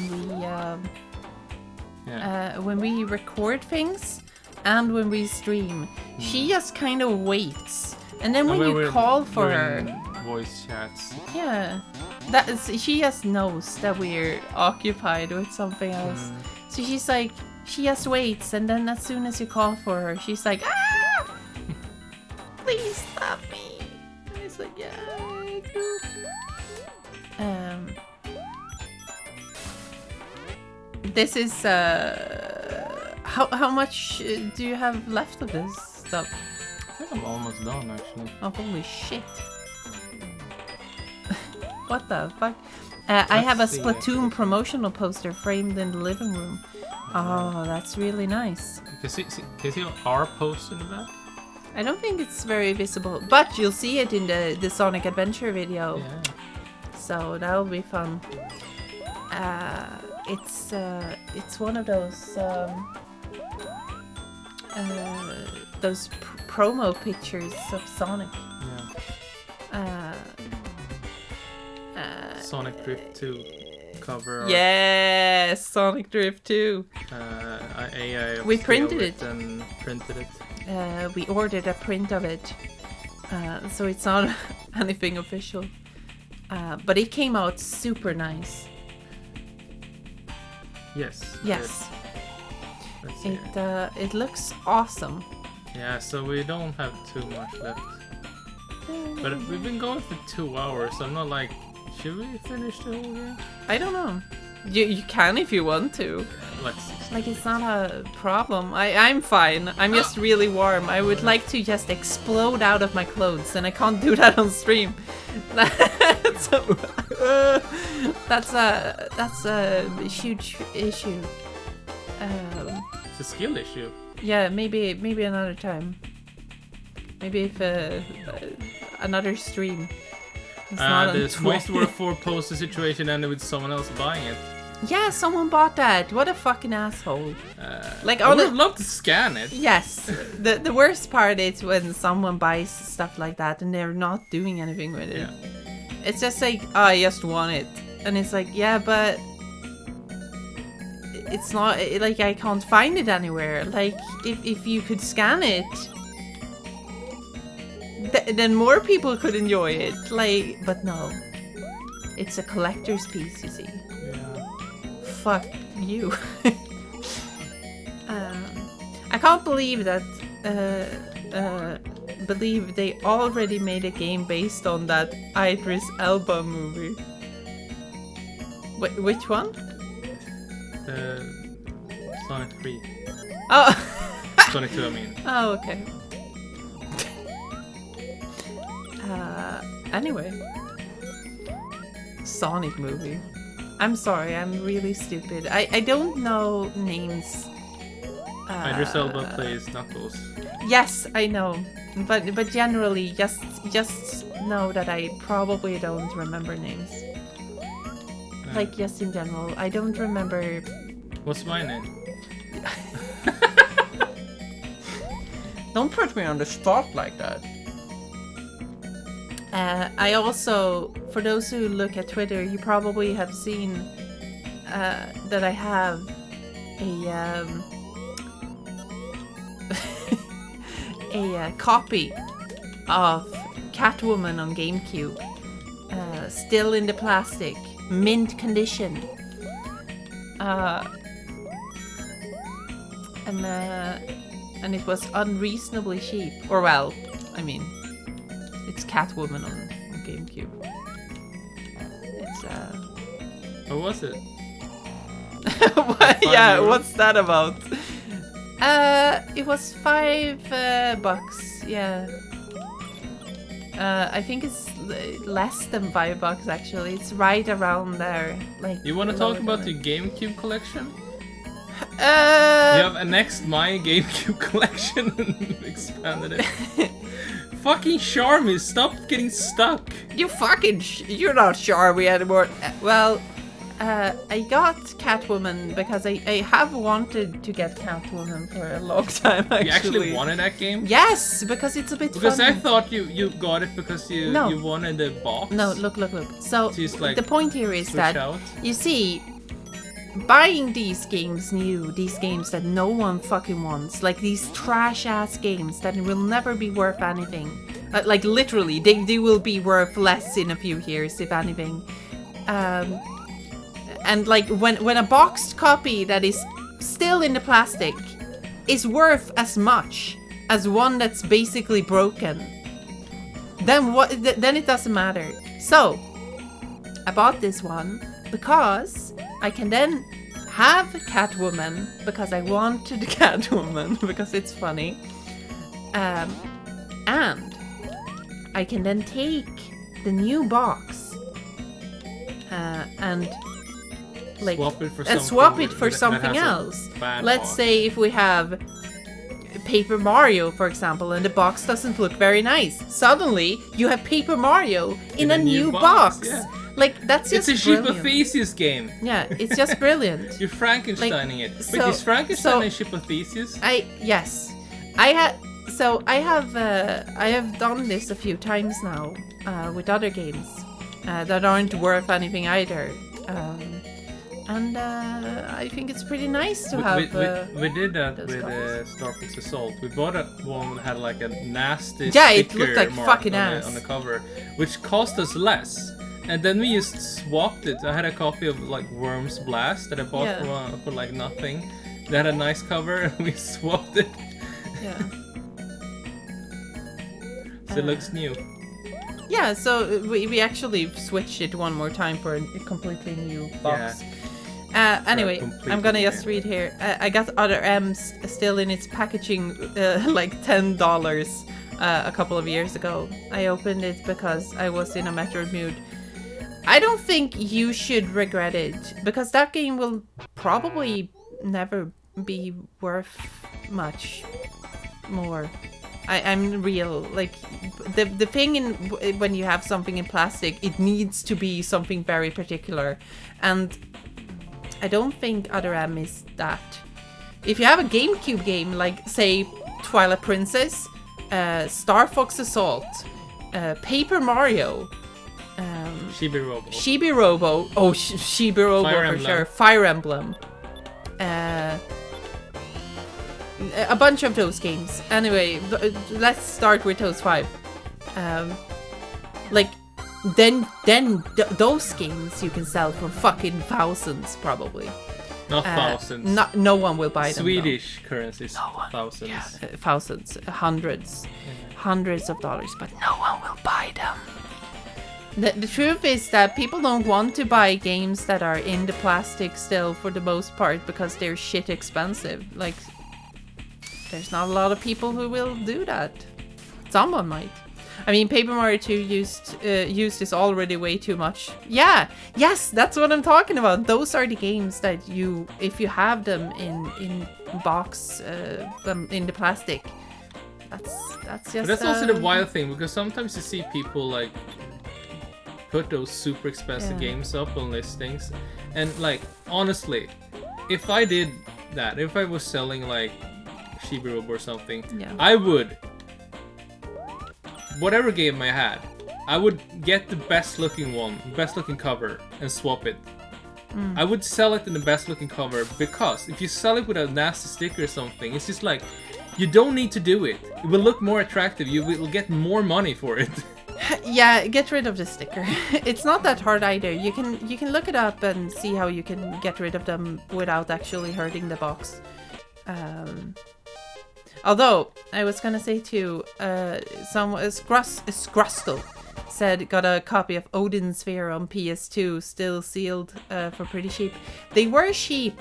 we record things and when we stream. She just kind of waits, and then when you call for her, voice chats. Yeah, she just knows that we're occupied with something else. So she's like, she just waits, and then as soon as you call for her, she's like, ah, please stop me. And it's like, yeah, I do. This is how much do you have left of this stuff? I think I'm almost done actually. Oh, holy shit. What the fuck? I have a Splatoon promotional poster framed in the living room. Oh, that's really nice. Can you see our poster in the back? I don't think it's very visible, but you'll see it in the Sonic Adventure video. Yeah. So that'll be fun. It's one of those promo pictures of Sonic. Yeah. Sonic Drift 2 cover. Yes, Sonic Drift 2. We printed it. And printed it. We ordered a print of it, so it's not anything official. But it came out super nice. Yes. Yes. It looks awesome. Yeah, so we don't have too much left. But we've been going for 2 hours, so I'm not like, should we finish the whole game? I don't know. You can if you want to. Let's. Like, it's not a problem. I'm fine. I'm just really warm. I would like to just explode out of my clothes, and I can't do that on stream. That's a huge issue. It's a skill issue. Yeah, maybe another time. Maybe if another stream. The Waste War 4 poster situation ended with someone else buying it. Yeah, someone bought that. What a fucking asshole. Like, I would love to scan it. Yes. The worst part is when someone buys stuff like that and they're not doing anything with it. Yeah. It's just like, oh, I just want it. And it's like, yeah, but it's not, like, I can't find it anywhere. Like, if you could scan it, then more people could enjoy it. Like, but no. It's a collector's piece, you see. Yeah. Fuck you. I can't believe that believe they already made a game based on that Idris Elba movie. Which one? Sonic 3. Oh. Sonic 2, I mean. Oh, okay. Anyway. Sonic movie. I'm sorry, I'm really stupid. I don't know names. Idris Elba plays Knuckles. Yes, I know. But generally, just know that I probably don't remember names. Like, just in general, I don't remember. What's my name? Don't put me on the spot like that. I also, for those who look at Twitter, you probably have seen that I have a copy of Catwoman on GameCube, still in the plastic, mint condition, and it was unreasonably cheap. Or well, I mean, it's Catwoman on GameCube. It's What was it? Yeah, what's that about? It was $5. Yeah. I think it's less than $5 actually. It's right around there. Like. You want to talk about your GameCube collection? You have annexed my GameCube collection and expanded it. Fucking Charmy, stop getting stuck. You're not Charmy anymore. Well, I got Catwoman because I have wanted to get Catwoman for a long time, actually. You actually wanted that game? Yes, because it's a bit Because funny. I thought you got it because you wanted the box. No, look. So, like, the point here is that, out. you see, buying these games these games that no one fucking wants, like these trash-ass games that will never be worth anything. Like, literally, they will be worth less in a few years, if anything. And like when a boxed copy that is still in the plastic is worth as much as one that's basically broken, then what? Then it doesn't matter. So I bought this one because I can then have Catwoman because I wanted Catwoman because it's funny, and I can then take the new box and like swap it for something else. Let's say if we have Paper Mario, for example, and the box doesn't look very nice. Suddenly, you have Paper Mario in a new box. Yeah. Like, that's just It's a brilliant. Ship of Theseus game. Yeah, it's just brilliant. You're Frankensteining it. Wait, is Frankenstein a Ship of Theseus? Yes. I have done this a few times now with other games that aren't worth anything either. And I think it's pretty nice to have. We did that with Star Fox Assault. We bought one that had like a nasty it sticker looked like mark fucking on ass on the cover, which cost us less. And then we just swapped it. I had a copy of like Worms Blast that I bought for like nothing. That had a nice cover, and we swapped it. Yeah. So it looks new. Yeah, so we actually switched it one more time for a completely new box. Anyway, I'm gonna just read here. I got Other M's still in its packaging, like $10 a couple of years ago. I opened it because I was in a Metroid mood. I don't think you should regret it, because that game will probably never be worth much more. I'm real. Like, the thing when you have something in plastic, it needs to be something very particular, and I don't think Other M is that. If you have a GameCube game, like, say, Twilight Princess, Star Fox Assault, Paper Mario, Chibi Robo. Oh, Chibi Robo for sure. Fire Emblem. A bunch of those games. Anyway, let's start with those 5. Like, then those games you can sell for fucking thousands, probably. Not thousands. No one will buy them. Swedish currencies. No one. Thousands. Yeah, thousands, hundreds of dollars, but no one will buy them. The truth is that people don't want to buy games that are in the plastic still, for the most part, because they're shit expensive. Like, there's not a lot of people who will do that. Someone might. I mean, Paper Mario 2 used this already way too much. Yeah, yes, that's what I'm talking about. Those are the games that you, if you have them in box, in the plastic, that's just. But that's also the wild thing, because sometimes you see people like put those super expensive games up on listings, and like, honestly, if I did that, if I was selling like Chibi Robo or something, I would, whatever game I had, I would get the best looking cover and swap it. I would sell it in the best looking cover, because if you sell it with a nasty sticker or something, it's just like, you don't need to do it. It will look more attractive. You will get more money for it. Yeah, get rid of the sticker. It's not that hard either. You can look it up and see how you can get rid of them without actually hurting the box. Although I was gonna say too, Scrustle said got a copy of Odin Sphere on PS2, still sealed for pretty cheap. They were cheap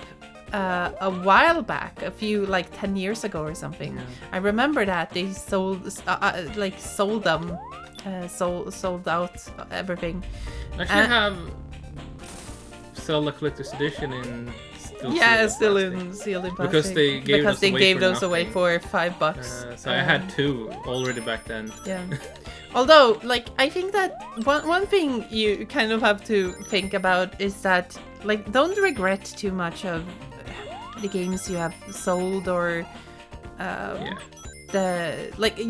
a while back, a few, like 10 years ago or something. Yeah. I remember that they sold them. Sold out everything. Actually, have Zelda Collector's Edition in sealed in plastic. Because they gave those away for $5. So I had 2 already back then. Yeah. Although, like, I think that one thing you kind of have to think about is that, like, don't regret too much of the games you have sold or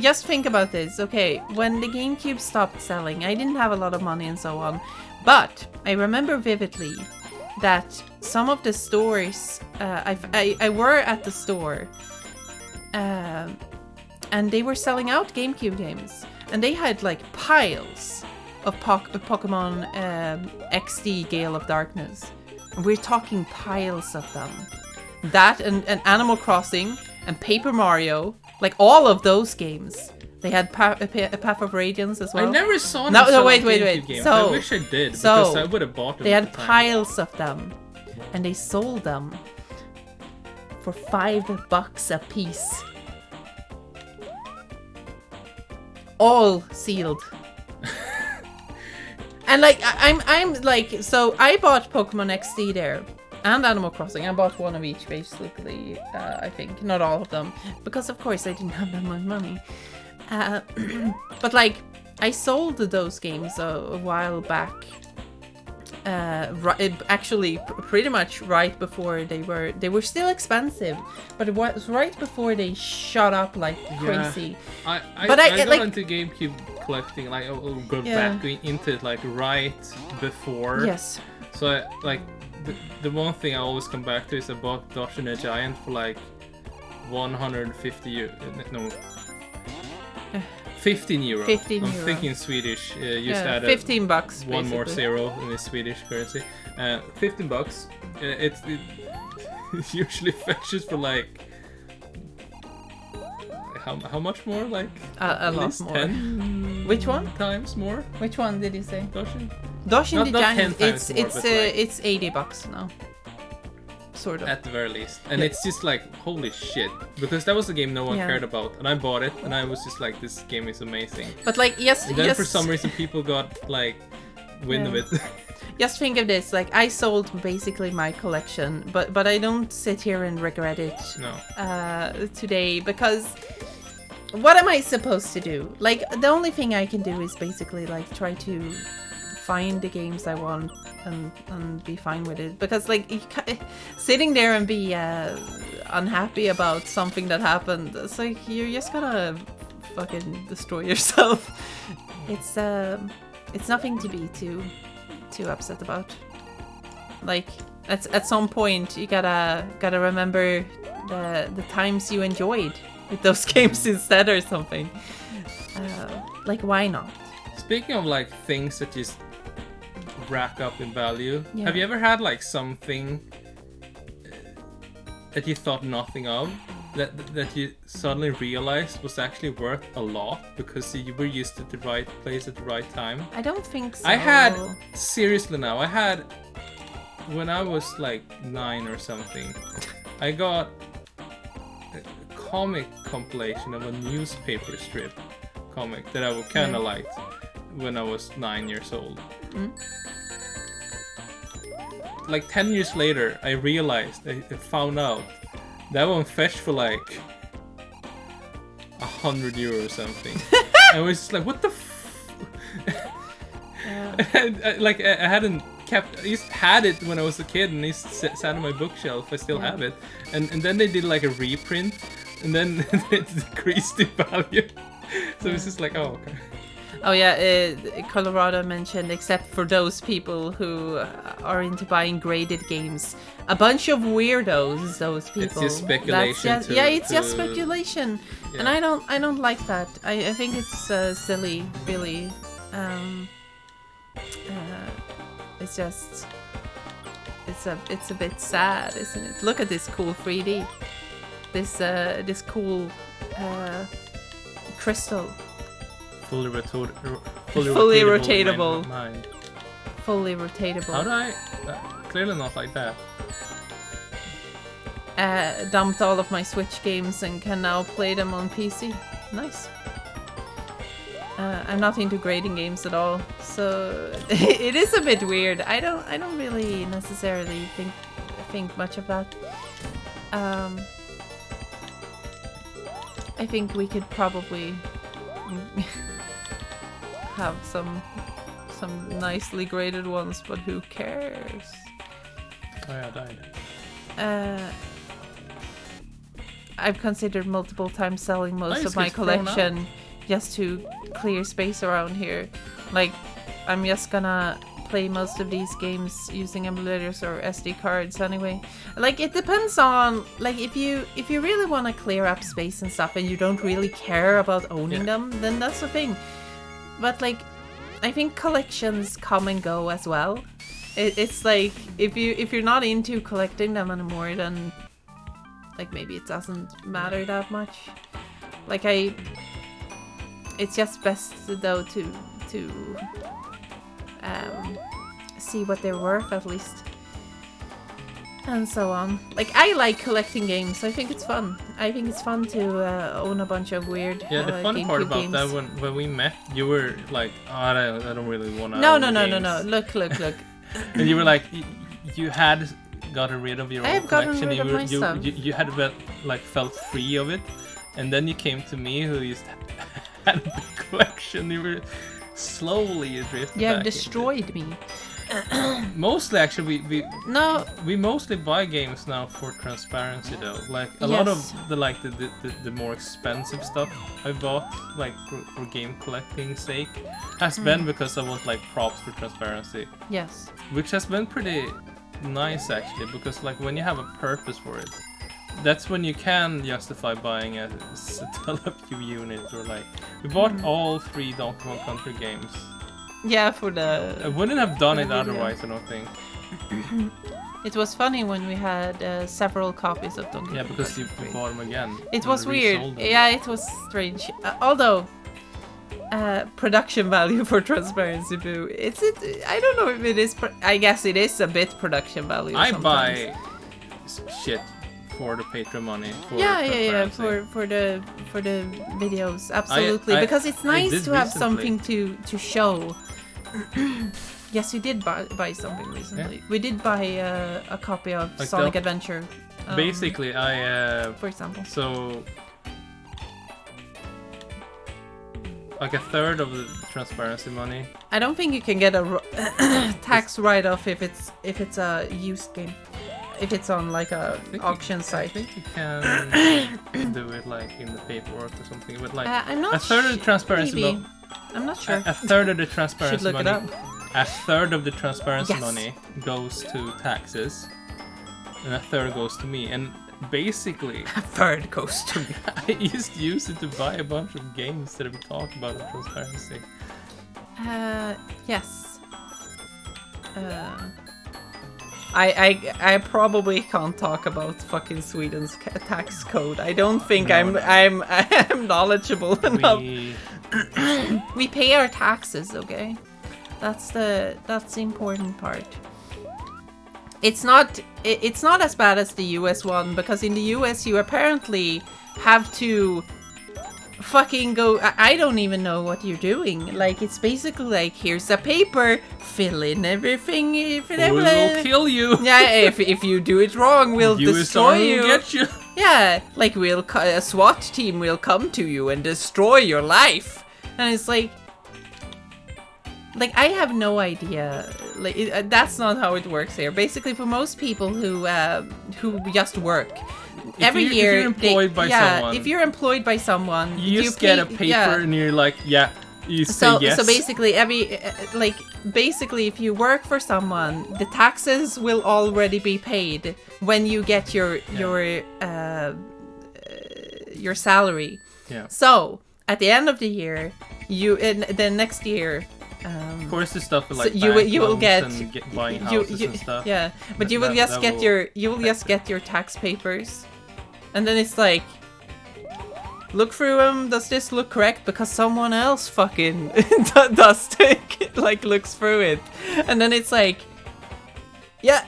just think about this. Okay, when the GameCube stopped selling, I didn't have a lot of money and so on, but I remember vividly that some of the stores I were at the store and they were selling out GameCube games, and they had like piles of Pokemon XD Gale of Darkness. And we're talking piles of them. That and Animal Crossing and Paper Mario, like all of those games. They had Path of Radiance as well. I never saw them. No, wait. Games. So, I wish I did, because I would have bought them. They had piles of them, and they sold them for $5 a piece. All sealed. And like I'm like, so I bought Pokemon XD there and Animal Crossing. I bought one of each basically, I think, not all of them, because of course I didn't have that much money. But like I sold those games a while back. Actually, pretty much right before they were still expensive, but it was right before they shot up like crazy. I got like, into GameCube collecting, like I'll go back into it like right before. Yes. So the one thing I always come back to is I bought Dodge and a Giant for like 150 no. 15 euro. 15 euro. I'm thinking Swedish. Just add $15. One basically. more zero in the Swedish currency. $15. It usually fetches for like how much more? Like a lot more. 10 Which one? times more. Which one did you say? Doshin the not Giant. 10 times more, It's $80 now. Sort of. At the very least. And it's just like, holy shit. Because that was a game no one cared about. And I bought it, and I was just like, this game is amazing. But like, yes. And then for some reason people got like wind of it. Just think of this, like I sold basically my collection, but I don't sit here and regret it today, because what am I supposed to do? Like the only thing I can do is basically like try to find the games I want and be fine with it, because like sitting there and be unhappy about something that happened, it's like you're just gonna fucking destroy yourself. It's nothing to be too upset about. Like at some point you gotta remember the times you enjoyed with those games instead or something. Like why not? Speaking of like things that just rack up in value, have you ever had like something that you thought nothing of, that you suddenly realized was actually worth a lot because you were used at the right place at the right time? I don't think so. I had, seriously now, when I was like 9 or something, I got a comic compilation of a newspaper strip comic that I kind of liked when I was 9 years old. Like 10 years later, I realized, I found out that one fetched for like 100 euro or something. I was just like, what the like I hadn't kept, I just had it when I was a kid, and it sat on my bookshelf. I still have it, and then they did like a reprint, and then it decreased in value. So it's just like, oh, okay. Oh yeah, Colorado mentioned, except for those people who are into buying graded games. A bunch of weirdos, those people. It's just speculation. It's just speculation. Yeah. And I don't like that. I think it's silly, really. It's just, it's a bit sad, isn't it? Look at this cool 3D. This cool crystal. Fully rotatable. Mind. Fully rotatable. How do I? Clearly not like that. Dumped all of my Switch games and can now play them on PC. Nice. I'm not into grading games at all, so it is a bit weird. I don't really necessarily think much of that. I think we could probably have some nicely graded ones, but who cares? Oh yeah, I died. I've considered multiple times selling most of my gets thrown collection just to clear space around here. Like, I'm just gonna play most of these games using emulators or SD cards anyway. Like, it depends on, like, if you really want to clear up space and stuff and you don't really care about owning them, then that's the thing. But like, I think collections come and go as well. It's like, if you're not into collecting them anymore, then like maybe it doesn't matter that much. Like, it's just best though to see what they're worth at least, and so on. Like, I like collecting games. I think it's fun. I think it's fun to own a bunch of weird the fun part about games. that, when we met, you were like, oh, I don't really want to. No. Look. And you were like, you had gotten rid of your own collection. You had felt free of it, and then you came to me, who used to had a big collection. You were slowly drifting. You have destroyed me. Mostly, actually, we mostly buy games now for transparency, though. Like a lot of the more expensive stuff I bought, like for game collecting sake, has been because I want like props for transparency. Yes. Which has been pretty nice actually, because like when you have a purpose for it, that's when you can justify buying a few units. Or like, we bought all 3 Donkey Kong Country games. Yeah, for the... I wouldn't have done it otherwise, I don't think. It was funny when we had several copies of Donkey Kong. Yeah, because you bought them again. It was weird. Yeah, it was strange. Although, production value for Transparency Boo. I don't know if it is... I guess it is a bit production value sometimes. I buy shit for the Patreon money. For the videos, absolutely, because it's nice to have something to show. Yes, we did buy something recently. Yeah. We did buy a copy of like Sonic Adventure. Basically, for example. So, like a third of the transparency money. I don't think you can get a tax write-off if it's a used game. If it's on like a auction site. I think you can do it like in the paperwork or something. But like I'm not a third of the transparency. I'm not sure. A third of the transparency Should look money. it up. A third of the transparency money goes to taxes, and a third goes to me. And basically, a third goes to me. I used to use it to buy a bunch of games that we talked about on transparency. Yes. I probably can't talk about fucking Sweden's tax code. I don't think I'm knowledgeable enough. We pay our taxes, okay? That's the important part. It's not as bad as the US one, because in the US you apparently have to fucking go. I don't even know what you're doing. Like, it's basically like, here's a paper, fill in everything. We'll kill you. Yeah, if you do it wrong, we'll destroy you. Get you. Yeah, like a SWAT team will come to you and destroy your life. And it's like I have no idea. Like, that's not how it works here. Basically, for most people who just work. Every year, if you're employed by someone, if you're employed by someone, you just get a paper and you're like, you say yes. So basically, basically, if you work for someone, the taxes will already be paid when you get your salary. Yeah. So at the end of the year, the next year. Of course, the stuff like so you will get buying houses and stuff. Yeah, but you will just get your tax papers, and then it's like, look through them. Does this look correct? Because someone else fucking looks through it, and then it's like, yeah,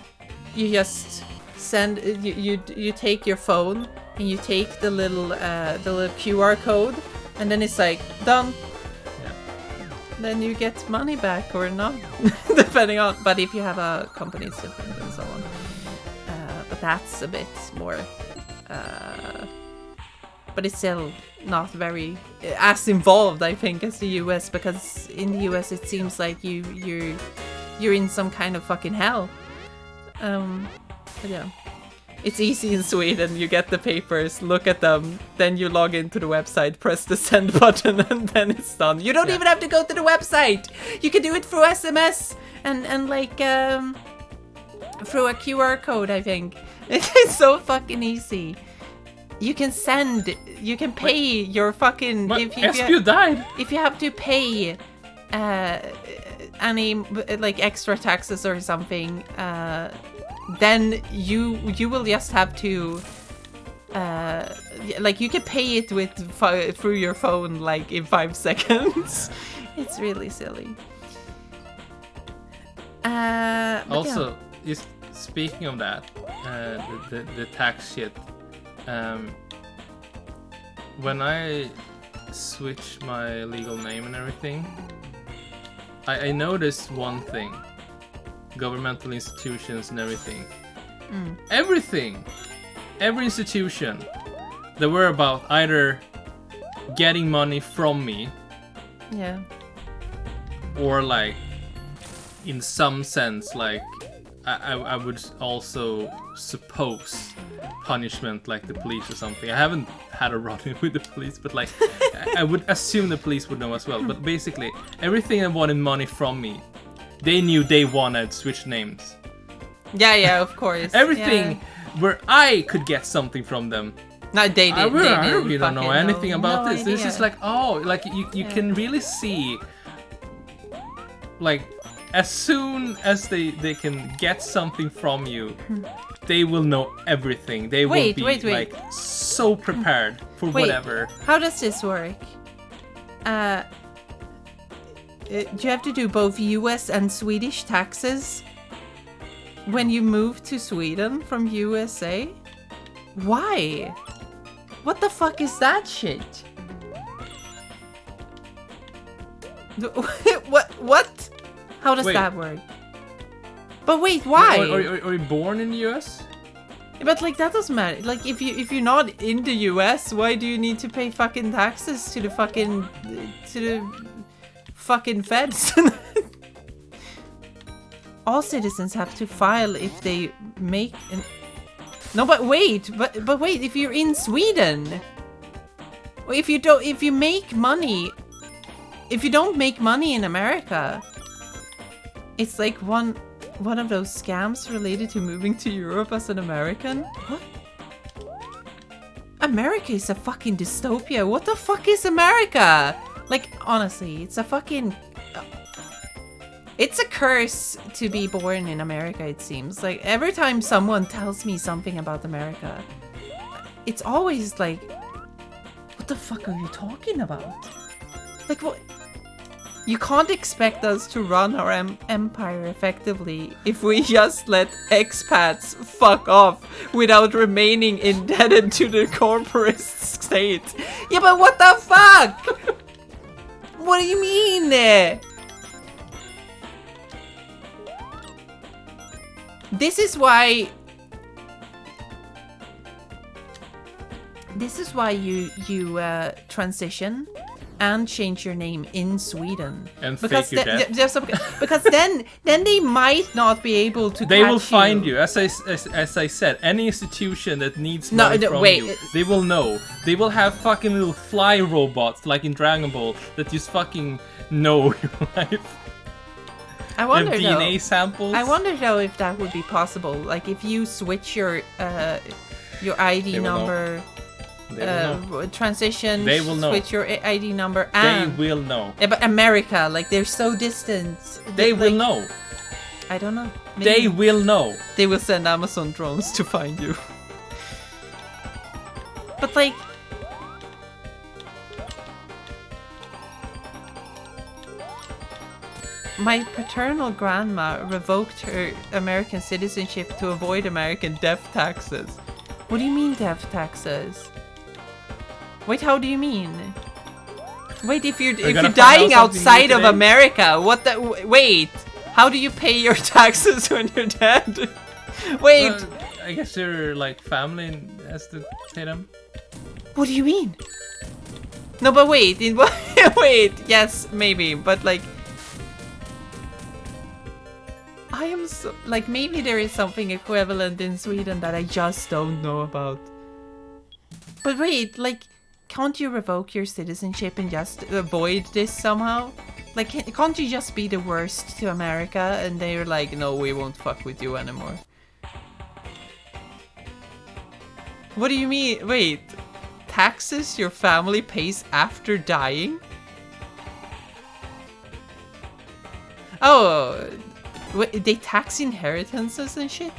you just send you take your phone and you take the little QR code, and then it's like, done. Then you get money back or not, depending on. But if you have a company, it's different and so on. But that's a bit more but it's still not very as involved, I think, as the US, because in the US it seems like you're in some kind of fucking hell. But yeah. It's easy in Sweden. You get the papers, look at them, then you log into the website, press the send button, and then it's done. You don't even have to go to the website. You can do it through SMS and like through a QR code, I think. It's so fucking easy. You can pay your fucking... If you have to pay any like extra taxes or something, then you will just have to like you can pay it with through your phone like in 5 seconds. It's really silly. Also, just speaking of that, the tax shit. When I switch my legal name and everything, I noticed one thing. Governmental institutions and everything. Every institution that were about either getting money from me, or like in some sense like I would also suppose punishment, like the police or something. I haven't had a run-in with the police, but like I would assume the police would know as well. But basically everything that wanted money from me, they knew day one I'd switch names. Yeah, of course. Everything where I could get something from them. No, they did. I really don't know anything about this. Idea. It's just like, like you can really see, like, as soon as they can get something from you, they will know everything. They will be like so prepared for whatever. How does this work? Do you have to do both US and Swedish taxes when you move to Sweden from USA? Why? What the fuck is that shit? What? How does that work? But wait, why? Are you born in the US? But like that doesn't matter. Like if you're not in the US, why do you need to pay fucking taxes to the fucking feds? All citizens have to file if they make an... No, but wait, if you're in Sweden, if you don't make money in America, it's like one of those scams related to moving to Europe as an American. What? America is a fucking dystopia. What the fuck is America? Like, honestly, it's a fucking... It's a curse to be born in America, it seems. Like, every time someone tells me something about America, it's always like, what the fuck are you talking about? Like, what? You can't expect us to run our empire effectively if we just let expats fuck off without remaining indebted to the corporate state. Yeah, but what the fuck? What do you mean? This is why you transition and change your name in Sweden. And fake your death. Because then they might not be able to. They will find you. As I said, any institution that needs money from you, they will know. They will have fucking little fly robots like in Dragon Ball that just fucking know your life. I wonder DNA samples. I wonder though if that would be possible. Like if you switch your ID number. Transition, they will know. Switch your ID number, and they will know. Yeah, but America, like they're so distant. They will know. I don't know. Maybe. They will know. They will send Amazon drones to find you. But like, my paternal grandma revoked her American citizenship to avoid American death taxes. What do you mean death taxes? Wait, how do you mean? Wait, if you're dying outside of America, what the... Wait, how do you pay your taxes when you're dead? Wait. I guess your like family has to pay them. What do you mean? No, but wait, wait, yes, maybe, but like, I am so, like, maybe there is something equivalent in Sweden that I just don't know about. But wait, like, can't you revoke your citizenship and just avoid this somehow? Like, can't you just be the worst to America and they're like, no, we won't fuck with you anymore? What do you mean? Wait, taxes your family pays after dying? Oh, they tax inheritances and shit?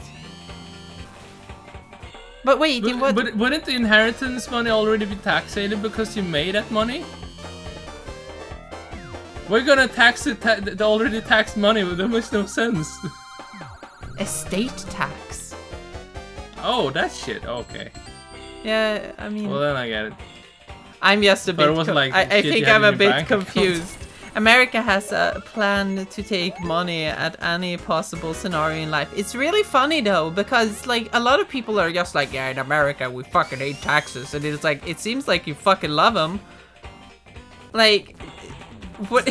But wait, in what? But wouldn't the inheritance money already be taxated because you made that money? We're gonna tax the already taxed money, but that makes no sense. Estate tax. Oh, that shit. Okay. Yeah, I mean. Well, then I get it. I'm just a bit. Like I think I'm a bit confused. America has a plan to take money at any possible scenario in life. It's really funny though, because like a lot of people are just like, yeah, in America we fucking hate taxes, and it's like, it seems like you fucking love them. Like, what?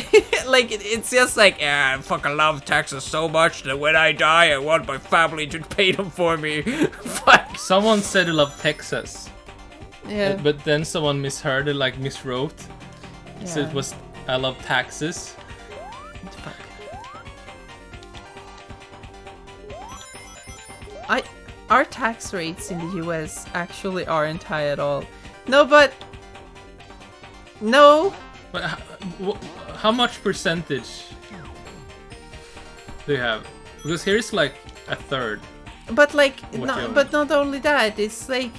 Like it's just like, yeah, I fucking love taxes so much that when I die, I want my family to pay them for me. Fuck. Someone said they love Texas. Yeah. But then someone misheard it, like miswrote. Yeah. So it was, I love taxes. Fuck. Our tax rates in the US actually aren't high at all. No, but no. But how much percentage do you have? Because here's like a third. But like, but not only that. It's like,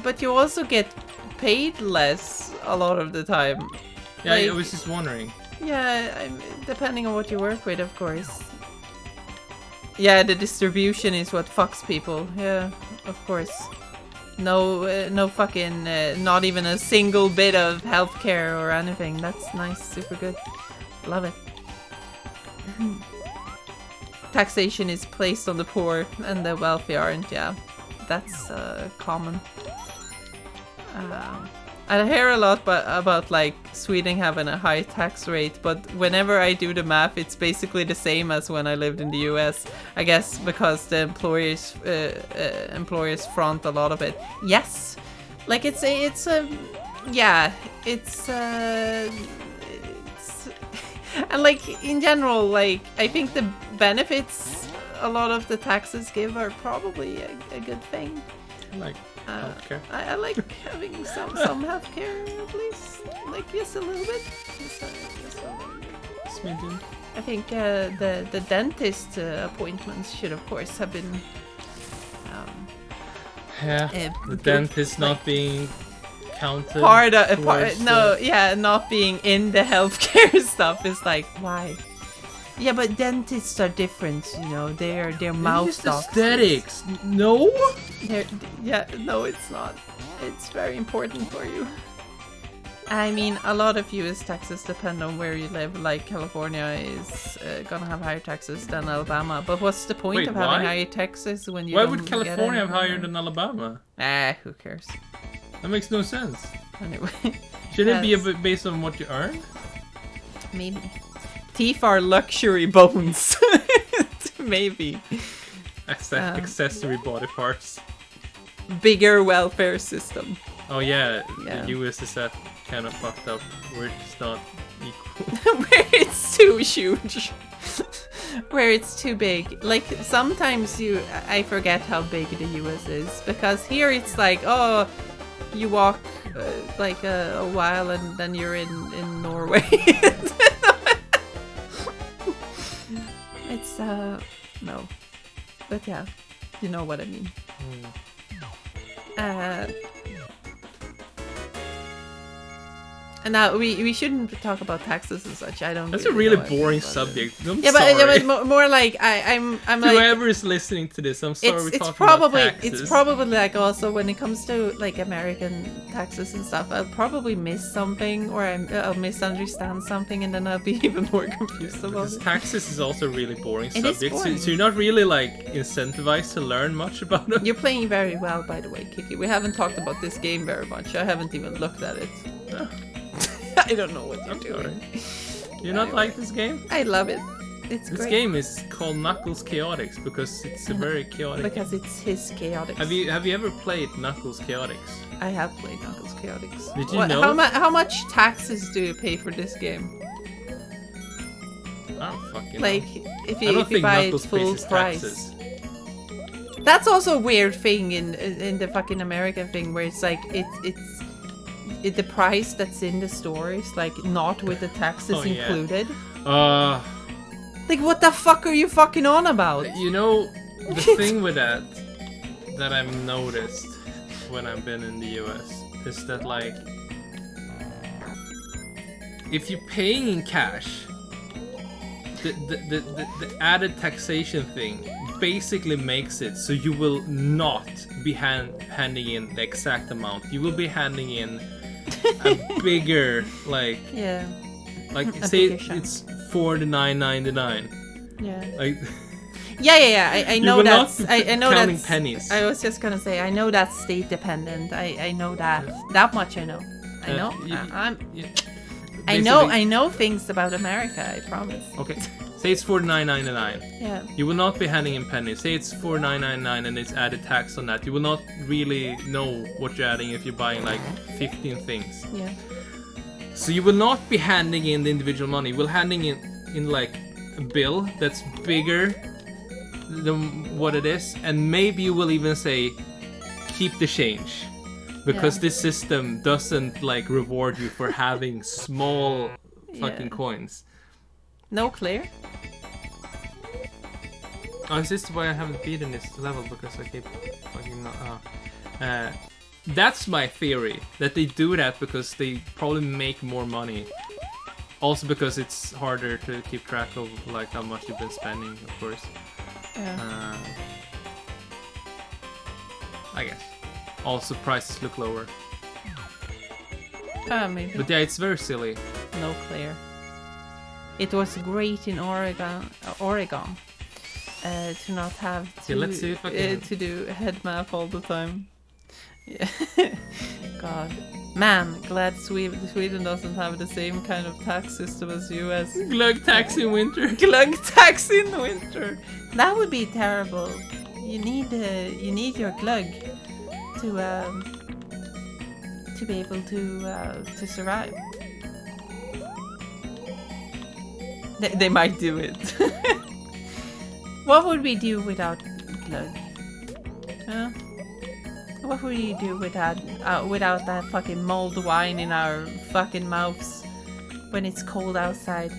but you also get paid less a lot of the time. Yeah, like, I was just wondering. Yeah, depending on what you work with, of course. Yeah, the distribution is what fucks people. Yeah, of course. No, no fucking, not even a single bit of healthcare or anything. That's nice, super good. Love it. Taxation is placed on the poor and the wealthy aren't, yeah. That's common. I hear a lot about like Sweden having a high tax rate, but whenever I do the math, it's basically the same as when I lived in the US. I guess because the employers front a lot of it. Yes, like it's and like in general, like I think the benefits a lot of the taxes give are probably a good thing. Like healthcare. I like having some healthcare at least, like just a little bit. Just a little bit. Smidgen. I think the dentist appointments should of course have been. The dentist not being counted. Not being in the healthcare stuff is like, why? Yeah, but dentists are different, you know. They're mouth doctors. Aesthetics. No. No, it's not. It's very important for you. I mean, a lot of US taxes depend on where you live. Like California is gonna have higher taxes than Alabama. But what's the point of having higher taxes when you? Why would California have higher than Alabama? Who cares? That makes no sense. Anyway, shouldn't it be based on what you earn? Maybe. Teeth are luxury bones. Maybe. Accessory body parts. Bigger welfare system. Oh yeah, the US is that kind of fucked up where it's not equal. Where it's too huge. Where it's too big. Like sometimes I forget how big the US is, because here it's like, oh, you walk like a while and then you're in Norway. It's no, but yeah, you know what I mean. And now we shouldn't talk about taxes and such. I don't. That's really a really know anything boring about it. subject. I'm Yeah, sorry. but more like I'm like. Whoever is listening to this, I'm sorry. It's Talking probably about taxes. it's probably like also when it comes to like American taxes and stuff, I'll probably miss something or I'll misunderstand something and then I'll be even more confused about Because it. taxes is also a really boring It is subject. boring. So you're not really like incentivized to learn much about it. You're playing very well, by the way, Kiki. We haven't talked about this game very much. I haven't even looked at it. Oh, I don't know what you're I'm doing. sorry. You not like this game? I love it. It's This great. game is called Knuckles Chaotix because it's a very chaotic. Because it's his Chaotix. Have you ever played Knuckles Chaotix? I have played Knuckles Chaotix. Did you know? How much taxes do you pay for this game? I don't fucking Like, know. if I you, don't if you think buy Knuckles it pays full his price. taxes. That's also a weird thing in the fucking American thing where it's like the price that's in the store is like not with the taxes Oh, yeah. included. Like, what the fuck are you fucking on about? you know, the thing with that I've noticed when I've been in the US is that like if you're paying in cash, the added taxation thing basically makes it so you will not be handing in the exact amount. You will be handing in a bigger like Yeah. A say bigger chunk. it's $49.99. Yeah. Like Yeah. I you know will not that's. be I know counting that's. pennies. I was just gonna say. I know that's state dependent. I know that. That much I know. I know. Basically- I know things about America. I promise. Okay, say it's $49.99. Yeah. You will not be handing in pennies. Say it's $49.99 and it's added tax on that. You will not really know what you're adding if you're buying like 15 things. Yeah. So you will not be handing in the individual money. You will handing in like a bill that's bigger than what it is, and maybe you will even say, keep the change. Because Yeah. this system doesn't like reward you for having small fucking Yeah. coins. No clear. Oh, is this why I haven't beaten this level? Because I keep fucking not. That's my theory. That they do that because they probably make more money. Also because it's harder to keep track of like how much you've been spending, of course. Yeah. I guess. Also prices look lower. Maybe. But yeah, it's very silly. No clear. It was great in Oregon to not have to, Yeah, let's see if I can- to do head map all the time. Yeah. God. Man, glad Sweden doesn't have the same kind of tax system as US. Glug tax in winter. Glug tax in winter. That would be terrible. You need your glug to be able to survive. They might do it. What would we do without glug? Huh? What would we do without that fucking mulled wine in our fucking mouths when it's cold outside?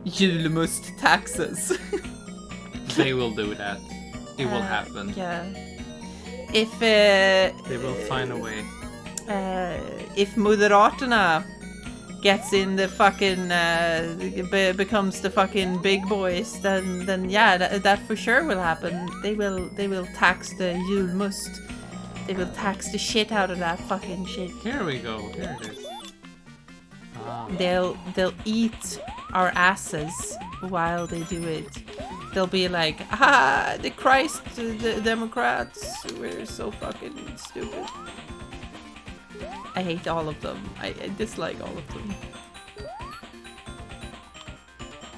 Julmust taxes. They will do that. It will happen. Yeah. If They will find a way. if Moderaterna gets in the fucking becomes the fucking big boys, then yeah, that for sure will happen. They will tax the julmust. They will tax the shit out of that fucking shit. Here we go. Here it is. Ah. They'll eat our asses while they do it. They'll be like, the Christ, the Democrats, we're so fucking stupid. I hate all of them. I dislike all of them.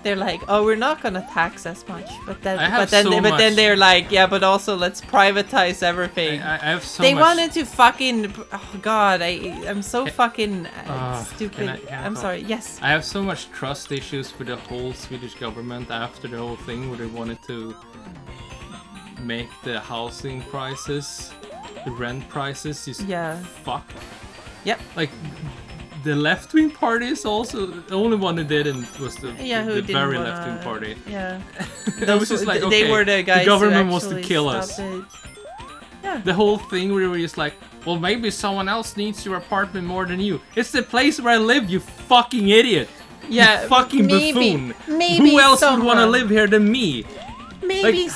They're like, oh, we're not gonna tax as much, but then they're like, yeah, but also let's privatize everything. I have so They much. wanted to fucking, oh god, I'm so fucking stupid. can I I'm talk? sorry. Yes. I have so much trust issues with the whole Swedish government after the whole thing where they wanted to make the housing prices, the rent prices, just fucked. Yep. Like the left-wing party is also the only one who didn't was the very left-wing party. Yeah. It was just like, they okay, were the guys the government who wants to actually kill us. stopped it. Yeah. The whole thing where we were just like, well, maybe someone else needs your apartment more than you. It's the place where I live, you fucking idiot. Yeah, you fucking buffoon. Maybe who else someone would want to live here than me? Maybe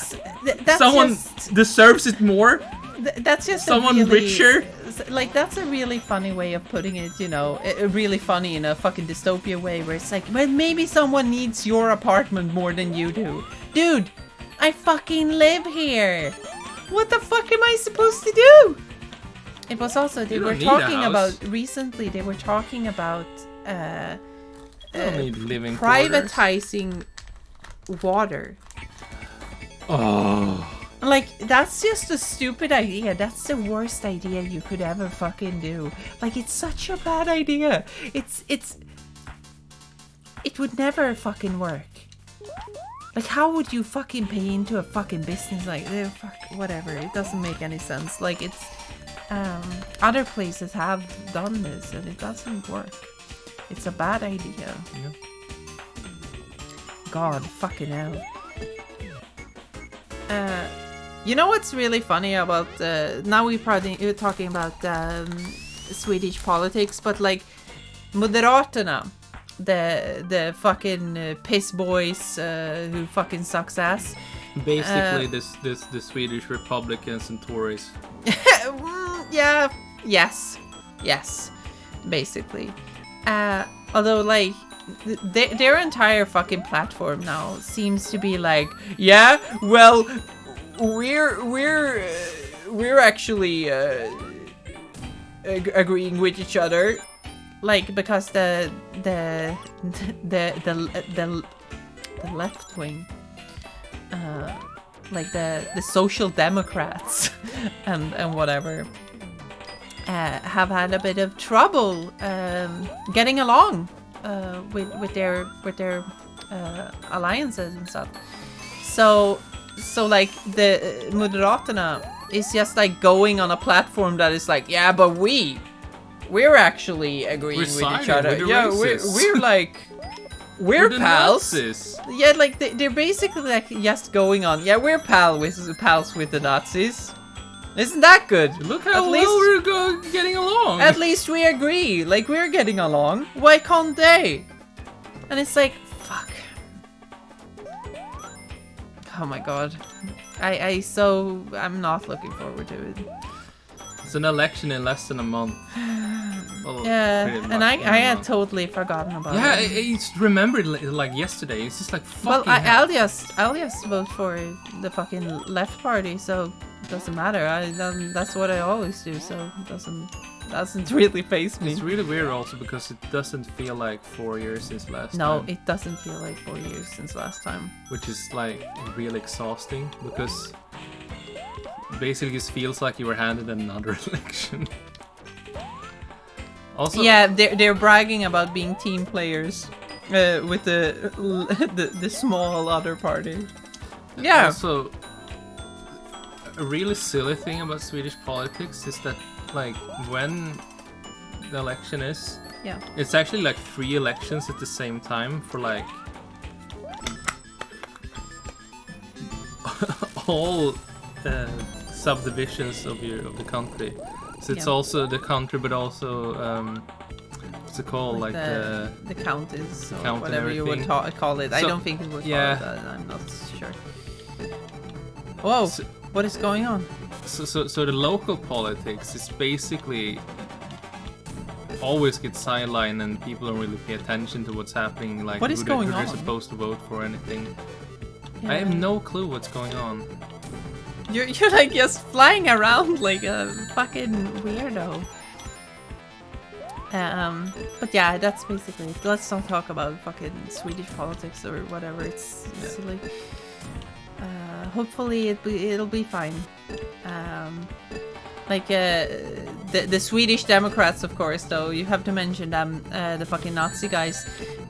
that's someone just, deserves it more. That's just someone a really, richer. Like, that's a really funny way of putting it, you know, really funny in a fucking dystopia way, where it's like, well, maybe someone needs your apartment more than you do. Dude, I fucking live here. What the fuck am I supposed to do? It was also, they were talking about, recently, they were talking about privatizing water. Oh. Like, that's just a stupid idea. That's the worst idea you could ever fucking do. Like, it's such a bad idea. It would never fucking work. Like, how would you fucking pay into a fucking business like this? Fuck, whatever. It doesn't make any sense. Like, it's, other places have done this and it doesn't work. It's a bad idea. Yeah. God, fucking hell. You know what's really funny about, now we're talking about Swedish politics, but like Moderaterna, the fucking piss boys who fucking sucks ass. Basically, the Swedish Republicans and Tories. Yeah, yes, basically. Although, like, their entire fucking platform now seems to be like, yeah, well, we're actually agreeing with each other, like, because the left wing, like the Social Democrats and whatever, have had a bit of trouble getting along with their alliances and stuff. So like the Moderaterna is just like going on a platform that is like, yeah, but we're actually agreeing with each other. Yeah, we're like we're pals. Nazis. Yeah, like they're basically like just going on. Yeah, we're pals with the Nazis. Isn't that good? Look how well we're getting along. At least we agree. Like, we're getting along. Why can't they? And it's like, fuck. Oh my god. I'm not looking forward to it. It's an election in less than a month. Well, yeah, and I had totally forgotten about it. Yeah, I remembered like yesterday. It's just like fucking. Well, I'll just vote for the fucking left party, so it doesn't matter. That's what I always do, so it doesn't really faze me. It's really weird also because it doesn't feel like 4 years since last time. No, it doesn't feel like 4 years since last time. Which is like really exhausting because basically it feels like you were handed another election. Also, yeah, they're bragging about being team players with the small other party. Yeah. Also, a really silly thing about Swedish politics is that, like, when the election is, yeah, it's actually like 3 elections at the same time for like all subdivisions of the country. So it's also the country, but also what's it called, like the counties or count whatever you would call it. So, I don't think it would call it that. I'm not sure. Whoa, so, what is going on? So the local politics is basically always get sidelined and people don't really pay attention to what's happening. Like, what is going on? They're supposed to vote for anything. Yeah. I have no clue what's going on. You're like just flying around like a fucking weirdo. But yeah, that's basically it. Let's not talk about fucking Swedish politics or whatever. It's silly. Hopefully it'll be fine. Like the Swedish Democrats, of course, though, you have to mention them, the fucking Nazi guys.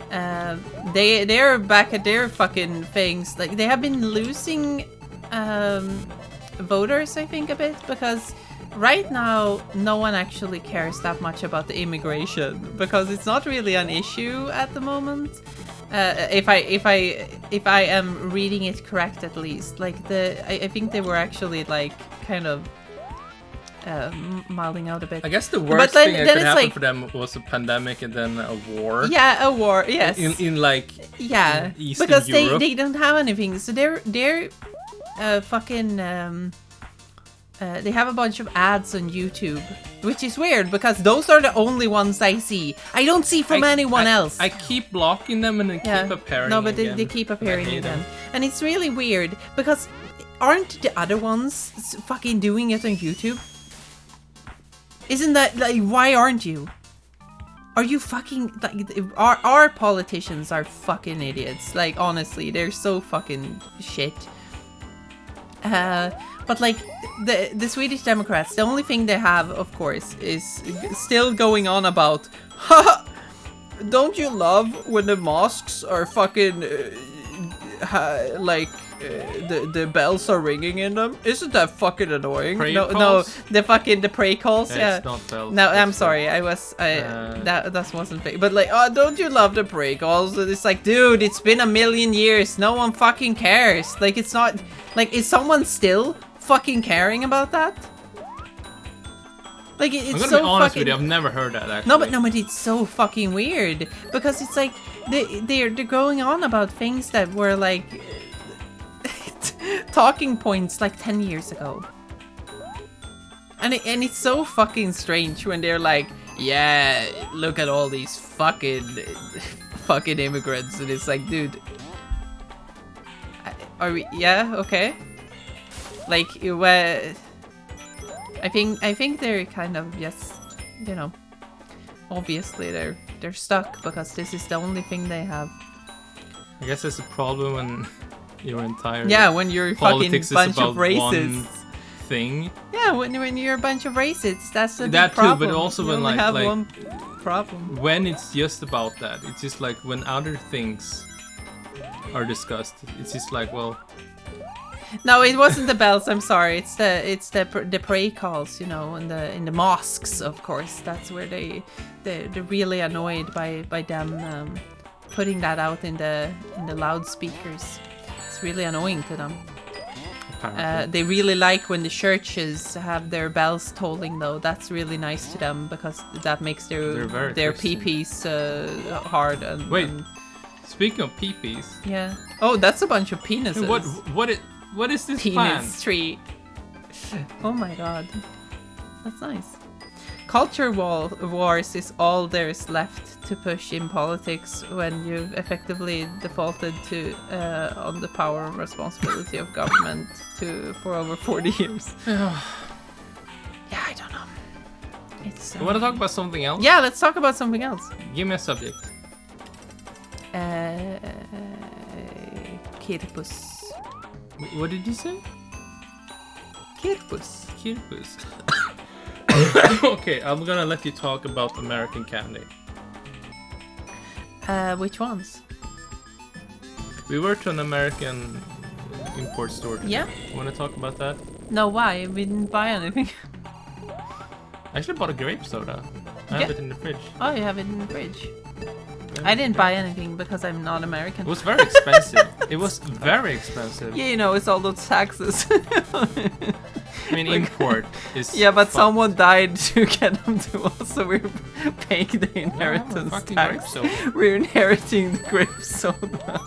They're back at their fucking things. Like, they have been losing voters, I think, a bit, because right now no one actually cares that much about the immigration, because it's not really an issue at the moment. If I am reading it correct, at least, like I think they were actually like kind of milding out a bit. I guess the worst then- thing that then could it's happen like- for them was a pandemic and then a war. Yeah, a war. Yes. In like Yeah, in Eastern because Europe. they don't have anything, so they're fucking they have a bunch of ads on YouTube, which is weird because those are the only ones I see. I don't see from anyone else. I keep blocking them and they keep appearing. No, but again. they keep appearing I hate again, them. and it's really weird because aren't the other ones fucking doing it on YouTube? Isn't that like why aren't you? Are you fucking like our politicians are fucking idiots? Like honestly, they're so fucking shit. But like the Swedish Democrats, the only thing they have, of course, is still going on about. Don't you love when the mosques are fucking the bells are ringing in them? Isn't that fucking annoying? Prayer No, calls? the pray calls. Yeah. It's not bells. No, I'm it's sorry. That wasn't fake. But like, oh, don't you love the pray calls? And it's like, dude, it's been 1,000,000 years. No one fucking cares. Like, it's not like, is someone still fucking caring about that? Like, it's I'm gonna so be honest fucking... with you. I've never heard that actually. No, but it's so fucking weird because it's like they're going on about things that were like talking points like 10 years ago, and it's so fucking strange when they're like, yeah, look at all these fucking immigrants, and it's like, dude, are we? Yeah, okay, like I think they're kind of just, you know, obviously they're stuck because this is the only thing they have. I guess it's a problem when your entire when you're a fucking politics is bunch about of racists. one thing. Yeah, when you're a bunch of racists, that's a That big too, problem. but also you when only like have like one problem. when it's just about that, it's just like when other things are discussed, it's just like, well, No, it wasn't the bells. I'm sorry. It's the pray calls, you know, in the mosques, of course. That's where they're really annoyed by them putting that out in the loudspeakers. It's really annoying to them. They really like when the churches have their bells tolling, though. That's really nice to them because that makes their pee-pees hard. And, wait, and, speaking of pee-pees. yeah. Oh, that's a bunch of penises. What is this Penis plant? tree. Oh my god. That's nice. Culture wars is all there's left to push in politics when you've effectively defaulted to on the power and responsibility of government for over 40 years. Yeah, I don't know. It's. You want to talk about something else? Yeah, let's talk about something else. Give me a subject. Kirpus. What did you say? Kirpus. Kirpus. Okay, I'm gonna let you talk about American candy. Which ones? We were to an American import store today. Yeah. Want to talk about that? No, why? We didn't buy anything. I actually bought a grape soda. I have it in the fridge. Oh, you have it in the fridge. I didn't buy anything because I'm not American. It was very expensive. It was very expensive. Yeah, you know, it's all those taxes. I mean, import is. Yeah, but fuck- someone died to get them to us, so we're paying the inheritance fucking grape tax. soda. We're inheriting the grape soda.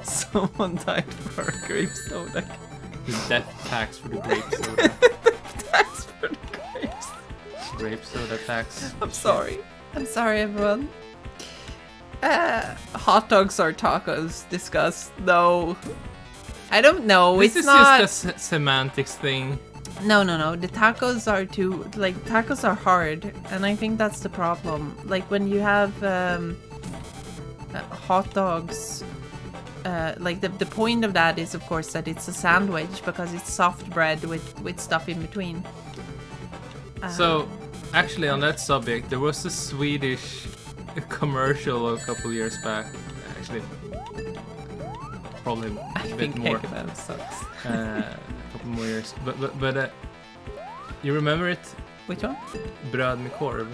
Someone died for a grape soda. The death tax for the grape soda. Tax for the grapes. Grape soda tax. I'm sorry. I'm sorry, everyone. Hot dogs or tacos? Discuss. No. I don't know. This it's is not. just a semantics thing. No. The tacos are too, like, tacos are hard, and I think that's the problem. Like, when you have hot dogs, like, the point of that is, of course, that it's a sandwich because it's soft bread with stuff in between. So, actually, on that subject, there was a Swedish commercial a couple years back. Actually, probably a bit more. That sucks. A couple more years. But you remember it? Which one? Bröd med korv.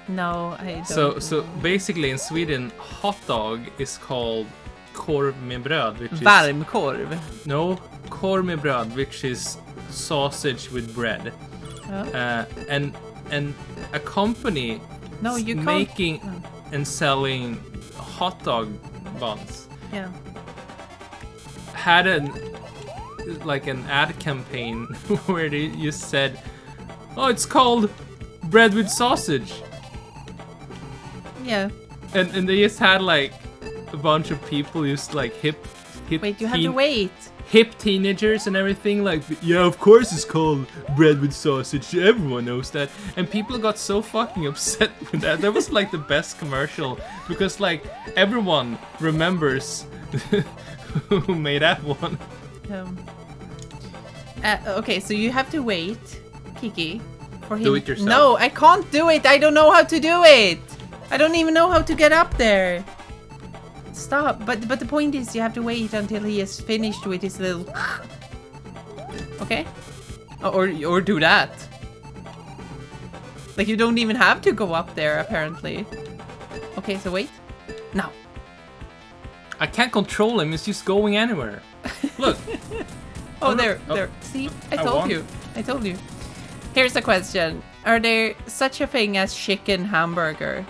No, I don't. So basically in Sweden, hot dog is called korv med bröd, which is Varmkorv. no korv med bröd, which is sausage with bread. and a company No, you can't. making and selling hot dog buns. Yeah. Had an ad campaign where they just said, "Oh, it's called bread with sausage." Yeah. And they just had like a bunch of people just like hip Wait, you have to wait. hip teenagers and everything like, yeah, of course it's called bread with sausage. Everyone knows that. And people got so fucking upset with that. That was like the best commercial because like everyone remembers who made that one. Okay, so you have to wait, Kiki, for him. Do it yourself. No, I can't do it. I don't know how to do it. I don't even know how to get up there. Stop. But the point is, you have to wait until he is finished with his little. Okay. Or do that. Like you don't even have to go up there apparently. Okay, so wait. Now. I can't control him. It's just going anywhere. Look. Oh, there. See, I told you. I told you. Here's a question: are there such a thing as chicken hamburger?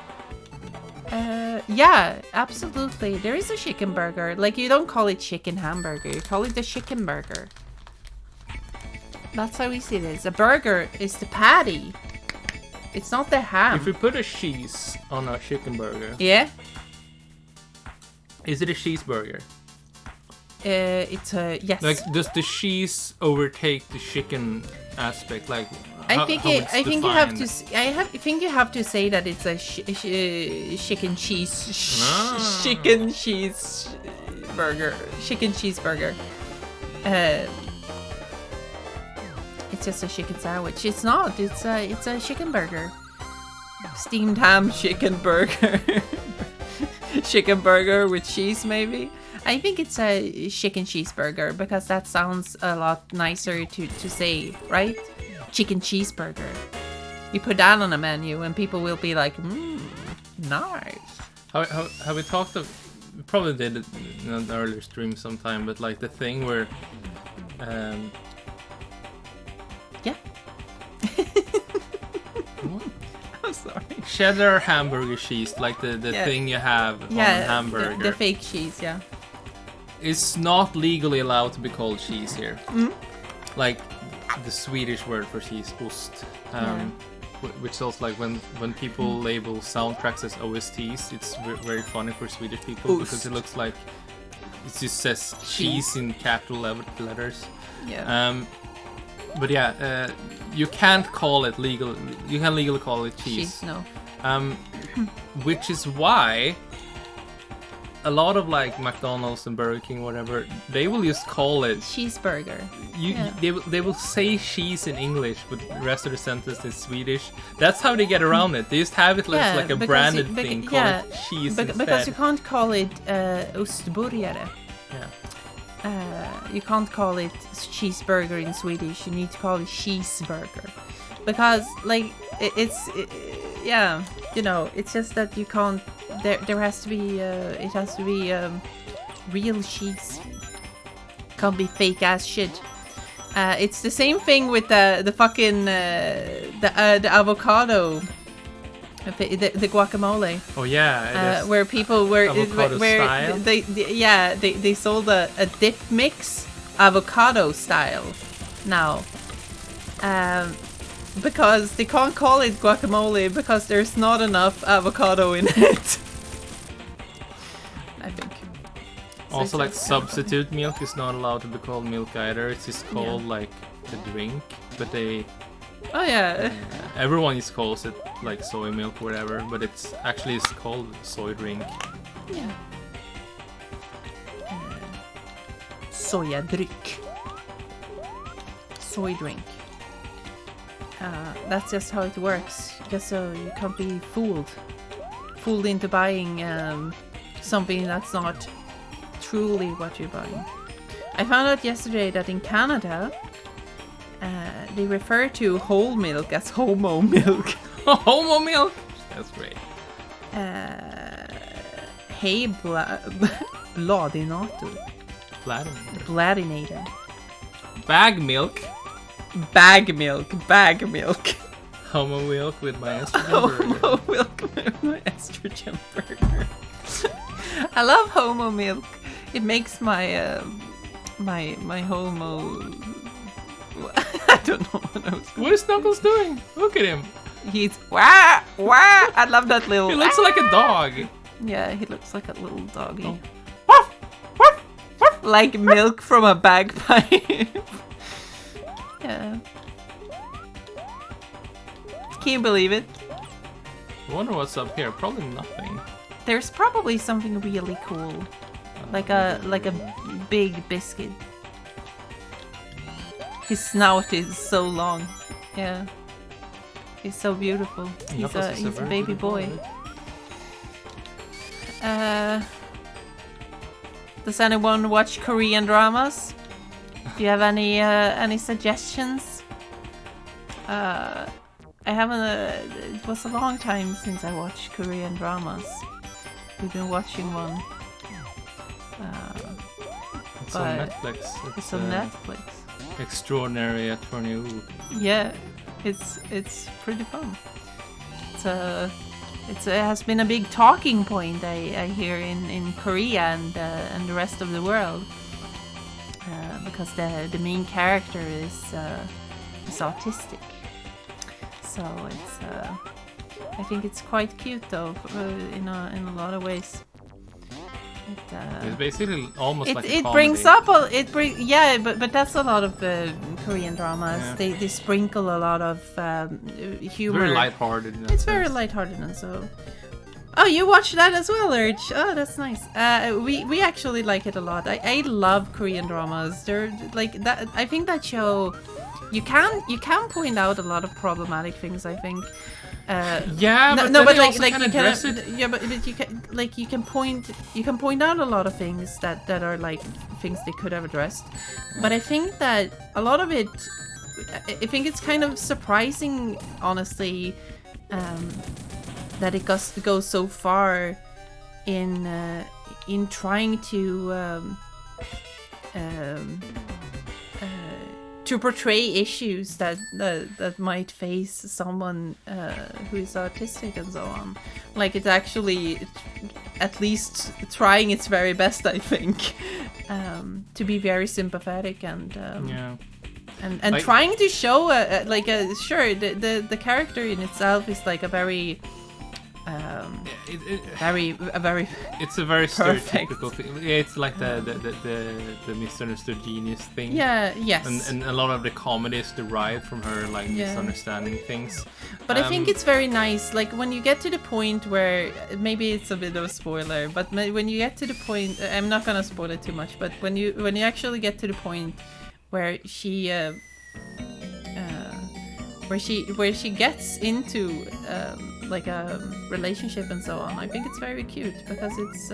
Yeah, absolutely. There is a chicken burger. Like, you don't call it chicken hamburger. You call it the chicken burger. That's how easy it is. A burger is the patty. It's not the ham. If we put a cheese on a chicken burger, Yeah? is it a cheeseburger? It's a... Yes. Like, does the cheese overtake the chicken aspect? Like, I think you have to. I think you have to say that it's a chicken cheese chicken cheese burger. Chicken cheeseburger. It's just a chicken sandwich. It's not. It's a chicken burger. Steamed ham chicken burger. Chicken burger with cheese, maybe. I think it's a chicken cheeseburger because that sounds a lot nicer to say, right? Chicken cheeseburger. You put that on a menu and people will be like, nice. Have we talked of? We probably did it in an earlier stream sometime, but like the thing where, Yeah. What? I'm sorry. Cheddar hamburger cheese, like the thing you have on a hamburger. The fake cheese, yeah. It's not legally allowed to be called cheese here. Like the Swedish word for cheese, ost. Which is also like when people label soundtracks as OSTs, it's very funny for Swedish people because it looks like it just says cheese in capital letters. Yeah. But yeah, you can't call it legal. You can't legally call it cheese. No. Which is why a lot of like McDonald's and Burger King, whatever, they will just call it cheeseburger. They will say cheese in English, but the rest of the sentence is Swedish. That's how they get around it. They just have it as like a branded thing. Call it cheese instead. Because you can't call it ostburgare. Yeah. You can't call it cheeseburger in Swedish. You need to call it cheeseburger, because like yeah, you know, it's just that you can't. There has to be it has to be real cheese. Can't be fake ass shit. It's the same thing with the fucking the avocado. The guacamole. Oh yeah, where people were style? they sold a dip mix avocado style now, because they can't call it guacamole because there's not enough avocado in it. I think. So also, like substitute milk is not allowed to be called milk either. It's just called like the drink, but they. Oh yeah. Everyone just calls it like soy milk or whatever, but it's actually called soy drink. Yeah. Soja dryck. Soy drink. That's just how it works. Just so you can't be fooled into buying something that's not truly what you're buying. I found out yesterday that in Canada, they refer to whole milk as homo milk. Homo milk? That's great. Hey, bladinator. Bladinator. Bladinator. Bag milk. Bag milk, bag milk. Homo milk with my estrogen Homo burger. milk with my estrogen burger. I love homo milk. It makes my my homo. I don't know what I was. What is Knuckles doing? Look at him. He's wah wah. I love that little. He looks like a dog. Yeah, he looks like a little doggy. Oh. Like milk from a bagpipe. Yeah. Can you believe it? I wonder what's up here. Probably nothing. There's probably something really cool. Like a big biscuit. His snout is so long. Yeah. He's so beautiful. He's a baby boy. Does anyone watch Korean dramas? Do you have any suggestions? I haven't. It was a long time since I watched Korean dramas. We've been watching one. It's on Netflix. It's on Netflix. Extraordinary Attorney. Yeah, it's pretty fun. It has been a big talking point I hear in Korea and the rest of the world because the main character is autistic. So I think it's quite cute though in a lot of ways. It's basically almost like a it comedy. brings up but that's a lot of Korean dramas. Yeah. They sprinkle a lot of humor. Very lighthearted. It's very lighthearted and so. Oh, you watched that as well, Urge. Oh, that's nice. We actually like it a lot. I love Korean dramas. They're like that. I think that show. You can point out a lot of problematic things. I think. Yeah, but no, but like you can address it. Yeah, but you can you can point out a lot of things that are like things they could have addressed. But I think that a lot of it, I think it's kind of surprising, honestly, that it goes so far in trying to portray issues that might face someone who is autistic and so on. Like it's actually at least trying its very best, I think, to be very sympathetic and and like, trying to show sure the character in itself is like a very very it's a very perfect. stereotypical thing. Yeah, it's like the misunderstood genius thing. Yeah, yes. And a lot of the comedy is derived from her like misunderstanding things. But I think it's very nice, like when you get to the point where maybe it's a bit of a spoiler, but when you get to the point, I'm not gonna spoil it too much, but when you actually get to the point where she gets into like a relationship and so on, I think it's very cute because it's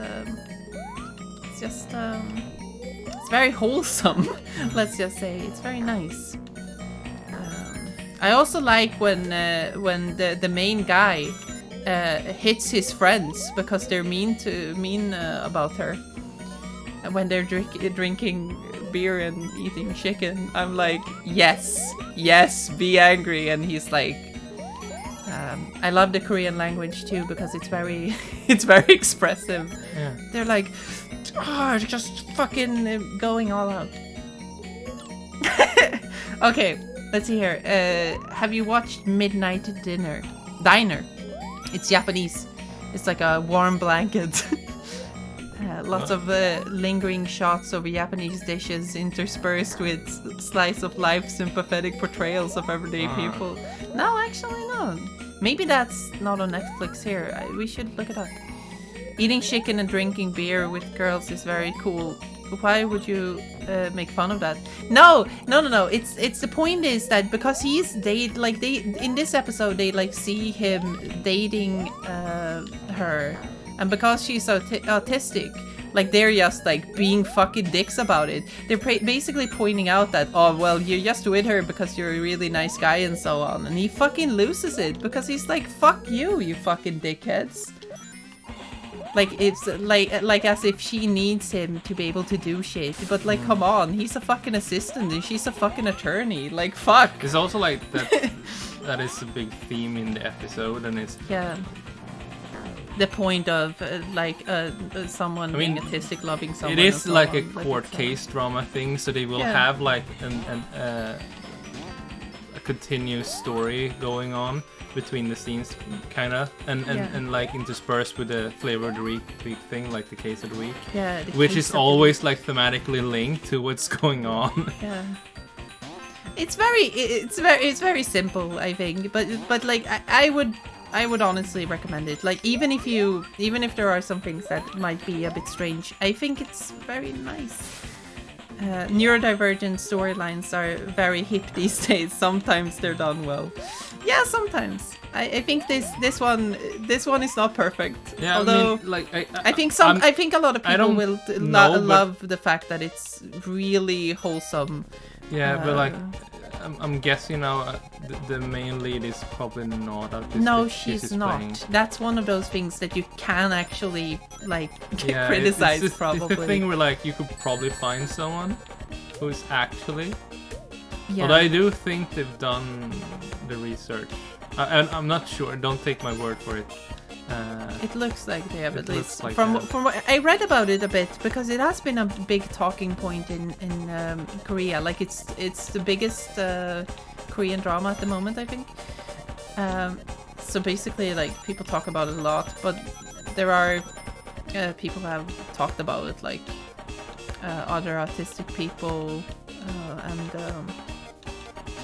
just it's very wholesome. Let's just say it's very nice. I also like when the main guy hits his friends because they're mean about her, and when they're drinking beer and eating chicken. I'm like, yes, be angry. And he's like, I love the Korean language too because it's very expressive. Yeah. They're like, just fucking going all out. Okay, let's see here. Have you watched Midnight Diner? It's Japanese. It's like a warm blanket. Lots of lingering shots of Japanese dishes interspersed with slice of life sympathetic portrayals of everyday people. No, actually no. Maybe that's not on Netflix here. We should look it up. Eating chicken and drinking beer with girls is very cool. Why would you make fun of that? No. It's the point is that because he's in this episode they like see him dating her. And because she's autistic, like they're just like being fucking dicks about it. They're basically pointing out that, oh, well, you're just with her because you're a really nice guy and so on. And he fucking loses it because he's like, fuck you, you fucking dickheads. Like it's like as if she needs him to be able to do shit. But like, come on, he's a fucking assistant and she's a fucking attorney. Like, fuck. It's also like that. That is a big theme in the episode, and it's the point of someone being autistic, loving someone. It is like a on, court case drama thing, so they will have like a continuous story going on between the scenes, kind of, and like interspersed with the flavor of the week thing, like the case of the week, which is always like thematically linked to what's going on. Yeah. It's very simple, I think, but like I would honestly recommend it. Like even if there are some things that might be a bit strange, I think it's very nice. Neurodivergent storylines are very hip these days. Sometimes they're done well. Yeah, sometimes. I think this one is not perfect. Yeah, although I mean, like I think a lot of people will love the fact that it's really wholesome. Yeah, but like I'm guessing now the main lead is probably not autistic. No, she's not. Playing. That's one of those things that you can actually like criticize. It's the thing where like you could probably find someone who's actually. Yeah. But I do think they've done the research. And I'm not sure. Don't take my word for it. It looks like they have, at least like from what I read about it a bit, because it has been a big talking point in Korea. Like it's the biggest Korean drama at the moment, I think. So basically, like people talk about it a lot, but there are people who have talked about it, like other autistic people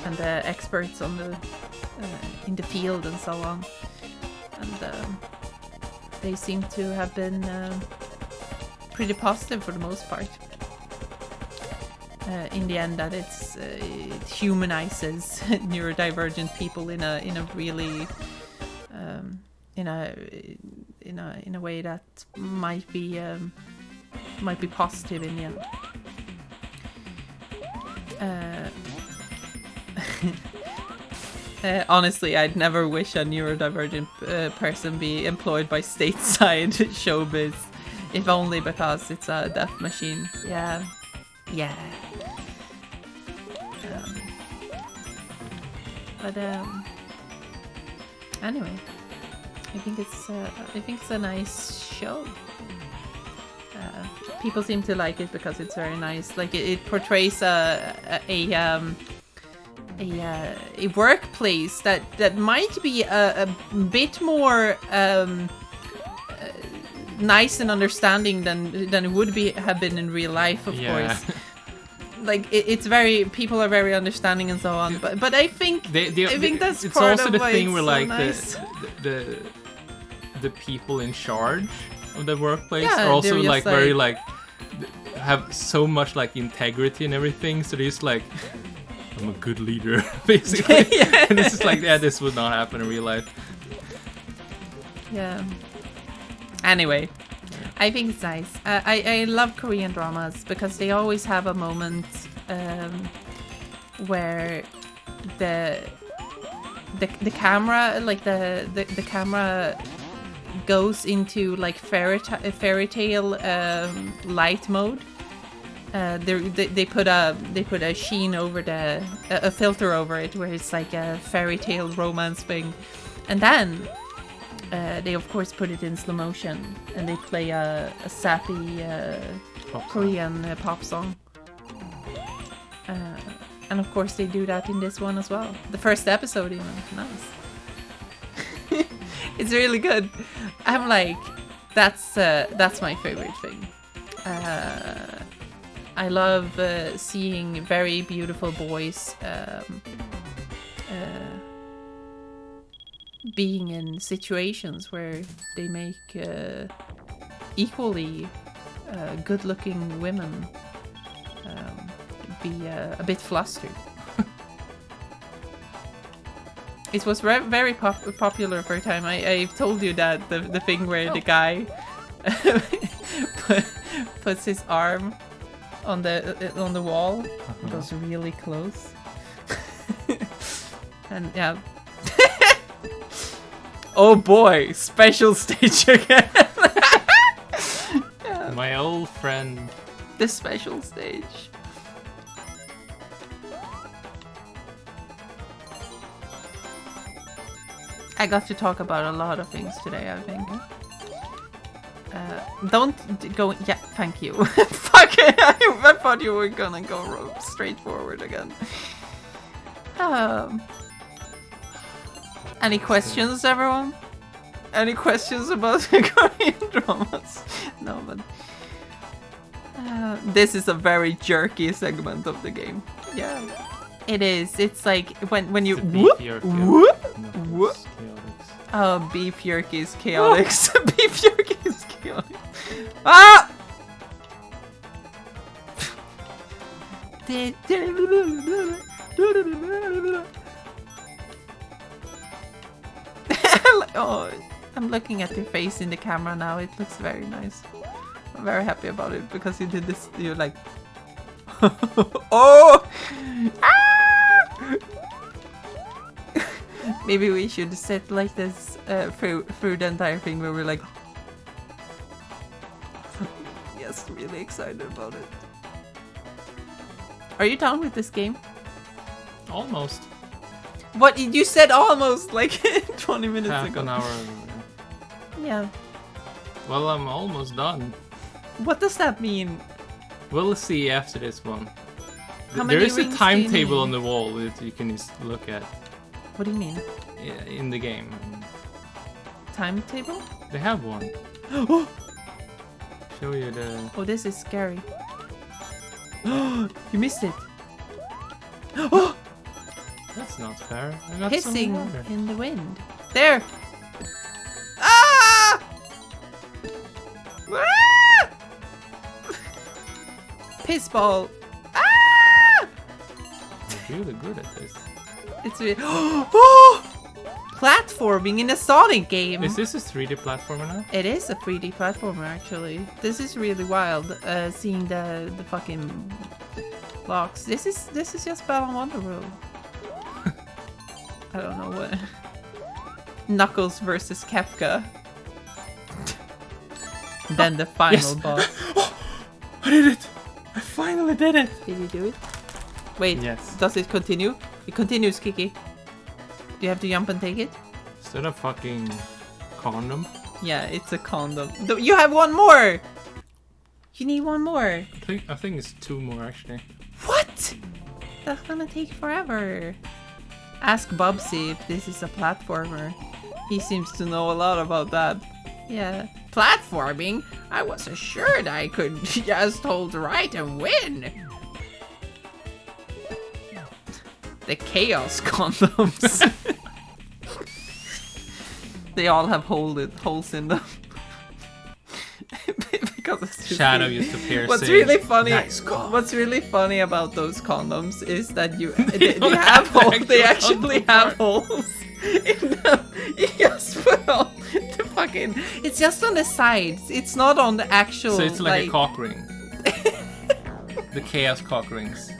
and experts on the in the field and so on, and they seem to have been pretty positive for the most part. In the end, that it humanizes neurodivergent people in a really in a way that might be positive in the end. Honestly, I'd never wish a neurodivergent person be employed by stateside showbiz, if only because it's a death machine. Yeah. But anyway, I think it's a nice show. People seem to like it because it's very nice. Like it portrays a workplace that might be a bit more nice and understanding than it would have been in real life, of course. Like it's very, people are very understanding and so on, but I think that's it's part also of the why thing it's where so like nice. the people in charge of the workplace are also like very like have so much like integrity and everything, so they're just like, I'm a good leader, basically. And it's just like, this would not happen in real life. Yeah. Anyway, I think it's nice. I love Korean dramas because they always have a moment where the camera, like the camera goes into like fairy tale light mode. They put a sheen over a filter over it where it's like a fairy tale romance thing, and then they of course put it in slow motion and they play a sappy Korean pop song, and of course they do that in this one as well. The first episode even. Nice. It's really good. I'm like, that's my favorite thing. I love seeing very beautiful boys being in situations where they make equally good-looking women be a bit flustered. It was very popular for a time. I've told you that the thing where the guy puts his arm on the wall, goes really close, and yeah. Oh boy, special stage again. special friend. The special stage. I got to talk about a lot of things today, I think. Don't go. Yeah, thank you. Fuck it. I thought you were gonna go straight forward again. Any questions, everyone? Any questions about the Korean dramas? No, but this is a very jerky segment of the game. Yeah, it is. It's like when you whoop. Oh, beef jerky's Chaotix. Beef jerky's Chaotix. Ah! Oh, I'm looking at your face in the camera now. It looks very nice. I'm very happy about it because you did this. You're like, oh! Ah! Maybe we should sit like this through the entire thing where we're like, yes, really excited about it. Are you done with this game? Almost. What? You said almost like 20 minutes Half ago. an hour. Yeah. Well, I'm almost done. What does that mean? We'll see after this one. How There many is a rings do you timetable need? on the wall that you can just look at What do you mean? in the game. Timetable? They have one. Show you the... Oh, this is scary. You missed it. Oh! That's not fair. I got Hissing some water. in the wind. There! Ah! Ah! Piss ball. Ah! You're really good at this. It's really... Oh! Platforming in a Sonic game. Is this a 3D platformer now? It is a 3D platformer, actually. This is really wild. Seeing the fucking blocks. This is just Battle Wonderworld. I don't know what. Knuckles versus Kefka. Then the final Yes. boss. Oh, I did it! I finally did it! Did you do it? Wait. Yes. Does it continue? It continues, Kiki. Do you have to jump and take it? Is that a fucking condom? Yeah, it's a condom. You have one more! You need one more. I think it's 2 more actually. What? That's gonna take forever. Ask Bubsy if this is a platformer. He seems to know a lot about that. Yeah. Platforming? I was assured I could just hold right and win. The Chaos condoms. They all have holes in them. Because it's just Shadow really- used to appear. What's saying, really funny? "Nice call." What's really funny about those condoms is that they don't have have the holes. They actual actually condom have part. holes in them. You just put on the fucking. It's just on the sides. It's not on the actual. So it's like a cock ring. The chaos cock rings.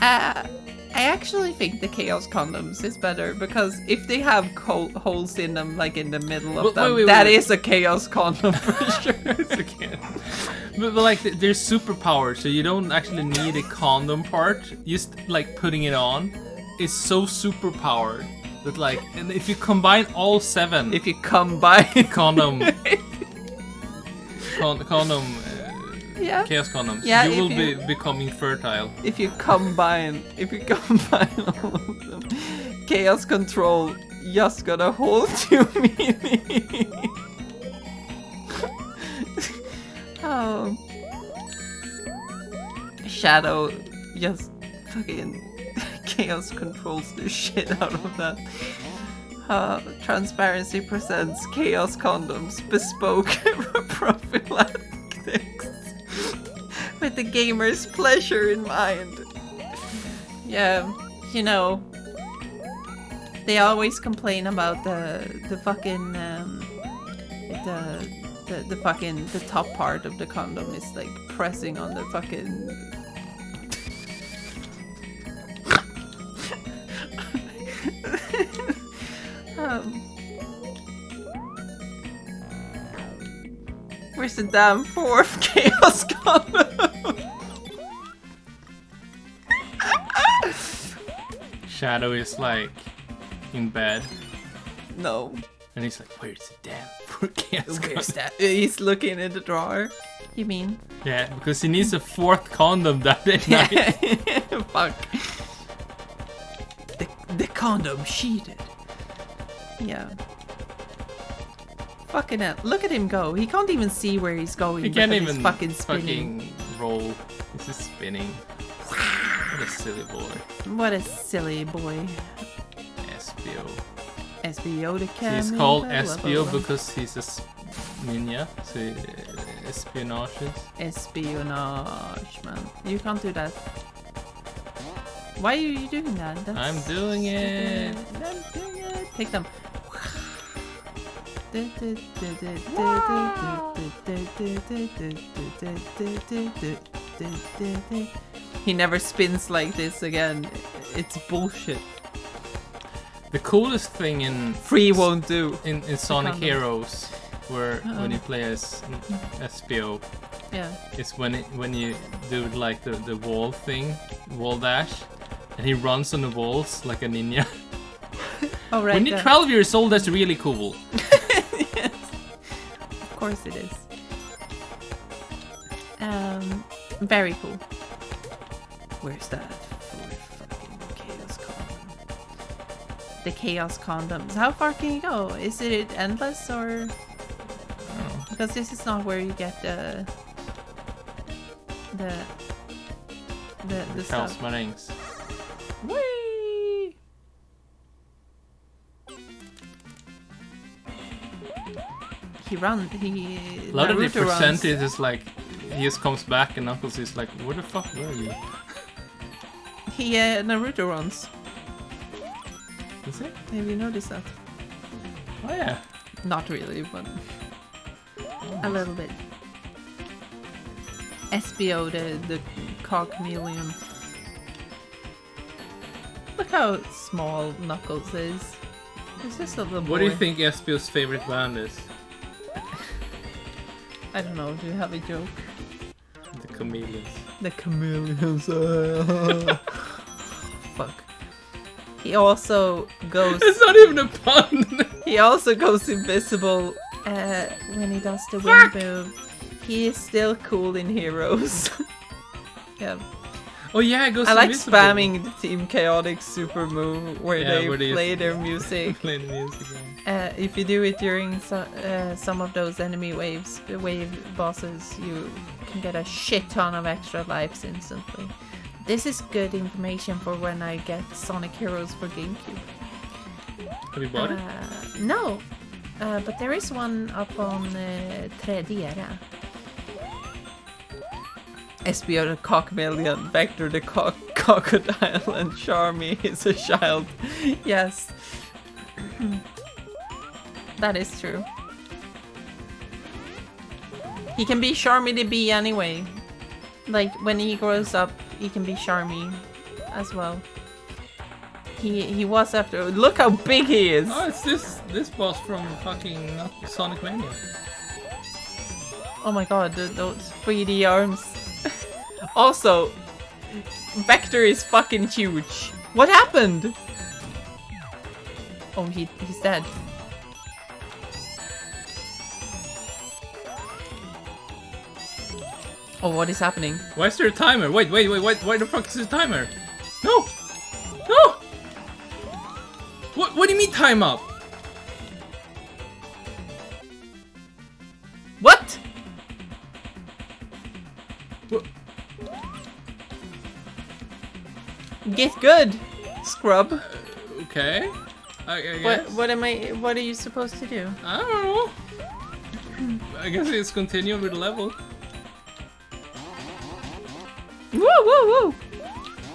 I actually think the Chaos condoms is better because if they have holes in them, like in the middle of them, that is a Chaos condom for sure. But like they're superpowered, so you don't actually need a condom part. Just like putting it on is so superpowered that like, and if you combine all 7, If you combine condom, condom. Yeah. Chaos condoms. Yeah, you if will you- be becoming fertile. If you combine all of them, Chaos Control just gonna hold you meaning. Oh. Shadow just fucking Chaos controls the shit out of that. Transparency presents Chaos Condoms Bespoke Prophylactics. With the gamer's pleasure in mind. Yeah, you know, they always complain about the fucking the fucking the top part of the condom is like pressing on the fucking Where's the damn 4th Chaos Condom? Shadow is like in bed. No. And he's like, where's the damn 4th Chaos Where's Condom? that? He's looking in the drawer. You mean? Yeah, because he needs a 4th condom that night. Fuck. The condom cheated. Yeah. Fucking hell. Look at him go. He can't even see where he's going. He can't because even he's fucking spinning. roll. He's just spinning. What a silly boy. What a silly boy. SBO. SBO the So camera. he's called SBO because he's a ninja. So espionages. Espionage, man. You can't do that. Why are you doing that? I'm doing it. I'm doing it. Take them. He never spins like this again. It's bullshit. The coolest thing in Free won't do. in Sonic Heroes, where when you play as SBO, Yeah. it's when you do like the wall thing, wall dash, and he runs on the walls like a ninja. Oh, right. When you're 12 years old, that's really cool. Yes. Of course it is. Very cool. Where's that fucking chaos condom? The chaos condoms. How far can you go? Is it endless or? Because this is not where you get the House stuff. Marines. Whee! He runs. He. A lot of the Naruto runs. percentage is like he just comes back and Knuckles is like, where the fuck were you? He Naruto runs. Is it? Have you noticed that? Oh yeah. Not really, but a little bit. SBO, the cogmeleon. Look how small Knuckles is. He's just a little boy. What do you think SBO's favorite band is? I don't know. Do you have a joke? The Chameleons. The chameleons. Fuck. He also goes. It's not even a pun. He also goes invisible when he does the wind move. He is still cool in Heroes. Yeah. Oh yeah, it goes. I like invisible. spamming the Team Chaotix super move where they play their music. Play the music. If you do it during some of those enemy wave bosses, you can get a shit ton of extra lives instantly. This is good information for when I get Sonic Heroes for GameCube. Have you bought it? No, but there is one up on 3D. SBO the Cockmillion, Vector the Crocodile, and Charmy is a child. Yes. That is true. He can be Charmy the Bee anyway. Like, when he grows up, he can be Charmy as well. He was after... Look how big he is! Oh, it's this boss from fucking Sonic Mania. Oh my god, those 3D arms. Also, Vector is fucking huge. What happened? Oh, he's dead. Oh, what is happening? Why is there a timer? Wait, why the fuck is the timer? No! No! What do you mean time up? What? What? Get good, scrub. Okay. I guess. What are you supposed to do? I don't know. I guess it's continue with the level. Woo woo woo!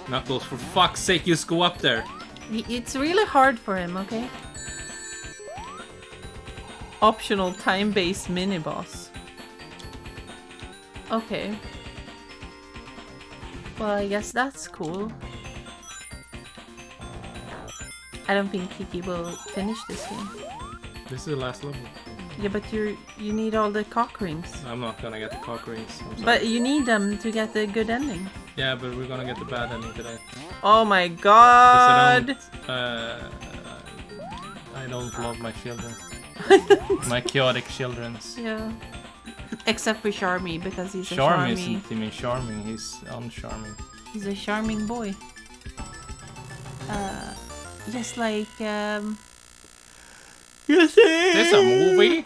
Knuckles, for fuck's sake, just go up there. It's really hard for him, okay? Optional time-based mini-boss. Okay. Well, I guess that's cool. I don't think Kiki will finish this game. This is the last level. Yeah, but you need all the cock rings. I'm not gonna get the cock rings. I'm sorry. But you need them to get the good ending. Yeah, but we're gonna get the bad ending today. Oh my god! I don't love my children. My chaotic childrens. Yeah. Except for Charmy, because he's a Charmy charmy. isn't even charming, he's uncharming. He's a charming boy. Just like you see. This a movie?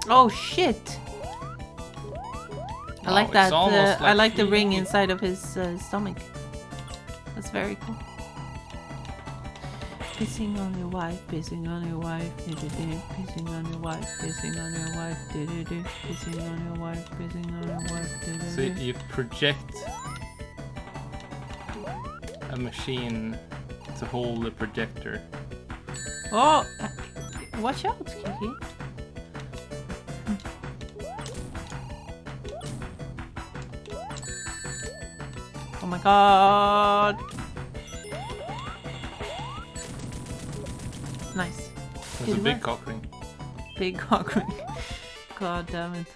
Oh shit! I like that. I like the ring inside of his stomach. That's very cool. Pissing on your wife, pissing on your wife, pissing on your wife, pissing on your wife, pissing on your wife, pissing on your wife. So you project a machine to hold the projector. Oh, watch out, Kiki. Oh my god. Nice. There's a big cock ring. Big cock ring. God damn it.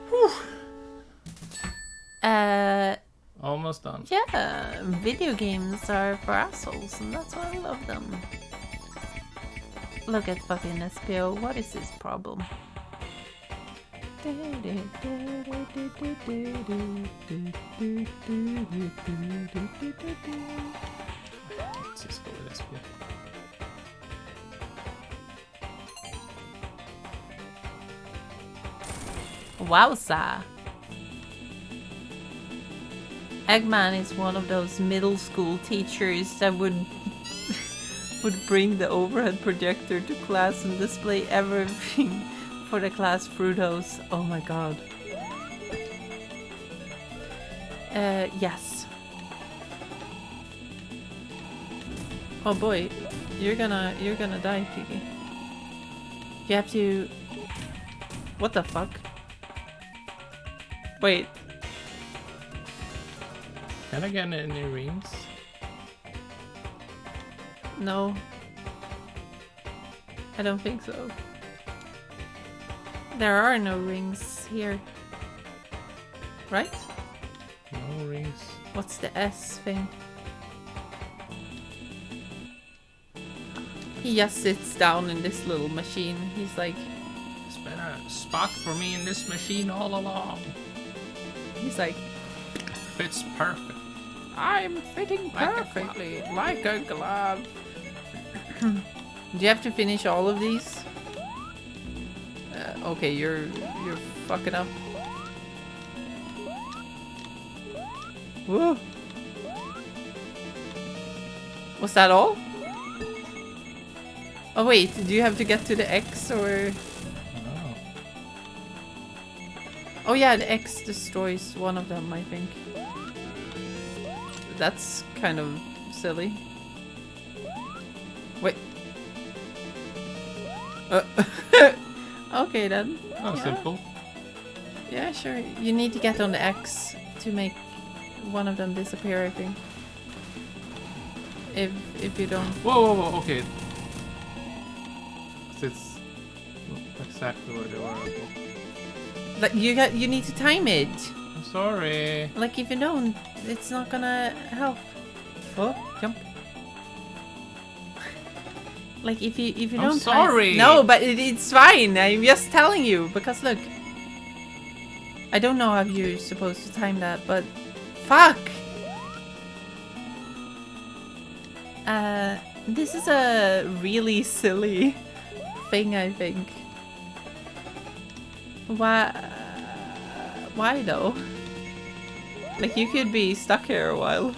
Whew. Almost done. Yeah, video games are for assholes, and that's why I love them. Look at fucking SPO. What is his problem? Let's just go with SPO. Wowza! Eggman is one of those middle school teachers that would bring the overhead projector to class and display everything for the class Fruitos. Oh my god. Yes. Oh boy, you're gonna die, Kiki. You have to. What the fuck? Wait. Can I get any rings? No. I don't think so. There are no rings here. Right? No rings. What's the S thing? He just sits down in this little machine. He's like... There's been a spot for me in this machine all along. He's like... Fits perfect. I'm fitting perfectly, like a glove. Do you have to finish all of these? Okay, you're fucking up. Whoa. Was that all? Oh wait, do you have to get to the X or? Oh. Oh yeah, the X destroys one of them, I think. That's kind of silly. Wait. Okay then. Oh, yeah. simple. Yeah, sure. You need to get on the X to make one of them disappear, I think. If you don't. Whoa, okay. It's exactly where they were. Okay. Like you need to time it. I'm sorry. Like if you don't, it's not gonna help. Oh, jump. Like if you I'm don't. sorry. No, but it's fine. I'm just telling you because look. I don't know how you're supposed to time that, but fuck. This is a really silly thing, I think. Why though? Like you could be stuck here a while.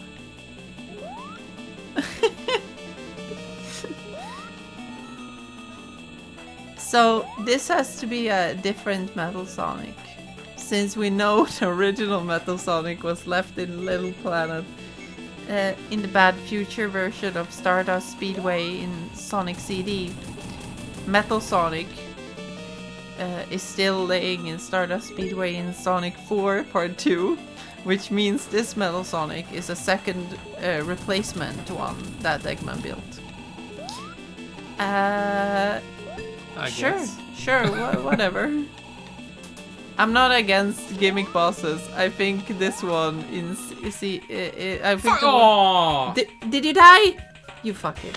So this has to be a different Metal Sonic. Since we know the original Metal Sonic was left in Little Planet. In the Bad Future version of Stardust Speedway in Sonic CD, Metal Sonic is still laying in Stardust Speedway in Sonic 4 Part 2, which means this Metal Sonic is a second replacement one that Eggman built. Sure, whatever. I'm not against gimmick bosses. I think this one in I think. Did you die? You fucking.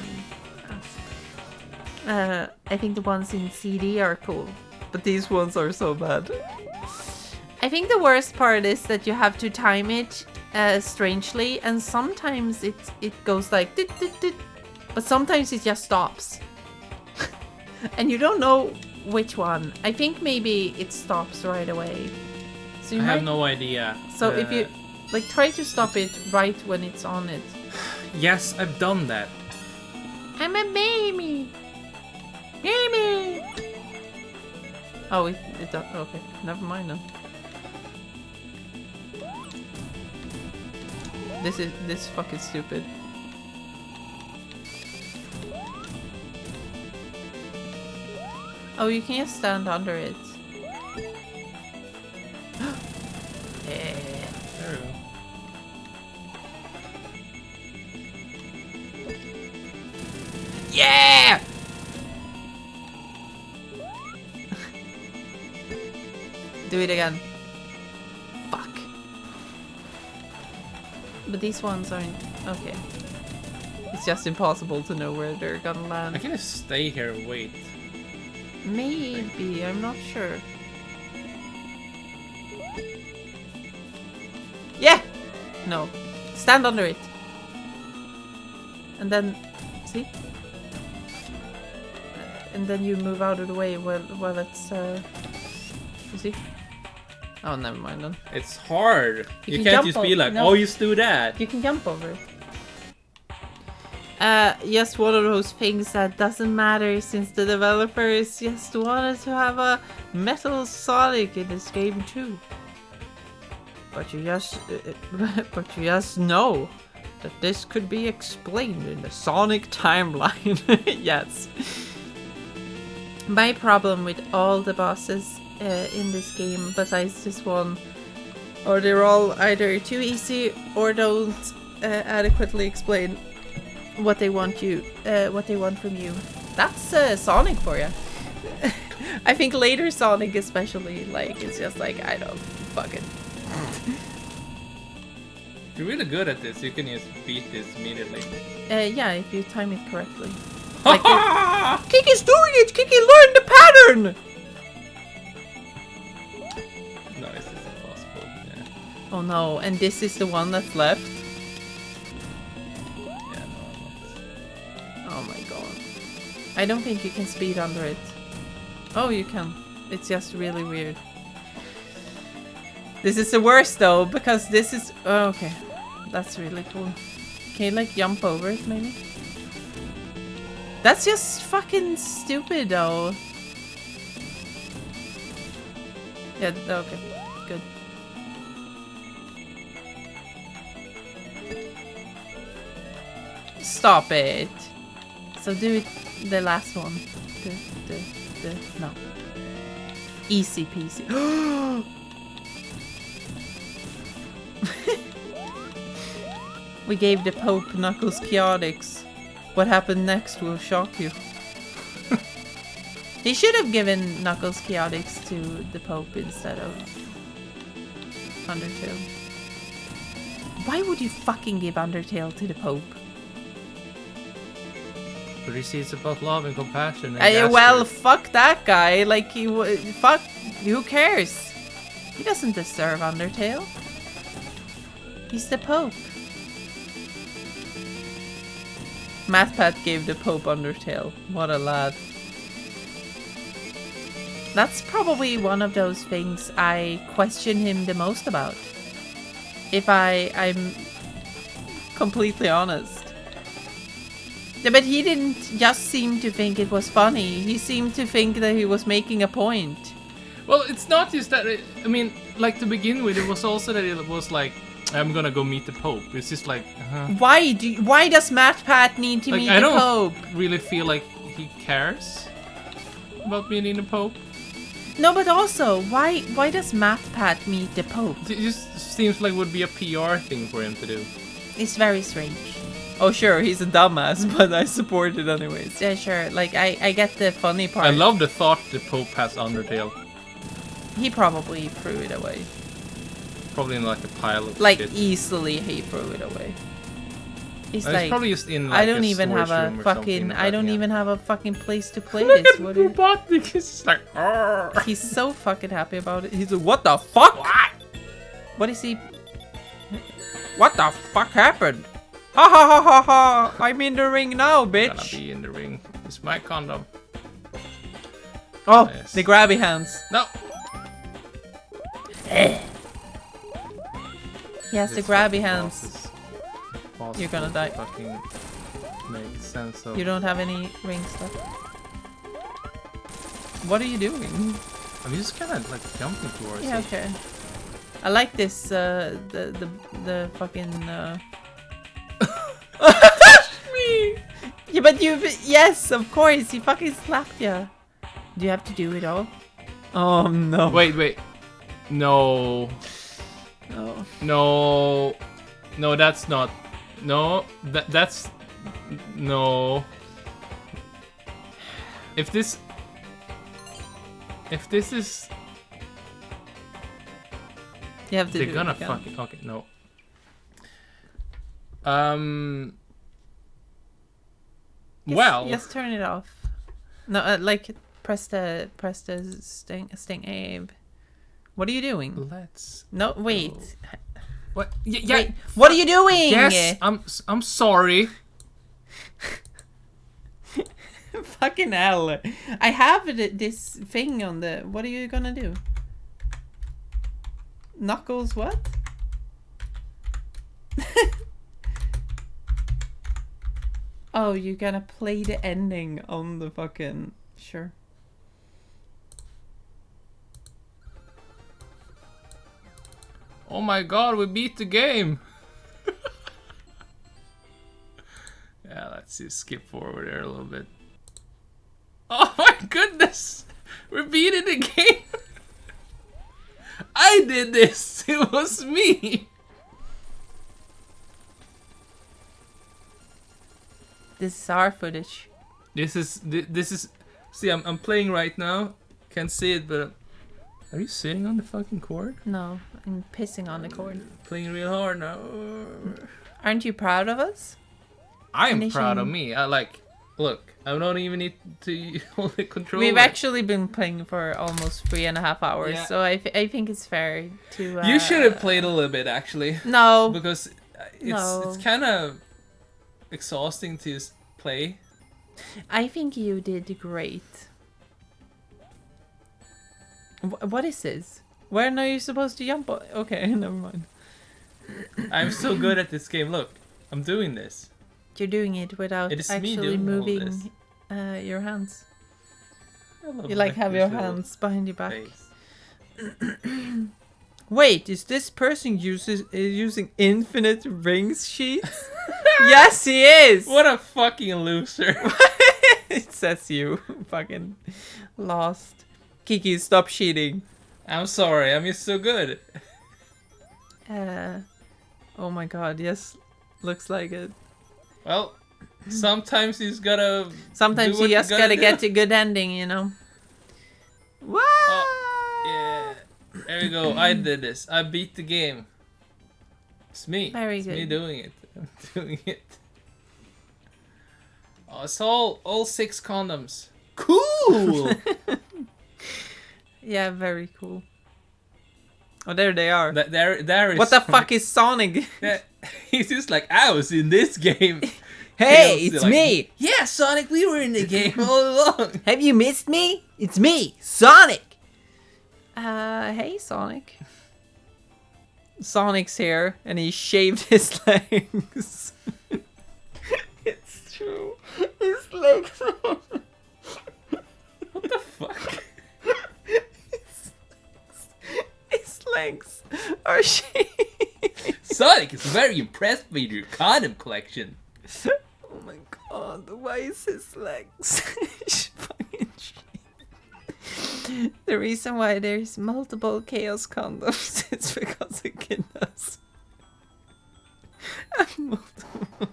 I think the ones in CD are cool, but these ones are so bad. I think the worst part is that you have to time it strangely, and sometimes it goes like dit, dit, dit, but sometimes it just stops. And you don't know which one. I think maybe it stops right away. So you I have no idea. So if you like try to stop it right when it's on it. Yes, I've done that. I'm a baby. Baby. Oh, it does. Okay, never mind then. This is fucking stupid. Oh, you can just stand under it. There we go. Yeah! Do it again. Fuck. But these ones aren't... Okay. It's just impossible to know where they're gonna land. I can just stay here and wait. Maybe, I'm not sure. Yeah! No. Stand under it. And then... See? And then you move out of the way while it's... You see? Oh, never mind then. It's hard. You can can't jump just be like, no. oh, just do that. You can jump over it. Just one of those things that doesn't matter since the developers just wanted to have a Metal Sonic in this game too. But you just know that this could be explained in the Sonic timeline. Yes. My problem with all the bosses in this game, besides this one, or they're all either too easy or don't adequately explain what they want from you. That's Sonic for you. I think later Sonic especially, like, it's just like, I don't fuck it. If you're really good at this, you can just beat this immediately. Yeah, if you time it correctly. Like Kiki's doing it! Kiki learned the pattern! No, it's just impossible. Yeah. Oh no, and this is the one that's left? Yeah, no, I'm not. Oh my god. I don't think you can speed under it. Oh, you can. It's just really weird. This is the worst though, because this is... Oh, okay. That's really cool. Can you like jump over it maybe? That's just fucking stupid though. Yeah, okay. Good. Stop it. So do it the last one. No. Easy peasy. We gave the Pope Knuckles Chaotix. What happened next will shock you. He should have given Knuckles Chaotix to the Pope instead of Undertale. Why would you fucking give Undertale to the Pope? But you see, it's about love and compassion. And well, fuck that guy. Like, fuck, who cares? He doesn't deserve Undertale. He's the Pope. MathPat gave the Pope Undertale. What a lad. That's probably one of those things I question him the most about. If I'm completely honest. Yeah, but he didn't just seem to think it was funny. He seemed to think that he was making a point. Well, it's not just that. I mean, like to begin with, it was also that it was like, I'm gonna go meet the Pope. It's just like, why does MathPat need to meet the Pope? I don't really feel like he cares about meeting the Pope. No, but also, why does MathPat meet the Pope? It just seems like it would be a PR thing for him to do. It's very strange. Oh sure, he's a dumbass, but I support it anyways. Yeah, sure. Like I get the funny part. I love the thought the Pope has Undertale. He probably threw it away. Probably in like a pile of Like shit. easily he threw it away. He's It's like, probably just in like I don't a even have storage a room or fucking, something, I don't yeah. even have a fucking place to play Look this. at What are you- Robotnik, he's just like, "Arr." He's so fucking happy about it. He's like, what the fuck? What is he? What the fuck happened? Ha ha ha ha ha! I'm in the ring now, I'm gonna bitch. be in the ring. It's my condom. Oh, Yes. the grabby hands. No! He has the This grabby fucking hands. boss is You're gonna die. Fucking make sense of. You don't have any rings left. What are you doing? I'm just kind of like jumping towards Yeah, it. okay. I like this. The fucking. Me! Yeah, but you. Yes, of course. He fucking slapped you. Do you have to do it all? Oh no. Wait. No. No. No. No, that's not. No. That's. No. If this is. You have to They're do gonna it again. fucking. Okay, no. Well. Just turn it off. No, like press the sting Abe. What are you doing? Let's. No, wait. What? Yeah. Wait, what are you doing? Yes, I'm sorry. Fucking hell. I have this thing on the... What are you gonna do? Knuckles what? Oh, you're gonna play the ending on the fucking... Sure. Oh my god, we beat the game. Yeah, let's just skip forward there a little bit. Oh my goodness! We're beating the game! I did this! It was me! This is our footage. This is... See, I'm playing right now. Can't see it, but... Are you sitting on the fucking cord? No, I'm pissing on the cord. Playing real hard now. Aren't you proud of us? I'm proud of Finishing- me. I like... Look, I don't even need to hold the controller. We've actually been playing for almost 3.5 hours, Yeah. so I think it's fair to... You should have played a little bit, actually. No. Because No. it's kind of exhausting to just play. I think you did great. What is this? Where are you supposed to jump on? Okay, never mind. I'm so good at this game. Look, I'm doing this. You're doing it without It is me actually doing all moving your hands. I love You like my have your little hands behind your back. face. Wait, is this person using infinite rings sheets? Yes, he is. What a fucking loser. It says you fucking lost. Kiki, stop cheating. I'm sorry, I'm just so good. Oh my god, yes, looks like it. Well, sometimes you just gotta... Sometimes do what you just gotta do. get a good ending, you know. What? Oh, yeah. There you go, I did this. I beat the game. It's me. Very it's good. me doing it. I'm doing it. Oh, it's all 6 condoms. Cool! Yeah, very cool. Oh, there they are. there is... What the fuck is Sonic? Yeah, he's just like, I was in this game. Hey, Tails, it's like, me. Yeah, Sonic, we were in the game all along. Have you missed me? It's me, Sonic. Hey, Sonic. Sonic's here, and he shaved his legs. It's true. His legs. What the fuck? His legs are shaved. Sonic is very impressed with your condom collection. Oh my god, why is his legs fucking shaved? The reason why there's multiple chaos condoms is because of Kiddos. Multiple.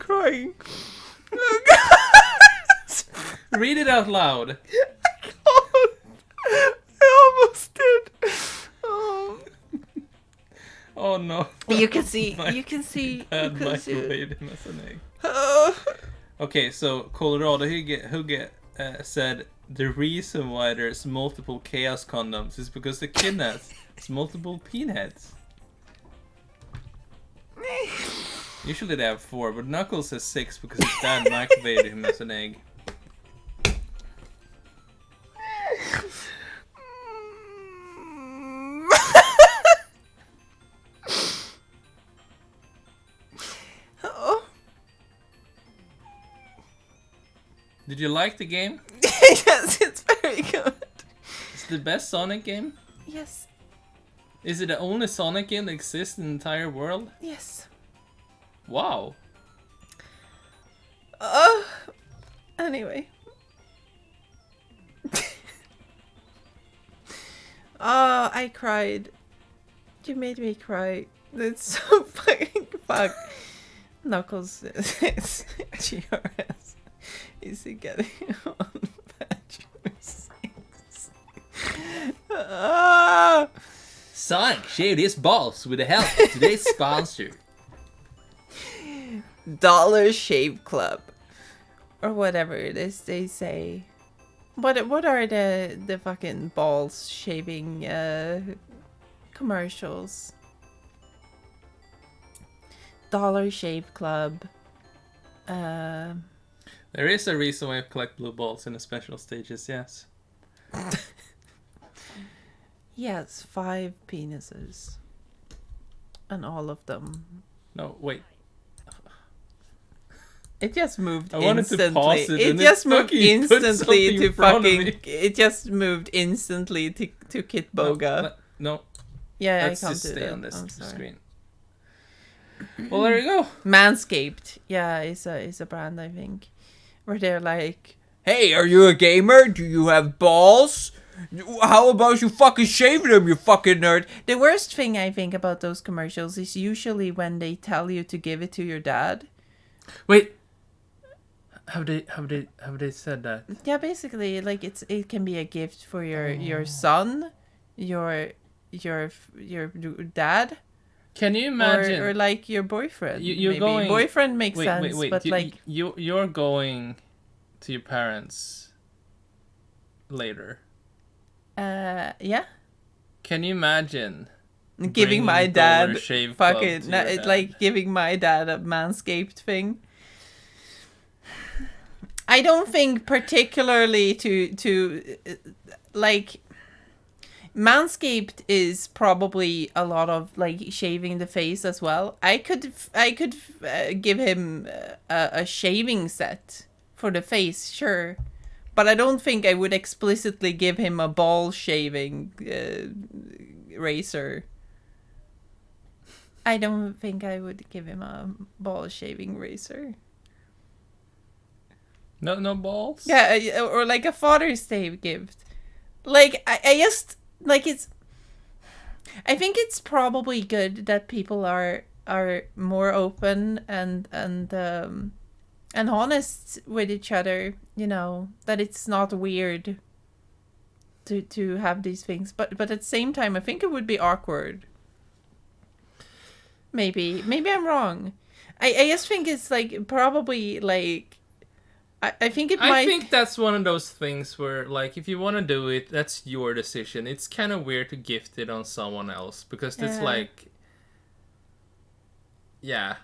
crying. Read it out loud. I almost did. Oh. Oh no. You can see. My You can see. dad You can see. microwaved him as an egg. Oh. Okay, so Colorado Hugget said the reason why there's multiple chaos condoms is because the kid has multiple pinheads. Usually they have 4, but Knuckles has 6 because his dad microwaved him as an egg. Oh. Did you like the game? Yes, it's very good. It's the best Sonic game? Yes. Is it the only Sonic game that exists in the entire world? Yes. Wow. Anyway. Oh, I cried. You made me cry. That's so fucking fuck. Knuckles is GRS. Is he getting on Bachelor 6? Sonic shaved his balls with the help of today's sponsor. Dollar Shave Club. Or whatever it is they say. What are the fucking balls shaving commercials? Dollar Shave Club. There is a reason why I collect blue balls in the special stages, yes. Yes, 5 penises. And all of them. No, wait. It just moved I wanted instantly. to pause it and just it moved fucking put instantly something to in front of fucking. me. It just moved instantly to Kit Boga. No, Yeah, let's I can't just do stay that. on this I'm sorry. screen. Well, there you go. Manscaped, yeah, is a brand I think, where they're like, "Hey, are you a gamer? Do you have balls? How about you fucking shave them, you fucking nerd?" The worst thing I think about those commercials is usually when they tell you to give it to your dad. Wait. Have they said that? Yeah, basically, like it can be a gift for your son, your dad. Can you imagine? Or like your boyfriend. You're maybe. going. Boyfriend makes sense, wait. but you're going to your parents later. Yeah. Can you imagine Giving my Dollar dad Shave Club fucking to your it's dad? like giving my dad a Manscaped thing. I don't think particularly to like Manscaped is probably a lot of like shaving the face as well. I could give him a shaving set for the face, sure, but I don't think I would explicitly give him a ball shaving razor. I don't think I would give him a ball shaving razor. No balls? Yeah, or like a Father's Day gift. Like, I just, like, it's, I think it's probably good that people are more open and honest with each other, you know, that it's not weird to have these things. But at the same time, I think it would be awkward. Maybe I'm wrong. I just think it's like probably like I think it might. I think that's one of those things where, like, if you want to do it, that's your decision. It's kind of weird to gift it on someone else because it's like, yeah.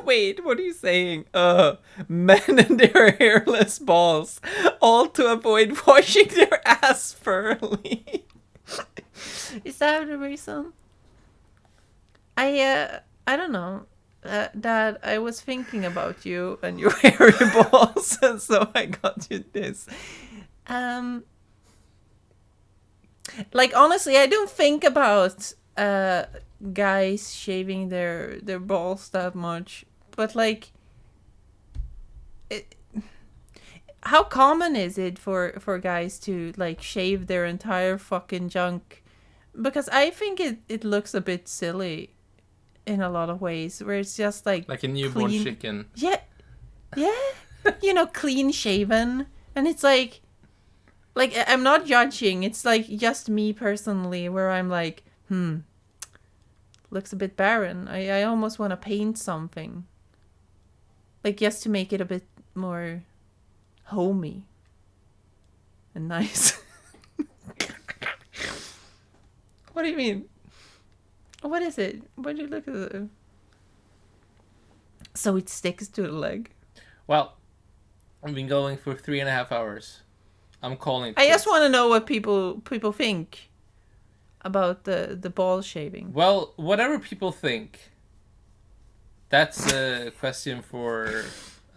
Wait, what are you saying? Men and their hairless balls, all to avoid washing their ass thoroughly. Is that the reason? I don't know. Dad, I was thinking about you and your hairy balls, and so I got you this. Like, honestly, I don't think about guys shaving their balls that much, but like, how common is it for guys to like shave their entire fucking junk? Because I think it looks a bit silly. in a lot of ways, where it's just like a newborn clean. chicken. Yeah, yeah. Clean shaven, and it's like I'm not judging. It's like just me personally, where I'm like, looks a bit barren. I almost want to paint something, like just to make it a bit more homey and nice. What do you mean? What is it? What do you look at it? So it sticks to the leg. Well, I've been going for 3.5 hours. I'm calling it I just quits. want to know what people think about the ball shaving. Well, whatever people think, that's a question for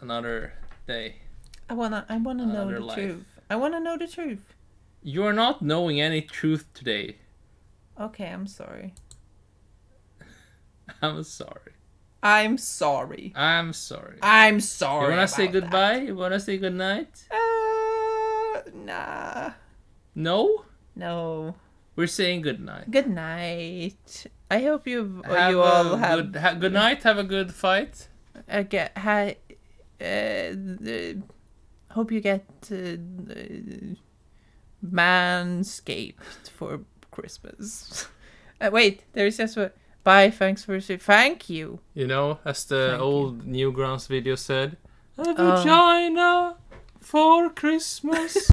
another day. I wanna know the life. truth. I wanna know the truth. You are not knowing any truth today. Okay, I'm sorry. I'm sorry. I'm sorry. I'm sorry. I'm sorry. You wanna say about goodbye? You wanna say goodnight? Nah. No? No. We're saying goodnight. Good night. I hope you Have you a all have good night. Have a good fight. Hope you get manscaped for Christmas. Wait, there's just what. Bye. Thanks for thank you. You know, as the Thank old Newgrounds video said, a vagina for Christmas.